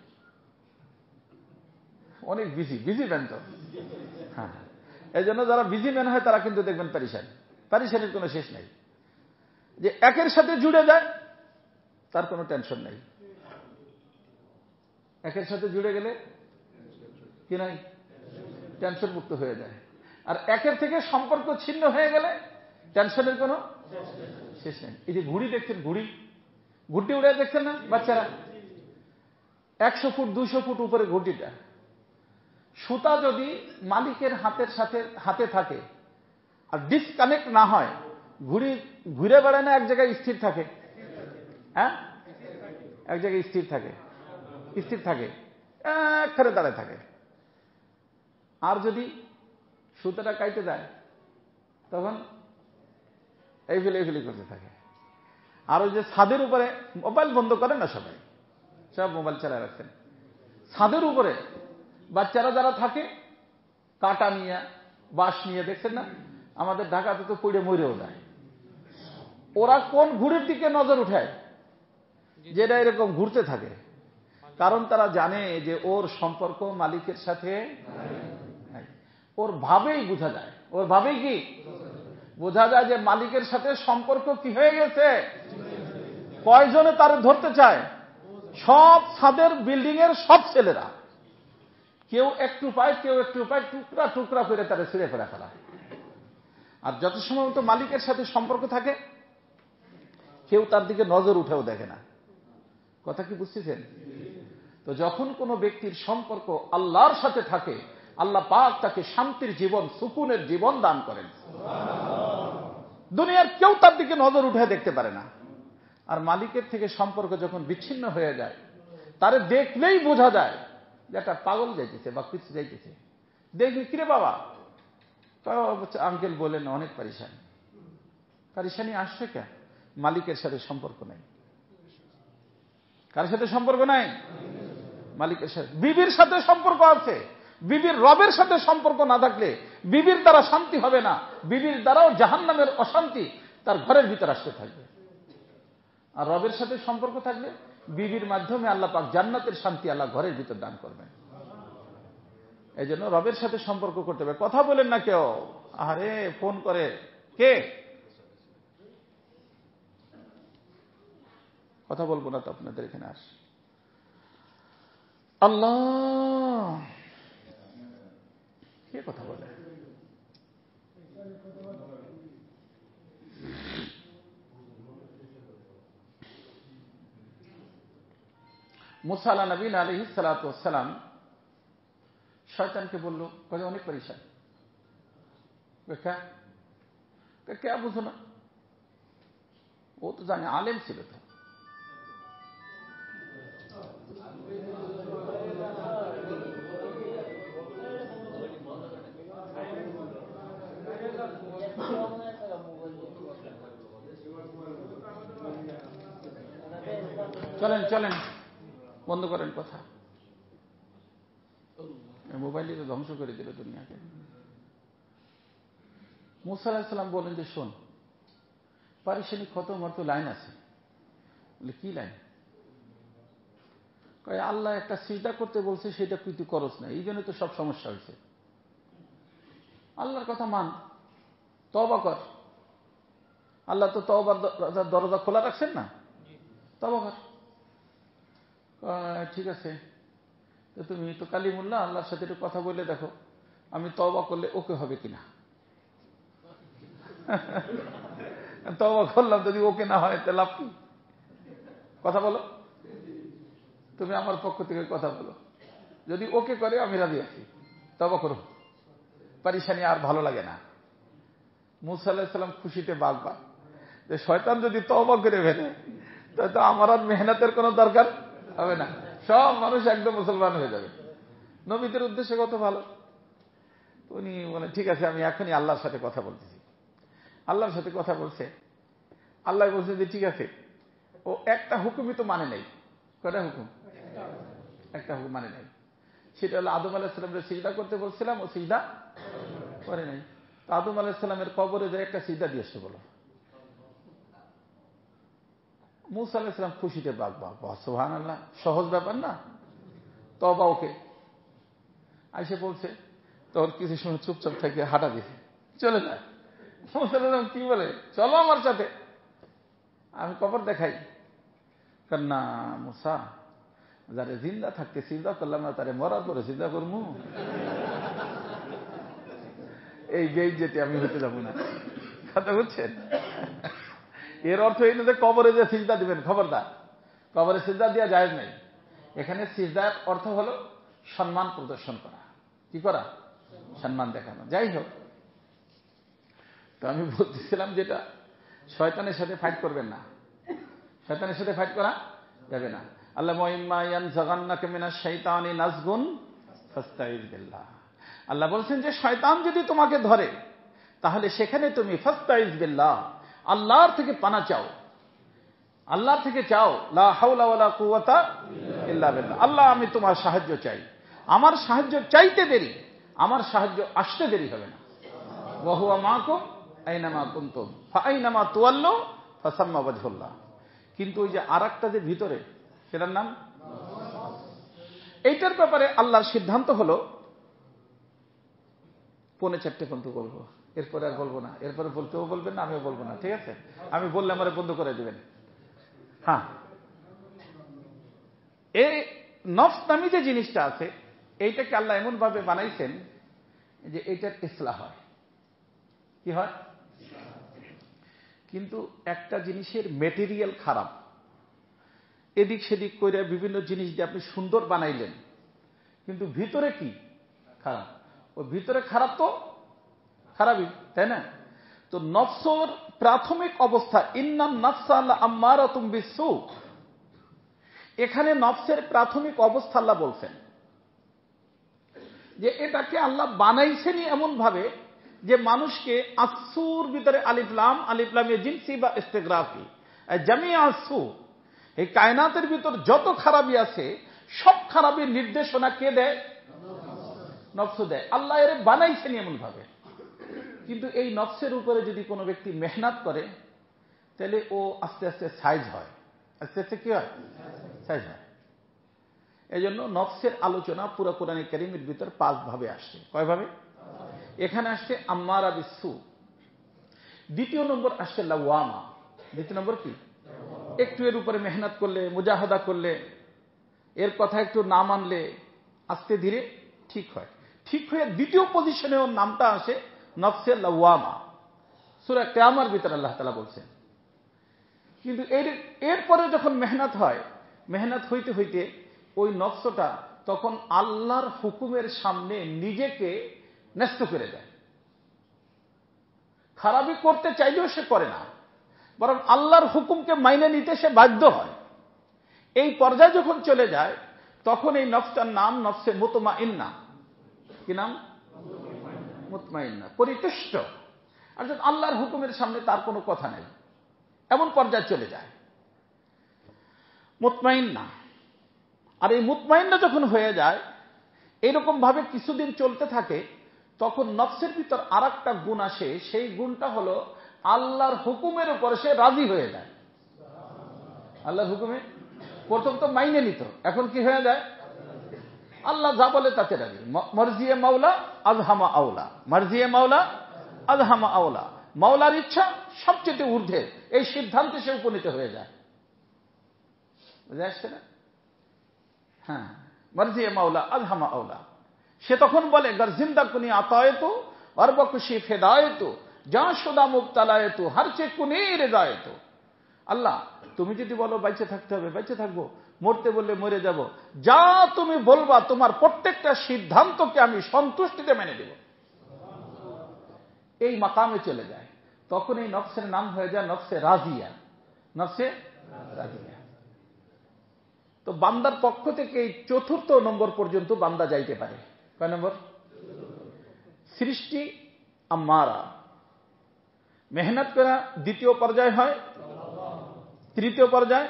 অনেক বিজি ম্যান তো। হ্যাঁ, এই জন্য যারা বিজি ম্যান হয় তারা কিন্তু দেখবেন পরিশানের কোনো শেষ নেই। যে একের সাথে জুড়ে যায় তার কোনো টেনশন নেই, একের সাথে জুড়ে গেলে কি নাই, টেনশন মুক্ত হয়ে যায়। আর একের থেকে সম্পর্ক ছিন্ন হয়ে গেলে টেনশনের কোনো শেষ নেই। এই যে ঘুড়ি দেখছেন, ঘুরটি উড়ে দেখছেন না বাচ্চারা, 100 ফুট 200 ফুট উপরে ঘুরটিটা, সুতা যদি মালিকের হাতে থাকে আর ডিসকানেক্ট না হয়, ঘুড়ি ঘুরে বেড়ায় না, এক জায়গায় স্থির থাকে। হ্যাঁ, এক জায়গায় স্থির থাকে, একখানে দাঁড়ায় থাকে। আর যদি সুতাটা কাইতে যায় তখন এইফেলি করতে থাকে। আর ওই যে ছাদের উপরে, মোবাইল বন্ধ করেন না সবাই, সব মোবাইল চালায় রাখছেন, ছাদের উপরে বাচ্চারা যারা থাকে কাটা নিয়ে, বাঁশ নিয়ে, দেখছেন না আমাদের ঢাকাতে তো পড়ে মরেও যায়। ওরা কোন ঘুড়ির দিকে নজর উঠায়, যেটা এরকম ঘুরতে থাকে, কারণ তারা জানে যে ওর সম্পর্ক মালিকের সাথে নাই। ওর ভাবেই বোঝা যায়, ওর ভাবেই কি বোঝা যায় যে মালিকের সাথে সম্পর্ক কি হয়ে গেছে। কয়জনে তার ধরতে চায়? সব ছাদের বিল্ডিং এর সব ছেলেরা, কেউ একটু পায়, টুকরা টুকরা করে তারা ছিঁড়ে ফেলা। আর যত সময় তো মালিকের সাথে সম্পর্ক থাকে, কেউ তার দিকে নজর উঠেও দেখে না। কথা কি বুঝতেছেন? তো যখন কোনো ব্যক্তির সম্পর্ক আল্লাহর সাথে থাকে, আল্লাহ পাক তাকে শান্তির জীবন, সুকুনের জীবন দান করেন। দুনিয়ার কেউ তার দিকে নজর উঠে দেখতে পারে না। আর মালিকের থেকে সম্পর্ক যখন বিচ্ছিন্ন হয়ে যায়, তারে দেখলেই বোঝা যায় যে একটা পাগল যাইতেছে বা কিছু যাইতেছে। দেখি কিরে বাবা, আঙ্কেল বলেন অনেক পরিশানি আসছে কেন? মালিকের সাথে সম্পর্ক নাই। কার সাথে সম্পর্ক নাই? মালিকের সাথে। বিবির সাথে সম্পর্ক আছে, বিবির রবের সাথে সম্পর্ক না থাকলে বিবির দ্বারা শান্তি হবে না, বিবির দ্বারাও জাহান্নামের অশান্তি তার ঘরের ভিতর আসতে থাকবে। আর রবের সাথে সম্পর্ক থাকলে বিবির মাধ্যমে আল্লাহ পাক জান্নাতের শান্তি আল্লাহ ঘরের ভিতর দান করবেন। এই জন্য রবের সাথে সম্পর্ক করতে হবে। কথা বলেন না কেউ, আরে ফোন করে কে, কথা বলবো না তো আপনাদের এখানে আস। আল্লাহ কে কথা বলে? মুসা নবী আলাইহিস সালাতু ওয়াস সালাম শয়তানকে বলল, কয়ে অনেক পরিশান। কে বুঝো না? ও তো জানে, আলেম ছিল তো। চলেন বন্ধ করেন কথা, মোবাইলই তো ধ্বংস করে দিল দুনিয়াকে। মুসা আলাইহিস সালাম বলেন যে শোন, পারিশানি খতম হওয়ার তো লাইন আছে। বলে কি লাইন? কয় আল্লাহ একটা সিজদা করতে বলছে, সেটা তুই করস না, এই জন্য তো সব সমস্যা হয়েছে। আল্লাহর কথা মান, তওবা কর। আল্লাহ তো তওবার দরজা খোলা রাখছেন না, তওবা কর। ঠিক আছে, তো তুমি তো কালিমুল্লাহ, আল্লাহর সাথে একটু কথা বলে দেখো, আমি তওবা করলে ওকে হবে কিনা। তওবা করলাম, যদি ওকে না হয় তাহলে লাভ কি? কথা বলো, তুমি আমার পক্ষ থেকে কথা বলো, যদি ওকে করে আমি রাজি আছি, তওবা করো, পারিশানি আর ভালো লাগে না। মুসা আলাইহিস সালাম খুশিতে বাগবা, যে শয়তান যদি তওবা করে ফেলে তো আমার আর মেহনতের কোনো দরকার হবে না, সব মানুষ একদম মুসলমান হয়ে যাবে। নবীদের উদ্দেশ্যে কত ভালো। উনি বলে ঠিক আছে, আমি এখনই আল্লাহর সাথে কথা বলতেছি। আল্লাহর সাথে কথা বলছে, আল্লাহ বলছে যে ঠিক আছে, ও একটা হুকুমই তো মানে নেই। কয়টা হুকুম? একটা হুকুম মানে নেই, সেটা হলো আদম আলাইহিস সালামের সিজদা করতে বলছিলাম, ও সিজদা করে নাই। তো আদম আলাইহিস সালামের কবরে যায় একটা সিজদা দিয়ে এসে বলো। মুসা আলাইহিস সালাম খুশিতে বাগবা, সুবহানাল্লাহ, সহজ ব্যাপার না। তওবা ওকে আইসে বলছে, তোর কিছু সময় চুপচাপ থেকে হাঁটা দিছে, চলে যায়। মুসা আলাইহিস সালাম কি বলে, চলো আমার সাথে, আমি কবর দেখাই। না মুসা, যারে জিন্দা থাকতে সিজদা করলাম না, তারে মরার পরে সিজদা করবো, এই বেইজ্জতি আমি হতে যাবো না। কথা বুঝছেন? এর অর্থ এই না যে কবরে যে সিজদা দিবেন, খবরদার, কবরে সিজদা দেওয়া জায়েজ নাই। এখানে সিজদার অর্থ হলো সম্মান প্রদর্শন করা। কি করা? সম্মান দেখানো। যাই হোক, তো আমি বলতেছিলাম যেটা, শয়তানের সাথে ফাইট করবেন না, শয়তানের সাথে ফাইট করা যাবে না। আল্লাহ ওয়াইম্মা ইয়ানজাগান্নাকা মিনাশ শাইতানি নাজগুন ফাস্তাইজ বিল্লাহ, আল্লাহ বলছেন যে শয়তান যদি তোমাকে ধরে, তাহলে সেখানে তুমি ফাস্তাইজ বিল্লাহ, আল্লাহর থেকে পানা চাও, আল্লাহর থেকে চাও। লা হাওলা ওয়ালা কুওয়াতা ইল্লা বিল্লাহ, আল্লাহ আমি তোমার সাহায্য চাই। আমার সাহায্য চাইতে দেরি, আমার সাহায্য আসতে দেরি হবে না। ওয়া হুয়া মাকুম আইনামা কুনতুম ফাআইনামা তুওয়াল্লু ফাসাম্মা ওয়াজহুল্লাহ। কিন্তু ওই যে আরেকটা যে ভিতরে, সেটার নাম, এইটার ব্যাপারে আল্লাহর সিদ্ধান্ত হলো 3:45 পর্যন্ত বলবো, এরপরে আর বলবো না। এরপরে বলতেও বলবেন না, আমিও বলবো না, ঠিক আছে? আমি বললে আমার বন্ধ করে দিবেন। হ্যাঁ, এই নফস নামী যে জিনিসটা আছে, এইটাকে আল্লাহ এমন ভাবে বানাইছেন যে এইটার ইসলাহ হয়। কি হয়? কিন্তু একটা জিনিসের মেটেরিয়াল খারাপ, এদিক সেদিক করে বিভিন্ন জিনিস দিয়ে আপনি সুন্দর বানাইলেন, কিন্তু ভিতরে কি খারাপ, ওই ভিতরে খারাপ তো খারাপই, তাই না? তো নফসর প্রাথমিক অবস্থা, ইন্নান নাফসা লাআম্মারাতুম বিসসু, এখানে নফসের প্রাথমিক অবস্থা আল্লাহ বলছেন যে এটাকে আল্লাহ বানাইছেনই এমন ভাবে যে মানুষকে আসুর ভিতরে আলিফ লামে জিনসি বা ইস্তেগরাকি জামিয়া আসু, এই কায়নাতের ভিতর যত খারাপি আছে সব খারাপির নির্দেশনা কে দেয়? নফস দেয়। আল্লাহ এর বানাইছেন এমন ভাবে। কিন্তু এই নফসের উপরে যদি কোনো ব্যক্তি মেহনত করে, তাহলে ও আস্তে আস্তে সাইজ হয়। আস্তে আস্তে কি হয়? সাইজ হয়। এই জন্য নফসের আলোচনা পুরো কোরআনে কারীমের ভিতর 5 ভাবে আসছে। কয় ভাবে? এখানে আসছে আম্মারা বিসসু, দ্বিতীয় নম্বর আসছে লাওয়ামা। দ্বিতীয় নম্বর কি? একটু এর উপরে মেহনত করলে, মুজাহাদা করলে, এর কথা একটু না মানলে আস্তে ধীরে ঠিক হয়। ঠিক হয়ে দ্বিতীয় পজিশনে ওর নামটা আসে নফসে লাওয়ামা। সূরা কিয়ামার ভিতরে আল্লাহ তাআলা বলছেন। কিন্তু এরপরে যখন মেহনত হয়, মেহনত হইতে হইতে ওই নফসটা তখন আল্লাহর হুকুমের সামনে নিজেকে ন্যস্ত করে দেয়। খারাপি করতে চাইলেও সে করে না, বরং আল্লাহর হুকুমকে মাইনে নিতে সে বাধ্য হয়। এই পর্যায়ে যখন চলে যায়, তখন এই নফসটার নাম নফসে মুতমাইন্না। কি নাম? মুতমাইন্না, পরিতুষ্ট। অর্থাৎ আল্লাহর হুকুমের সামনে তার কোনো কথা নেই, এমন পর্যায়ে চলে যায় মুতমাইন্না। আর এই মুতমাইন্না যখন হয়ে যায়, এরকম ভাবে কিছুদিন চলতে থাকে, তখন নফসের ভিতর আর একটা গুণ আসে, সেই গুণটা হলো আল্লাহর হুকুমের উপর সে রাজি হয়ে যায়। আল্লাহর হুকুমে প্রথম তো মাইনে নিত, এখন কি হয়ে যায়? আল্লাহ যা বলে তাতে রাজি। মর্জিয়ে মাওলা আজহামা আওলা, মর্জিয়ে মাওলা আজহামা আওলা, মাওলার ইচ্ছা সবচেয়ে ঊর্ধ্বে, এই সিদ্ধান্তে সে উপনীত হয়ে যায়। বুঝে আসছে না? হ্যাঁ, মর্জিয়ে মাওলা আজহামা আওলা। সে তখন বলে গর জিন্দা কুনি আতায়েতু অরবকুশি ফেদায়েতু যা শুদা মুবতালায়েতু হারচে কুনি রেজায়েতু। আল্লাহ, তুমি যদি বলো বাইচে থাকতে হবে বাইচে থাকবো, মরতে বললে মরে যাব, যা তুমি বলবা তোমার প্রত্যেকটা সিদ্ধান্তকে আমি সন্তুষ্টিতে মেনে দেব। এই মাকামে চলে যায়। তখন এই নফসের নাম হয়ে যায় নফসে রাজিয়া। নফসে রাজিয়া। তো বান্দার পক্ষ থেকে এই ৪র্থ নম্বর পর্যন্ত বান্দা যাইতে পারে। কয় নম্বর? সৃষ্টি আম্মারা, মেহনত করা ২য় পর্যায় হয়, ৩য় পর্যায়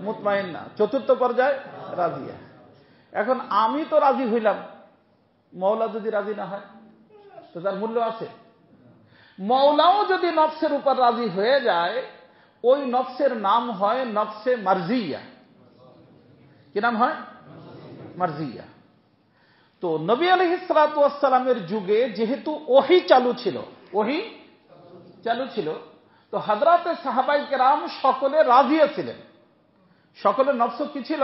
মুতমাইন্না, ৪র্থ পর্যায় রাজিয়া। এখন আমি তো রাজি হইলাম, মওলা যদি রাজি না হয় তো তার মূল্য আছে? মওলাও যদি নফসের উপর রাজি হয়ে যায়, ওই নফসের নাম হয় নফসে মারজিয়া। কি নাম হয়? মারজিয়া। তো নবী আলাইহিস সালাতু ওয়াস সালামের যুগে যেহেতু ওহী চালু ছিল, ওহী চালু ছিল, তো হযরতে সাহাবায়ে কেরাম সকলে রাজি ছিলেন। সকলের নফস কি ছিল?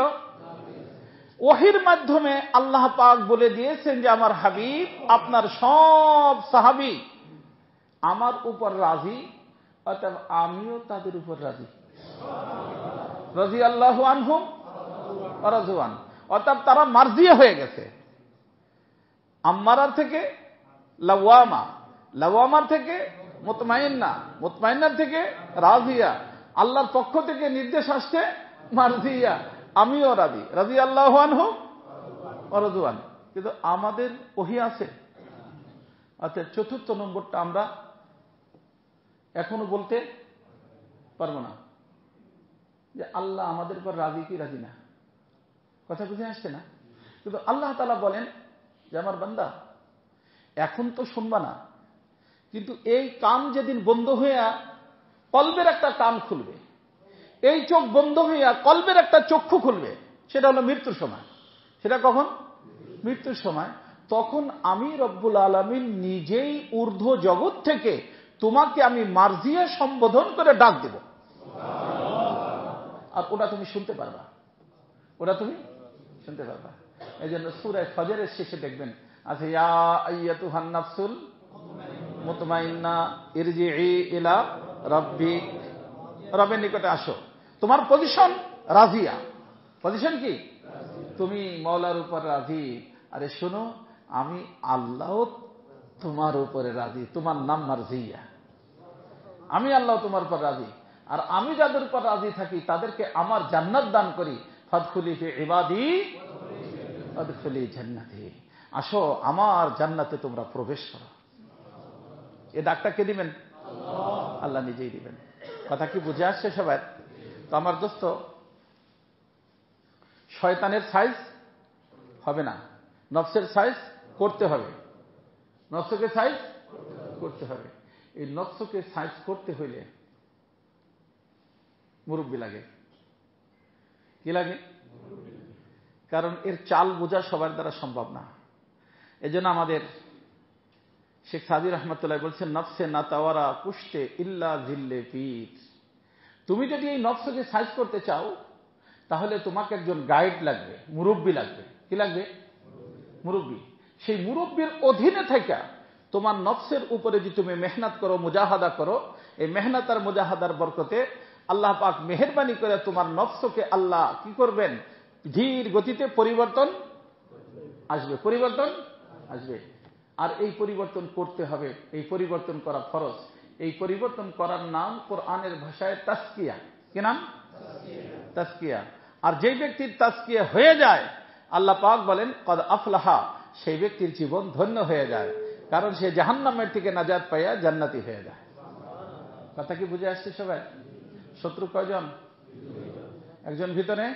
ওহীর মাধ্যমে আল্লাহ পাক বলে দিয়েছেন যে আমার হাবিব, আপনার সব সাহাবী আমার উপর রাজি, অতএব আমিও তাদের উপর রাজি। রাদিয়াল্লাহু আনহুম ওয়া রাযু আন। অতএব তারা মারজিয়া হয়ে গেছে। আম্মারার থেকে লাওয়ামা, লাওয়ামার থেকে মুতমাইন্না, মুতমাইন্নার থেকে রাজিয়া। আল্লাহর পক্ষ থেকে নির্দেশ আসছে মারজিয়া, আমিও রাজি। রাদিয়াল্লাহু আনহু ওয়া রাযু আন। কিন্তু আমাদের ওহী আছে। অর্থাৎ ৪র্থ নম্বরটা আমরা এখনো বলতে পারবো না যে আল্লাহ আমাদের উপর রাজি কি রাজি না। কথা বুঝে আসছে না? কিন্তু আল্লাহ তাআলা বলেন যে আমার বান্দা, এখন তো শুনবা না, কিন্তু এই কান যেদিন বন্ধ হইয়া কলবের একটা কান খুলবে, এই চোখ বন্ধ হইয়া কলবের একটা চক্ষু খুলবে, সেটা হলো মৃত্যুর সময়। সেটা কখন? মৃত্যুর সময়। তখন আমি রব্বুল আলামিন নিজেই ঊর্ধ্ব জগৎ থেকে তোমাকে আমি মারজিয়া সম্বোধন করে ডাক দেব, আর ওটা তুমি শুনতে পারবা, ওটা তুমি শুনতে পারবা। এই জন্য সূরা ফজরের শেষে দেখবেন আছে, ইয়া আইয়াতুহান নাফসুল মুতমাইন্না ইরজিই ইলা রাব্বিক, রবের নিকটে আসো। তোমার পজিশন রাজিয়া। পজিশন কি? তুমি মওলার উপর রাজি। আরে শোনো, আমি আল্লাহ তোমার উপরে রাজি, তোমার নাম মারজিয়া। আমি আল্লাহ তোমার উপর রাজি, আর আমি যাদের উপর রাজি থাকি তাদেরকে আমার জান্নাত দান করি। ফাদখুলি ফি ইবাদি ওয়াদখুলি জান্নাতি। আসো আমার জান্নাতে তোমরা প্রবেশ করো। এ ডাকটা কে দিবেন? আল্লাহ নিজেই দিবেন। কথা কি বুঝে আসছে সবাই? তো আমার দোস্ত, শয়তানের সাইজ হবে না, নফসের সাইজ করতে হবে। নফসকে সাইজ করতে হবে। এই নফসকে সাইজ করতে হইলে মুরব্বি লাগে। কি লাগে? কারণ এর চাল বোঝা সবার দ্বারা সম্ভব না। এজন্য আমাদের শেখ সাদি রহমতুল্লাহ বলছেন, নফসে না তাওয়ারা পুষ্টে ইল্লা জিল্লে পীর। তুমি যদি এই নফসকে সাইজ করতে চাও, তাহলে তোমাকে একজন গাইড লাগবে, মুরব্বি লাগবে। কি লাগবে? মুরব্বি। সেই মুরব্বির অধীনে থেকে তোমার নফসের উপরে যদি তুমি মেহনত করো, মুজাহাদা করো, এই মেহনত আর মুজাহাদার বরকতে আল্লাহ পাক মেহেরবানি করে তোমার নফসকে আল্লাহ কি করবেন? ধীর গতিতে পরিবর্তন আসবে, পরিবর্তন আসবে। আর এই পরিবর্তন করতে হবে, এই পরিবর্তন করা ফরজ। এই পরিবর্তন করার নাম কোরআনের ভাষায় তাসকিয়া। কি নাম? তাসকিয়া। আর যে ব্যক্তির তাসকিয়া হয়ে যায়, আল্লাহ পাক বলেন কদ আফলাহা, সেই ব্যক্তির জীবন ধন্য হয়ে যায়, কারণ সে জাহান্নামের থেকে নাজাত পাইয়া জান্নাতি হয়ে যায়। কথা কি বুঝে আসছে সবাই? শত্রু কয়জন? একজন ভিতরে,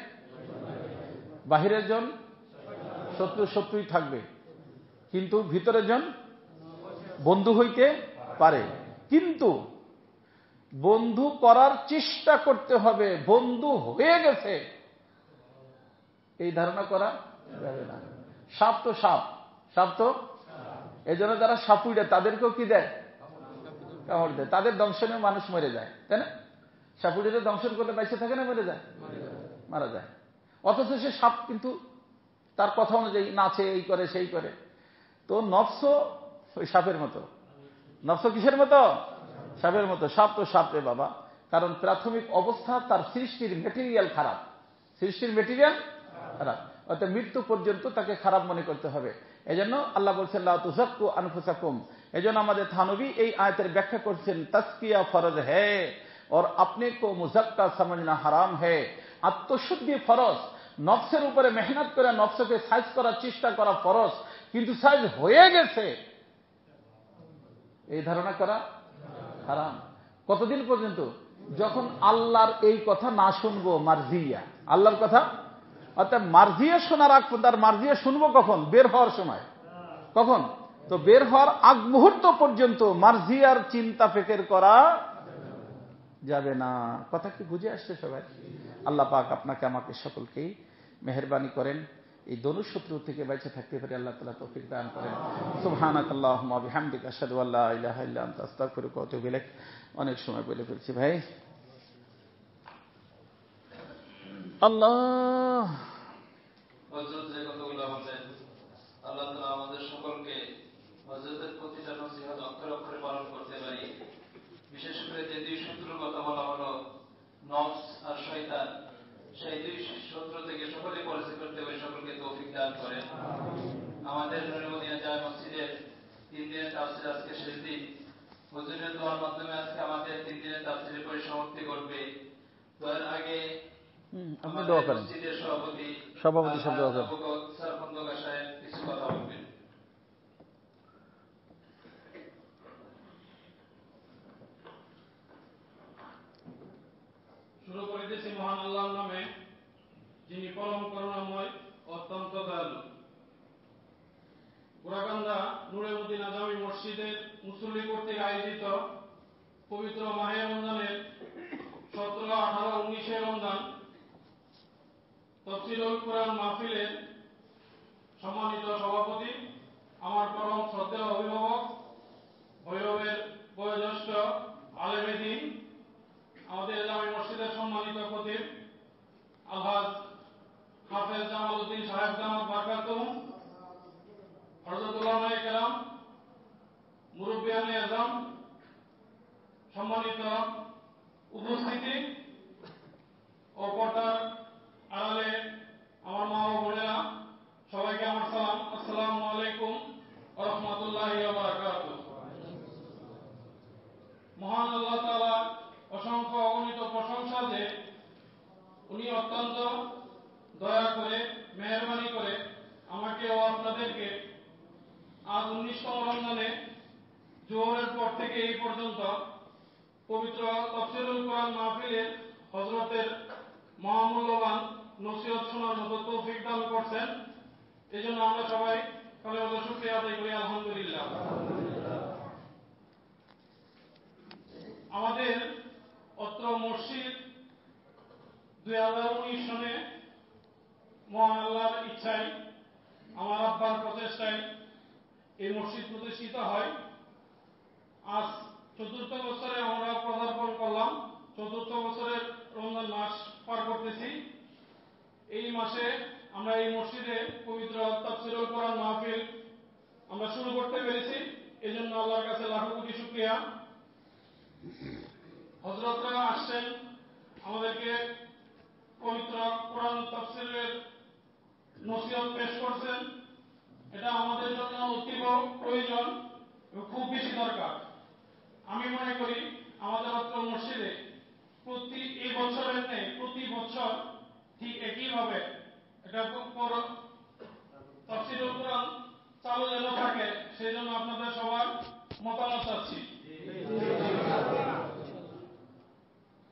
বাহিরের জন। শত্রু শত্রুই থাকবে, কিন্তু ভিতরের জন বন্ধু হইতে পারে, কিন্তু বন্ধু করার চেষ্টা করতে হবে। বন্ধু হয়ে গেছে এই ধারণা করা যাবে না। সাপ তো সাপ, সাপ তো এই জন্য যারা সাপুড়ে তাদেরকেও কি দেয়? কামড় দেয়। তাদের দংশনে মানুষ মরে যায়, তাই না? সাপুড়িতে দংশন করলে বাইসে থাকে না মরে যায়? মারা যায়। অথচ সে সাপ কিন্তু তার কথা অনুযায়ী নাচে, এই করে সেই করে। তো নফস ওই সাপের মতো। নফস কিসের মতো? সাপের মতো। সাপ তো সাপ রে বাবা, কারণ প্রাথমিক অবস্থা তার সৃষ্টির মেটেরিয়াল খারাপ, সৃষ্টির মেটেরিয়াল খারাপ, অর্থাৎ মৃত্যু পর্যন্ত তাকে খারাপ মনে করতে হবে। এই জন্য আল্লাহ বলছেন লা তুযাক্কু আনফুসাকুম। এই জন্য আমাদের থানবী এই আয়াতের ব্যাখ্যা করছেন তাজকিয়া ফরজ হ্যায় और अपने को मुज़क्का समझना हराम है। আত্মশুদ্ধি ফরজ, নফসের উপরে মেহনত করে নফসকে সাইজ করার চেষ্টা করা ফরজ, কিন্তু সাইজ হয়ে গেছে এই ধারণা করা হারাম। কতদিন পর্যন্ত? যখন আল্লাহর এই কথা না শুনবো, মার্জিয়া, আল্লাহর কথা, অর্থাৎ মার্জিয়া শোনার আগ পর্যন্ত। আর মার্জিয়া শুনবো কখন? বের হওয়ার সময়। কখন? তো বের হওয়ার আগ মুহূর্ত পর্যন্ত মার্জিয়ার চিন্তা ফিকির করা যাবে না। কথা কি বুঝে আসছে সবাই? আল্লাহ পাক আপনাকে আমাকে সকলকেই মেহেরবানি করেন, এই দনুশত্রু থেকে বেঁচে থাকতে পারে আল্লাহ তাআলা তৌফিক দান করেন। সুবহানাকাল্লাহুম্মা ওয়া বিহামদিকা আশহাদু আল্লা ইলাহা ইল্লা আনতা আস্তাগফিরুকা ওয়া আতুবু ইলাইক। অনেক সময় বলে ফেলছি ভাই। আল্লাহ হযরত যে কথাগুলো বলেন, আল্লাহ তাআলা আমাদের সকলকে হযরতের প্রতিটা নসিহত অক্ষরে অক্ষরে পালন করতে পারি। বিশেষ করে যে দুই শত্রুর কথা বলা হলো, নফস আর শয়তান, সেই দুই শত্রু থেকে সকলে পরিচয় করতে পারি, সকলকে তৌফিক দান করেন। আমাদের নূরে মদিনা জামে মসজিদের 3 দিনের তাফসীর আজকে শেষ দিন। হুজুরের দোয়ার মাধ্যমে আজকে আমাদের 3 দিনের তাফসীরের পরিসমাপ্তি ঘটবে। দোয়ার আগে আপনি দোয়া করেন, মসজিদের সভাপতি সব দোয়া করেন। স্যার খন্দকার সাহেব কিছু কথা বলবেন। শুরু করিতেছি মহান আল্লাহর নামে, যিনি পরম করুণাময়, অত্যন্ত দয়ালু। গোরাকান্দা নূরে মদিনা জামি মসজিদের মুসল্লি কর্তৃক আয়োজিত পবিত্র মাহে রমজানের 17, 18, 19 রমজান তাফসীরুল কুরআন মাহফিলের সম্মানিত সভাপতি, আমার পরম শ্রদ্ধেয় অভিভাবক, ভৈরবের বয়োজ্যেষ্ঠ আলেমে দ্বীন, আমাদের জামি মসজিদের সম্মানিত খতিব আলহাজ হাফেজ জামাল উদ্দিন সাহেব দামাত বারকাতুহু, হযরত উলামায়ে কেরাম, মুরব্বিয়ানে আযম, সম্মানিত উপস্থিতি ও পর্দার আড়ালে আমার মা ও বোনেরা, সবাইকে আমার সালাম। আসসালামু আলাইকুম ওয়া রাহমাতুল্লাহি ওয়া বারাকাতুহু। মহান আল্লাহ তাআলা অসংখ্য অগণিত প্রশংসা যে উনি অত্যন্ত দয়া করে, মেহেরবানি করে আমাকে ও আপনাদেরকে আজ 19তম রমজানে জোহরের পর থেকে এই পর্যন্ত পবিত্র তাফসীরুল কুরআন মাহফিলে হযরতের মহামূল্যবান নসিহত শোনার মতো তৌফিক দান করছেন। এজন্য আমরা সবাই কালেমাতুল শুকরিয়া আদায় করি, আলহামদুলিল্লাহ। আমাদের অত্র মসজিদ 2019 সনে মহান আল্লাহর ইচ্ছায়, আমার আব্বার প্রচেষ্টায় এই মসজিদ প্রতিষ্ঠিত হয়। আজ 4র্থ বছরে আমরা পদার্পণ করলাম। 4র্থ বছরের রমজান মাস পার করতেছি। এই মাসে আমরা এই মসজিদে পবিত্র তাফসীরুল কুরআন মাহফিল আমরা শুরু করতে পেরেছি। এজন্য আল্লাহর কাছে লাখো কোটি শুকরিয়া। হযরতরা আসছেন, আমাদেরকে পবিত্র কোরআন তাফসীরের নসিহত পেশ করছেন। এটা আমাদের জন্য অতীব প্রয়োজন এবং খুব বেশি দরকার। আমি মনে করি আমাদের অত্র মসজিদে প্রতি এই বছরের নেই, প্রতি বছর ঠিক একইভাবে এটা তাফসীরুল কুরআন চালু যেন থাকে, সেই জন্য আপনাদের সবার মতামত চাচ্ছি।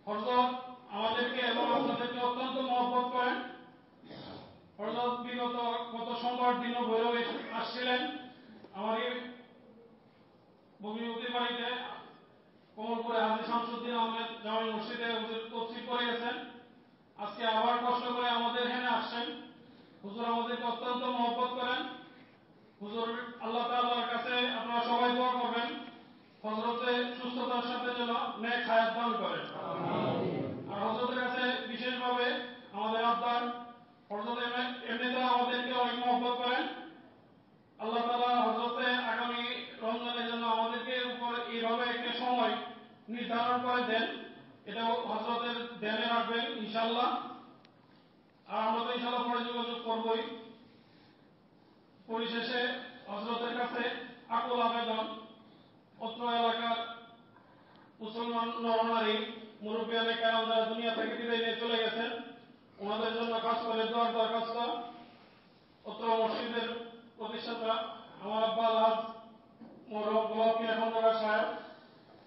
হযরত আমাদেরকে এবং আপনাদেরকে অত্যন্ত মহব্বত করেন। হযরত গত সোমবার দিনও ভৈরবে আসছিলেন। আমার এই নেক হায়াত দান করেন। আর হযরতের কাছে বিশেষভাবে আমাদের আব্বার হযরত এমনিতে আমাদেরকে অনেক মহব্বত করেন। আল্লাহ তাআলা হযরতে আগামী রমজানের জন্য আমাদেরকে উপর এইভাবে একটা সময় নির্ধারণ করে দেন, এটা হযরতের ধ্যানে রাখবেন ইনশাআল্লাহ। আর আমরা তো ইনশাআল্লাহ পরে যোগাযোগ করবই। পরিশেষে হযরতের কাছে আকুল আবেদন, অত্র এলাকার মুসলমান নরনারী মুরব্বিয়ানে কেরাম যারা দুনিয়া থেকে বিদায় নিয়ে চলে গেছেন, ওনাদের জন্য কাজ করে দোয়ার দরখাস্ত। অত্র মসজিদের প্রতিষ্ঠাতা আমার আব্বা আলহাজ মোহাম্মদ গোলাম মিয়া খন্দকার সাহেব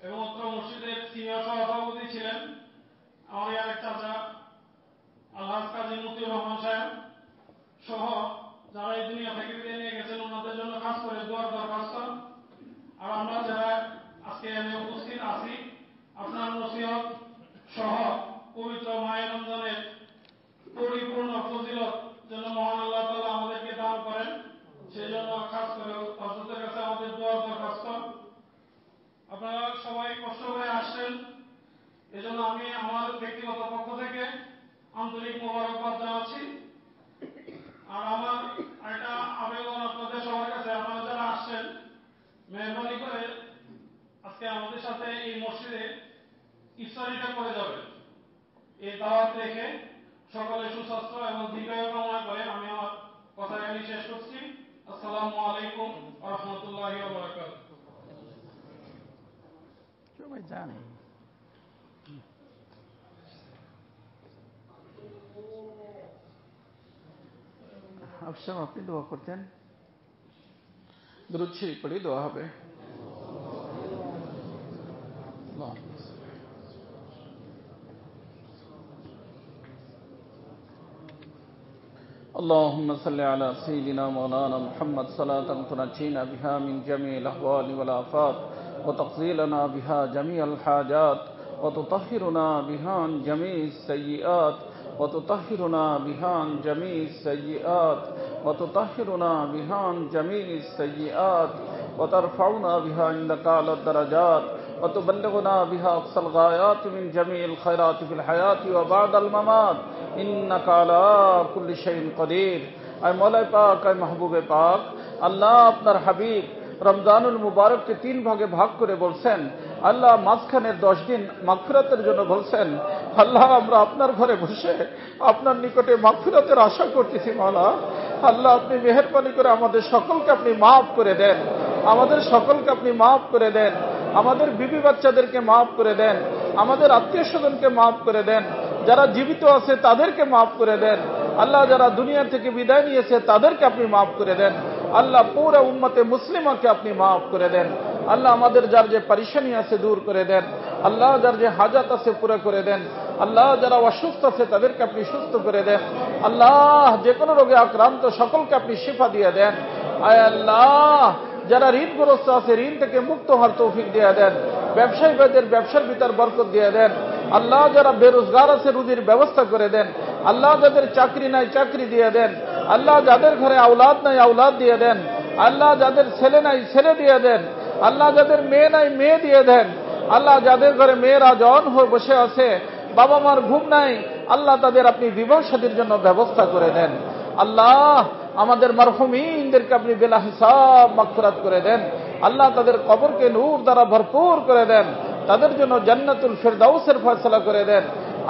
এবং অত্র মসজিদের সিনিয়র সভাপতি ছিলেন আমার আরেক চাচা আলহাজ কাজী মতিউর রহমান সাহেব সহ যারা এই দুনিয়া থেকে বিদায় নিয়ে গেছেন, ওনাদের জন্য কাজ করে দোয়ার দরখাস্ত। আর আমরা যারা আজকে এখানে উপস্থিত আছি, আপনার নসিহত সহ পবিত্র মাহে রমজানের পরিপূর্ণ ফজিলত যেন মহান আল্লাহ তাআলা আমাদেরকে দান করেন, সেই জন্য খাস করে হযরতের কাছে আমাদের দোয়ার দরখাস্ত। আপনারা সবাই কষ্ট করে আসছেন, এজন্য আমি আমার ব্যক্তিগত পক্ষ থেকে আন্তরিক মোবারকবাদ জানাচ্ছি। আর আমার একটা আবেদন আপনাদের সবার কাছে, আপনারা যারা আসছেন মেহরবানি করে আজকে আমাদের সাথে এই মসজিদে ইফতারিটা করে যাবেন। এই দাওয়াত রেখে সকলে সুস্বাস্থ্য এবং দীর্ঘায়ু কামনা করে আমি আমার কথা এখানে শেষ করছি। আসসালামু আলাইকুম ওয়া রাহমাতুল্লাহি ওয়া বারাকাতুহু। সবাই জানে আফসার আপনি দোয়া করতেন, দুরূদ শরীফ পড়ে দোয়া হবে। اللهم صل على سيدنا مولانا محمد صلاة تنجينا بها من جميع الأهوال والآفات وتقضي لنا بها جميع الحاجات وتطهرنا بها عن جميع السيئات وتطهرنا بها عن جميع السيئات وتطهرنا بها عن جميع السيئات وترفعنا بها عندك أعلى الدرجات وتبلغنا بها أقصى الغايات من جميع الخيرات في الحياة وبعد الممات إنك على كل شيء قدير। اے مولا پاک، اے محبوب পাক, আল্লাহ আপনার হাবিব রমজানুল মুবারককে 3 ভাগে ভাগ করে বলছেন, আল্লাহ মাঝখানের 10 দিন মাগফিরাতের জন্য বলছেন। আল্লাহ আমরা আপনার ঘরে বসে আপনার নিকটে মাগফিরাতের আশা করতেছি। মাওলা আল্লাহ আপনি মেহেরবানি করে আমাদের সকলকে আপনি মাফ করে দেন, আমাদের সকলকে আপনি মাফ করে দেন, আমাদের বিবি বাচ্চাদেরকে মাফ করে দেন, আমাদের আত্মীয় স্বজনকে মাফ করে দেন, যারা জীবিত আছে তাদেরকে মাফ করে দেন। আল্লাহ যারা দুনিয়া থেকে বিদায় নিয়েছে তাদেরকে আপনি মাফ করে দেন। আল্লাহ পুরো উম্মতে মুসলিমাকে আপনি মাফ করে দেন। আল্লাহ আমাদের যার যে পরেশানি আছে দূর করে দেন। আল্লাহ যার যে হাজাত আছে পুরো করে দেন। আল্লাহ যারা অসুস্থ আছে তাদেরকে আপনি সুস্থ করে দেন। আল্লাহ যে কোনো রোগে আক্রান্ত সকলকে আপনি শিফা দিয়ে দেন। আয় আল্লাহ যারা ঋণগ্রস্ত আছে ঋণ থেকে মুক্ত হওয়ার তৌফিক দিয়ে দেন। ব্যবসায়ী ভাইদের ব্যবসার ভিতর বরকত দিয়ে দেন। আল্লাহ যারা বেরোজগার আছে রুজির ব্যবস্থা করে দেন। আল্লাহ যাদের চাকরি নাই চাকরি দিয়ে দেন। আল্লাহ যাদের ঘরে আওলাদ নাই আওলাদ দিয়ে দেন। আল্লাহ যাদের ছেলে নাই ছেলে দিয়ে দেন। আল্লাহ যাদের মেয়ে নাই মেয়ে দিয়ে দেন। আল্লাহ যাদের ঘরে মেয়েরা জন হয়ে বসে আছে, বাবা মার ঘুম নাই, আল্লাহ তাদের আপনি বিবাহ শাদীর জন্য ব্যবস্থা করে দেন। আল্লাহ আমাদের মারহুমিনদেরকে আপনি বেলা হিসাব মাগফিরাত করে দেন। আল্লাহ তাদের কবরকে নূর দ্বারা ভরপুর করে দেন। তাদের জন্য জান্নাতুল ফিরদাউসের ফয়সালা করে দেন।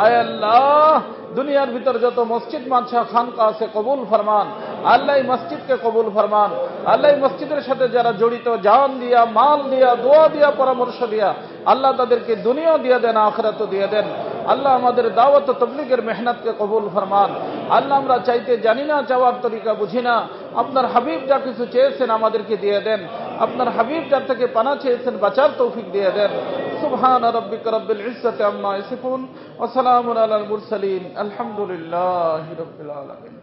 আয় আল্লাহ দুনিয়ার ভিতর যত মসজিদ মাদ্রাসা খানকা আছে কবুল ফরমান। আল্লাহ মসজিদকে কবুল ফরমান। আল্লাহ মসজিদের সাথে যারা জড়িত জান দিয়া মাল দিয়া দোয়া দিয়া পরামর্শ দিয়া আল্লাহ তাদেরকে দুনিয়া দিয়ে দেন, আখিরাতও দিয়ে দেন। আল্লাহ আমাদের দাওয়াত ও তাবলীগের মেহনতকে কবুল ফরমান। আল্লাহ আমরা চাইতে জানি না, চাওয়ার তরিকা বুঝি না। আপনার হাবিব যা কিছু চেয়েছেন আমাদেরকে দিয়ে দেন। আপনার হাবিব যার থেকে পানা চেয়েছেন বাঁচার তৌফিক দিয়ে দেন। সুবহান রাব্বিকা রাব্বিল ইজ্জাতি আম্মা ইয়াসিফুন ওয়া সালামুন আলাল মুরসালিন আলহামদুলিল্লাহি রাব্বিল আলামিন।